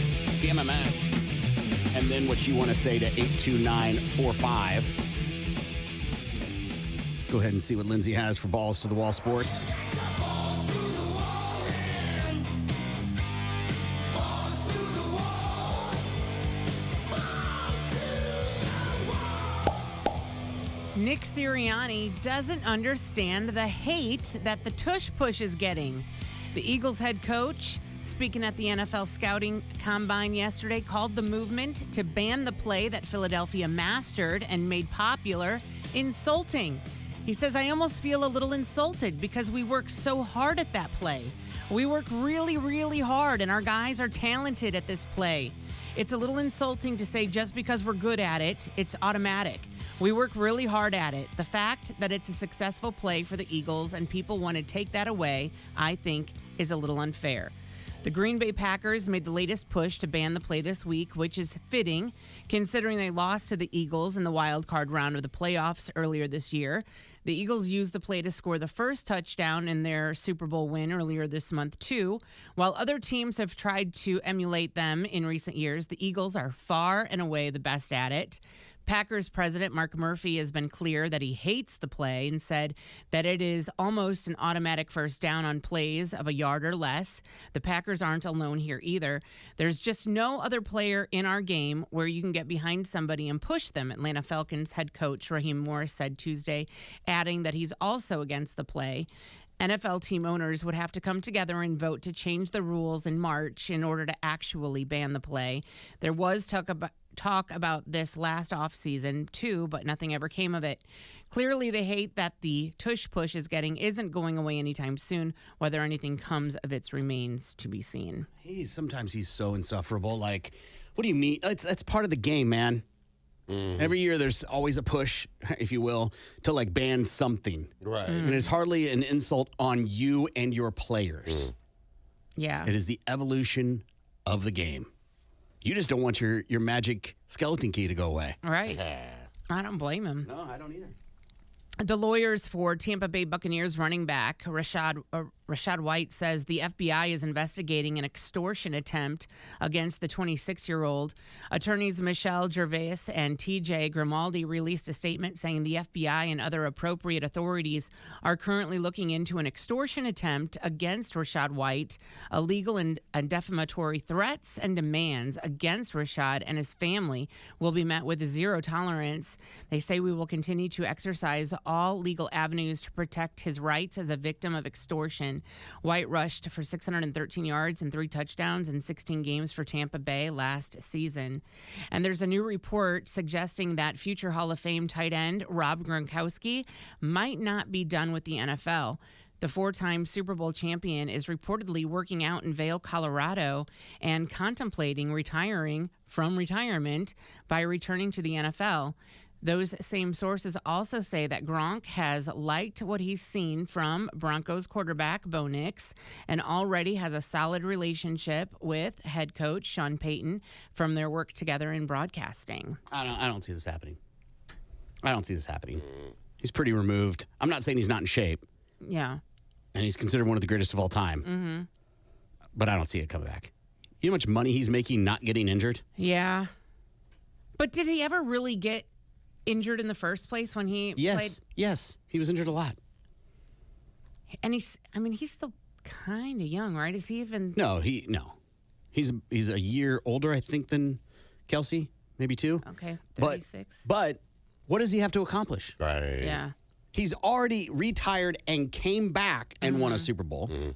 Bmms and then what you want to say to 82945. Let's go ahead and see what Lindsay has for Balls to the Wall Sports. Nick Sirianni doesn't understand the hate that the tush push is getting. The Eagles head coach, speaking at the NFL scouting combine yesterday, called the movement to ban the play that Philadelphia mastered and made popular insulting. He says, I almost feel a little insulted because we work so hard at that play. We work really, really hard, and our guys are talented at this play. It's a little insulting to say just because we're good at it, it's automatic. We work really hard at it. The fact that it's a successful play for the Eagles and people want to take that away, I think, is a little unfair. The Green Bay Packers made the latest push to ban the play this week, which is fitting, considering they lost to the Eagles in the wild card round of the playoffs earlier this year. The Eagles used the play to score the first touchdown in their Super Bowl win earlier this month, too. While other teams have tried to emulate them in recent years, the Eagles are far and away the best at it. Packers president Mark Murphy has been clear that he hates the play and said that it is almost an automatic first down on plays of a yard or less. The Packers aren't alone here either. There's just no other player in our game where you can get behind somebody and push them, Atlanta Falcons head coach Raheem Morris said Tuesday, adding that he's also against the play. NFL team owners would have to come together and vote to change the rules in March in order to actually ban the play. There was talk about this last offseason, too, but nothing ever came of it. Clearly, the hate that the tush push is getting isn't going away anytime soon. Whether anything comes of it remains to be seen. Sometimes he's so insufferable. Like, what do you mean? That's part of the game, man. Mm-hmm. Every year there's always a push, if you will, to like ban something. Right. And it's hardly an insult on you and your players. Mm. Yeah. It is the evolution of the game. You just don't want your magic skeleton key to go away. Right. I don't blame him. No, I don't either. The lawyers for Tampa Bay Buccaneers running back Rashad White says the FBI is investigating an extortion attempt against the 26-year-old. Attorneys Michelle Gervais and TJ Grimaldi released a statement saying the FBI and other appropriate authorities are currently looking into an extortion attempt against Rashad White. Illegal and defamatory threats and demands against Rashad and his family will be met with zero tolerance. They say we will continue to exercise all legal avenues to protect his rights as a victim of extortion. White rushed for 613 yards and 3 touchdowns in 16 games for Tampa Bay last season. And there's a new report suggesting that future Hall of Fame tight end Rob Gronkowski might not be done with the NFL. The 4-time Super Bowl champion is reportedly working out in Vail, Colorado, and contemplating retiring from retirement by returning to the NFL. Those same sources also say that Gronk has liked what he's seen from Broncos quarterback Bo Nix and already has a solid relationship with head coach Sean Payton from their work together in broadcasting. I don't see this happening. He's pretty removed. I'm not saying he's not in shape. Yeah. And he's considered one of the greatest of all time. Mm-hmm. But I don't see it coming back. You know how much money he's making not getting injured? Yeah. But did he ever really get injured in the first place when he played? Yes. He was injured a lot. And he's still kind of young, right? Is he even? No. He's a year older, I think, than Kelsey, maybe 2. Okay, 36. But what does he have to accomplish? Right. Yeah. He's already retired and came back and won a Super Bowl. Mm-hmm.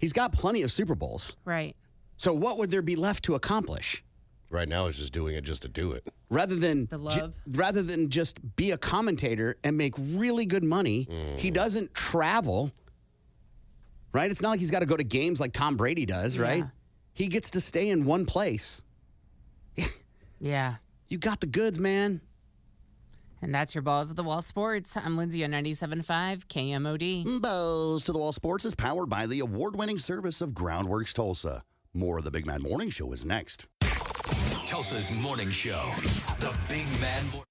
He's got plenty of Super Bowls. Right. So what would there be left to accomplish? Right now, he's just doing it just to do it. Rather than the love. Rather than just be a commentator and make really good money, he doesn't travel. Right? It's not like he's got to go to games like Tom Brady does, right? He gets to stay in one place. Yeah. You got the goods, man. And that's your Balls of the Wall Sports. I'm Lindsay on 97.5 KMOD. Balls to the Wall Sports is powered by the award-winning service of Groundworks Tulsa. More of the Big Man Morning Show is next. Tulsa's Morning Show. The Big Man Morning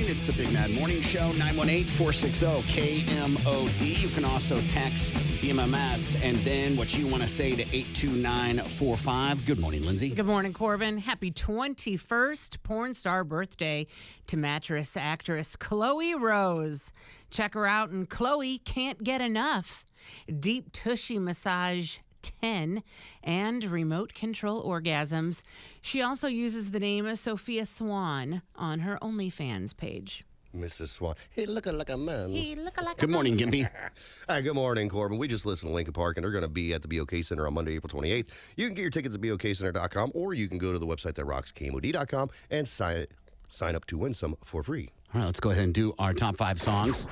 morning. It's the Big Mad Morning Show, 918-460-KMOD. You can also text BMMS and then what you want to say to 82945. Good morning, Lindsay. Good morning, Corbin. Happy 21st porn star birthday to mattress actress Chloe Rose. Check her out, and Chloe can't get enough. Deep tushy massage 10 and remote control orgasms. She also uses the name Sophia Swan on her OnlyFans page. Mrs. Swan. Hey, looking like a man. Good morning, Gimpy. Hi, good morning, Corbin. We just listened to Lincoln Park, and they're going to be at the BOK Center on Monday, April 28th. You can get your tickets at BOKCenter.com, or you can go to the website that rocks, KMOD.com, and sign up to win some for free. All right, let's go ahead and do our top 5 songs.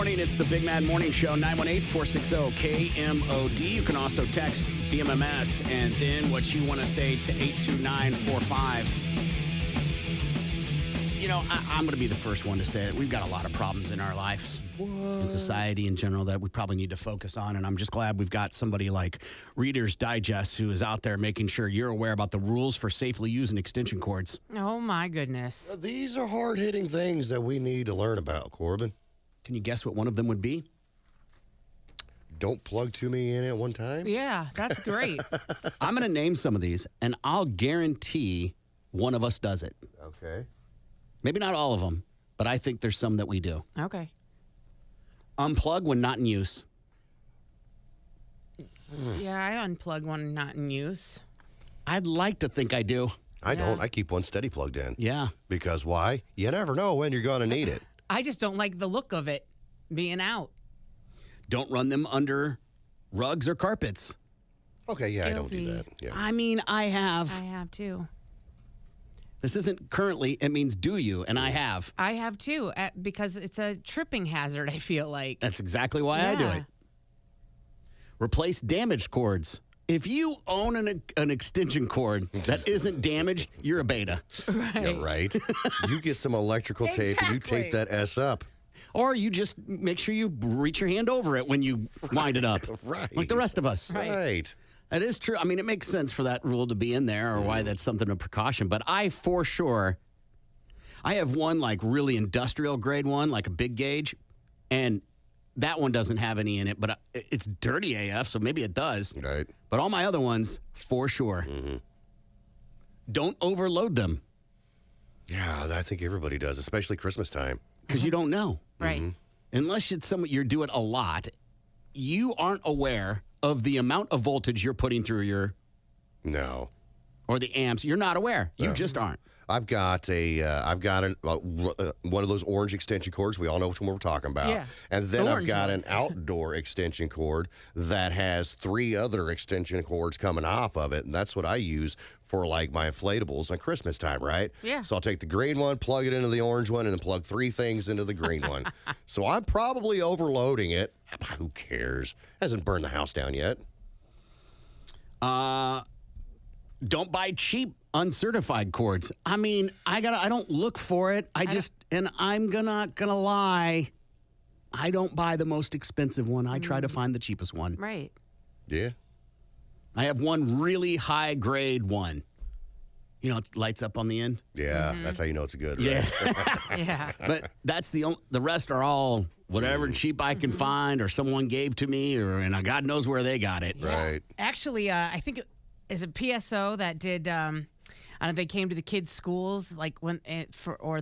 morning. It's the Big Mad Morning Show, 918-460-KMOD. You can also text BMMS and then what you want to say to 82945. You know, I'm going to be the first one to say it. We've got a lot of problems in our lives, in society in general, that we probably need to focus on. And I'm just glad we've got somebody like Reader's Digest who is out there making sure you're aware about the rules for safely using extension cords. Oh, my goodness. These are hard-hitting things that we need to learn about, Corbin. Can you guess what one of them would be? Don't plug too many in at one time? Yeah, that's great. I'm going to name some of these, and I'll guarantee one of us does it. Okay. Maybe not all of them, but I think there's some that we do. Okay. Unplug when not in use. Yeah, I unplug one not in use. I'd like to think I do. I don't. I keep one steady plugged in. Yeah. Because why? You never know when you're going to need it. I just don't like the look of it being out. Don't run them under rugs or carpets. Okay, yeah, I don't do Guilty. that. Yeah. I mean, I have. I have too. This isn't currently, it means do you, and I have. I have too, because it's a tripping hazard, I feel like. That's exactly why I do Yeah. it. Replace damaged cords. If you own an extension cord that isn't damaged, you're a beta. Right. Yeah, right. You get some electrical tape and you tape that S up. Or you just make sure you reach your hand over it when you wind it up. Right. Like the rest of us. Right. That is true. I mean, it makes sense for that rule to be in there or why that's something of precaution. But I, for sure, I have one like really industrial grade one, like a big gauge, and that one doesn't have any in it, but it's dirty AF, so maybe it does. Right. But all my other ones, for sure. Don't overload them Yeah, I think everybody does, especially Christmas time. because you don't know. Right. Unless it's you do it a lot, you aren't aware of the amount of voltage you're putting through your No. or the amps. You're not aware. You just aren't. I've got one of those orange extension cords. We all know which one we're talking about. Yeah. And then The I've orange got one. an outdoor extension cord that has 3 other extension cords coming off of it. And that's what I use for like my inflatables on Christmas time, right? Yeah. So I'll take the green one, plug it into the orange one, and then plug 3 things into the green one. So I'm probably overloading it. Who cares? Hasn't burned the house down yet. Don't buy cheap uncertified cords. I mean, I don't look for it. And I'm not gonna lie. I don't buy the most expensive one. I try to find the cheapest one. Right. Yeah. I have one really high grade one. You know, it lights up on the end. Yeah. That's how you know it's good, right? Yeah. Yeah. But that's the rest are all whatever cheap I can find or someone gave to me and God knows where they got it. Right. Actually, I think is it PSO that did. I don't know, they came to the kids' schools like or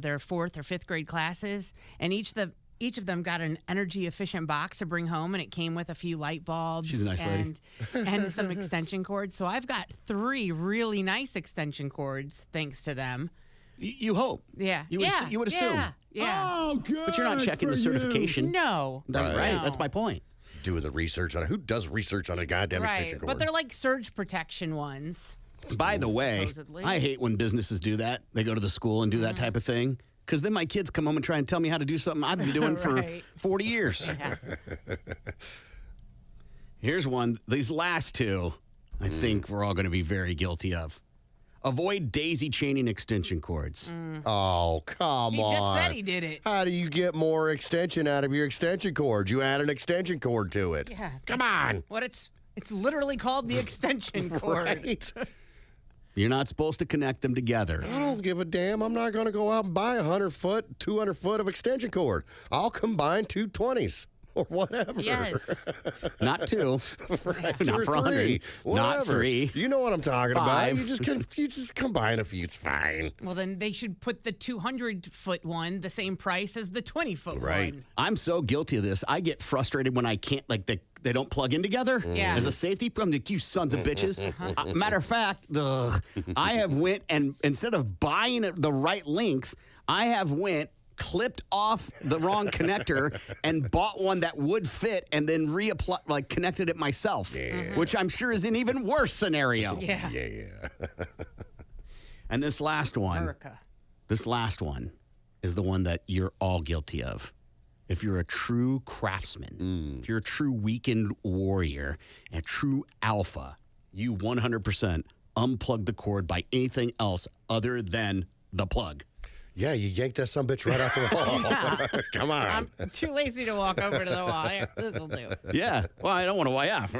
their 4th or 5th grade classes, and each of them got an energy efficient box to bring home, and it came with a few light bulbs. She's a nice lady. And some extension cords. So I've got 3 really nice extension cords thanks to them. You hope. Yeah. You would assume. Yeah. Oh, good. But you're not checking the certification. No. That's right. No. That's my point. Doing the research on it. Who does research on a goddamn extension Right. cord? But they're like surge protection ones. By the way, Supposedly. I hate when businesses do that. They go to the school and do that type of thing. Because then my kids come home and try and tell me how to do something I've been doing Right. for 40 years. Yeah. Here's one. These last 2, I think we're all going to be very guilty of. Avoid daisy chaining extension cords. Oh, come He on. just said he did it. How do you get more extension out of your extension cord? You add an extension cord to it. Yeah. Come on. What it's literally called the extension cord. Right? You're not supposed to connect them together. I don't give a damn. I'm not going to go out and buy 100-foot, 200-foot of extension cord. I'll combine 2 20s or whatever. Yes. Not 2. Right. Not 2 or for 3. 100. Not Whatever. 3. You know what I'm talking 5. about. You just combine a few. It's fine. Well, then they should put the 200-foot one the same price as the 20-foot Right. one. I'm so guilty of this. I get frustrated when I can't, like, they don't plug in together. Yeah. As a safety problem, like, you sons of bitches. Matter of fact, I have went and instead of buying it the right length, I have clipped off the wrong connector and bought one that would fit and then connected it myself, which I'm sure is an even worse scenario. Yeah. Yeah. And this last one America. is the one that you're all guilty of. if you're a true craftsman, if you're a true weekend warrior, a true alpha, you 100% unplug the cord by anything else other than the plug. Yeah, you yanked that sumbitch right out the wall. Come on. I'm too lazy to walk over to the wall. Here, this'll do. Yeah. Well, I don't want to wire off.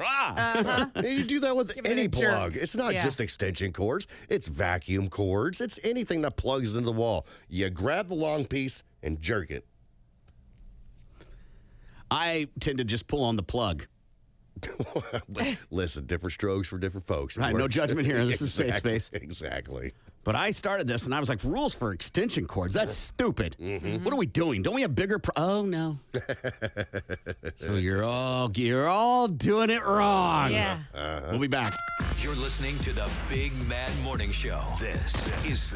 You do that with Give it any a jerk. plug. It's not Yeah. just extension cords. It's vacuum cords. It's anything that plugs into the wall. You grab the long piece and jerk it. I tend to just pull on the plug. Listen, different strokes for different folks. It Right, no works. judgment here. This is safe space. Exactly. But I started this and I was like, rules for extension cords. That's stupid. What are we doing? Don't we have bigger? Oh no. So you're all doing it wrong. Yeah. We'll be back. You're listening to the Big Mad Morning Show. This is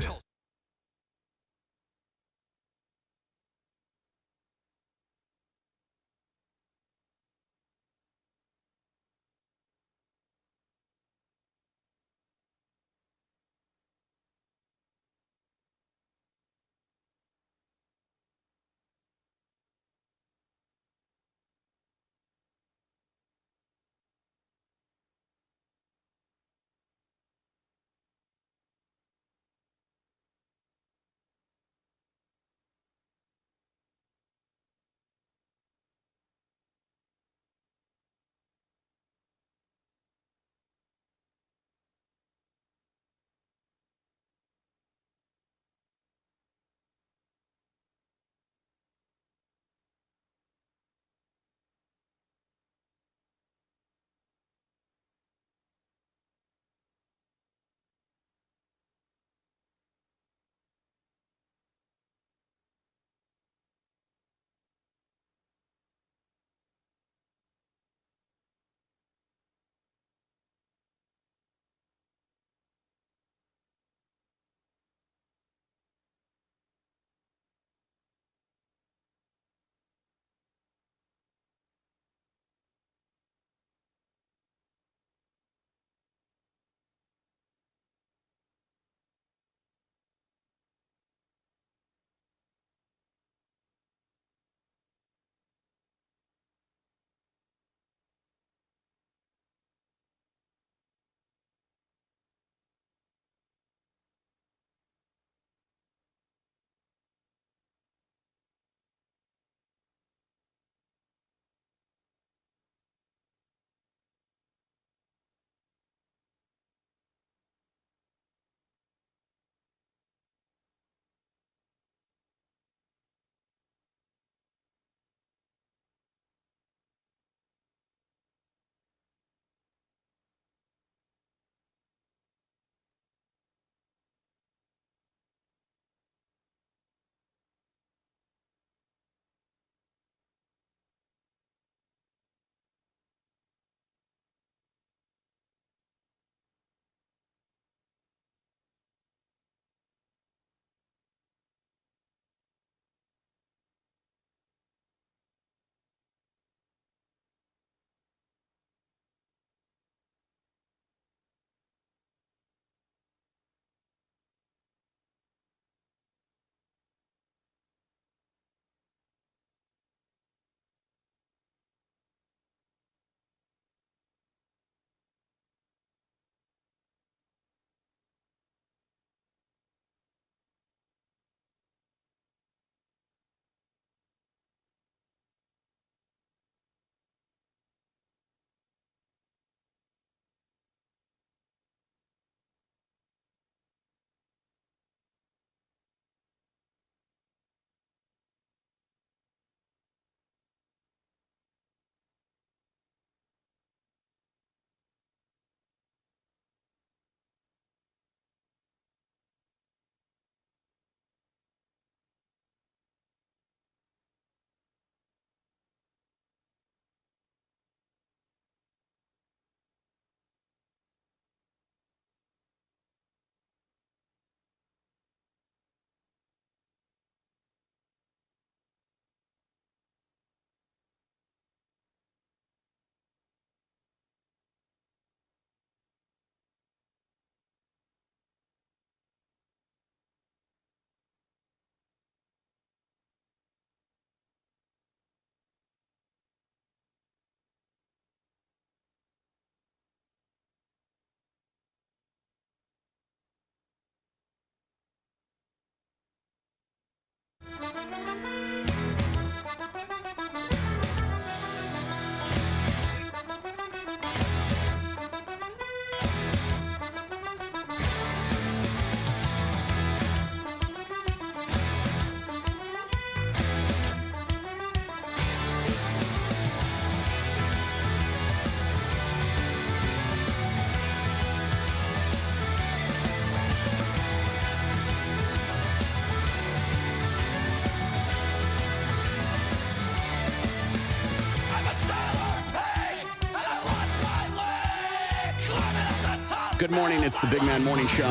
Good morning. It's the Big Man Morning Show.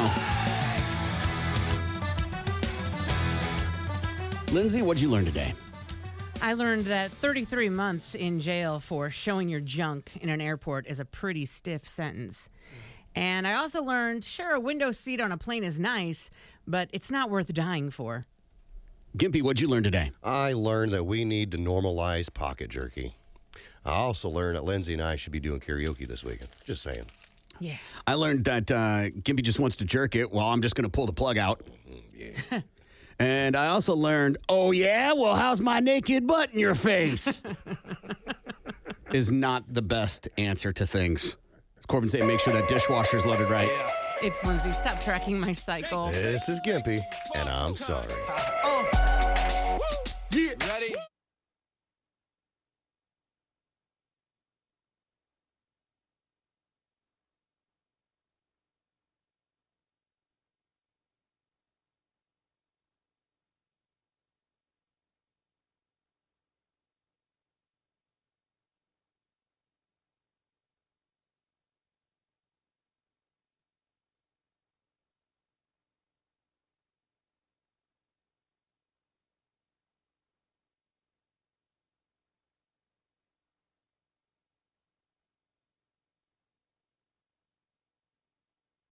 Lindsay, what'd you learn today? I learned that 33 months in jail for showing your junk in an airport is a pretty stiff sentence. And I also learned, sure, a window seat on a plane is nice, but it's not worth dying for. Gimpy, what'd you learn today? I learned that we need to normalize pocket jerky. I also learned that Lindsay and I should be doing karaoke this weekend. Just saying. Yeah. I learned that Gimpy just wants to jerk it. Well, I'm just going to pull the plug out. Yeah. And I also learned, oh, yeah? Well, how's my naked butt in your face? Is not the best answer to things. As Corbin said, make sure that dishwasher's loaded right. It's Lindsay. Stop tracking my cycle. This is Gimpy, and I'm sorry.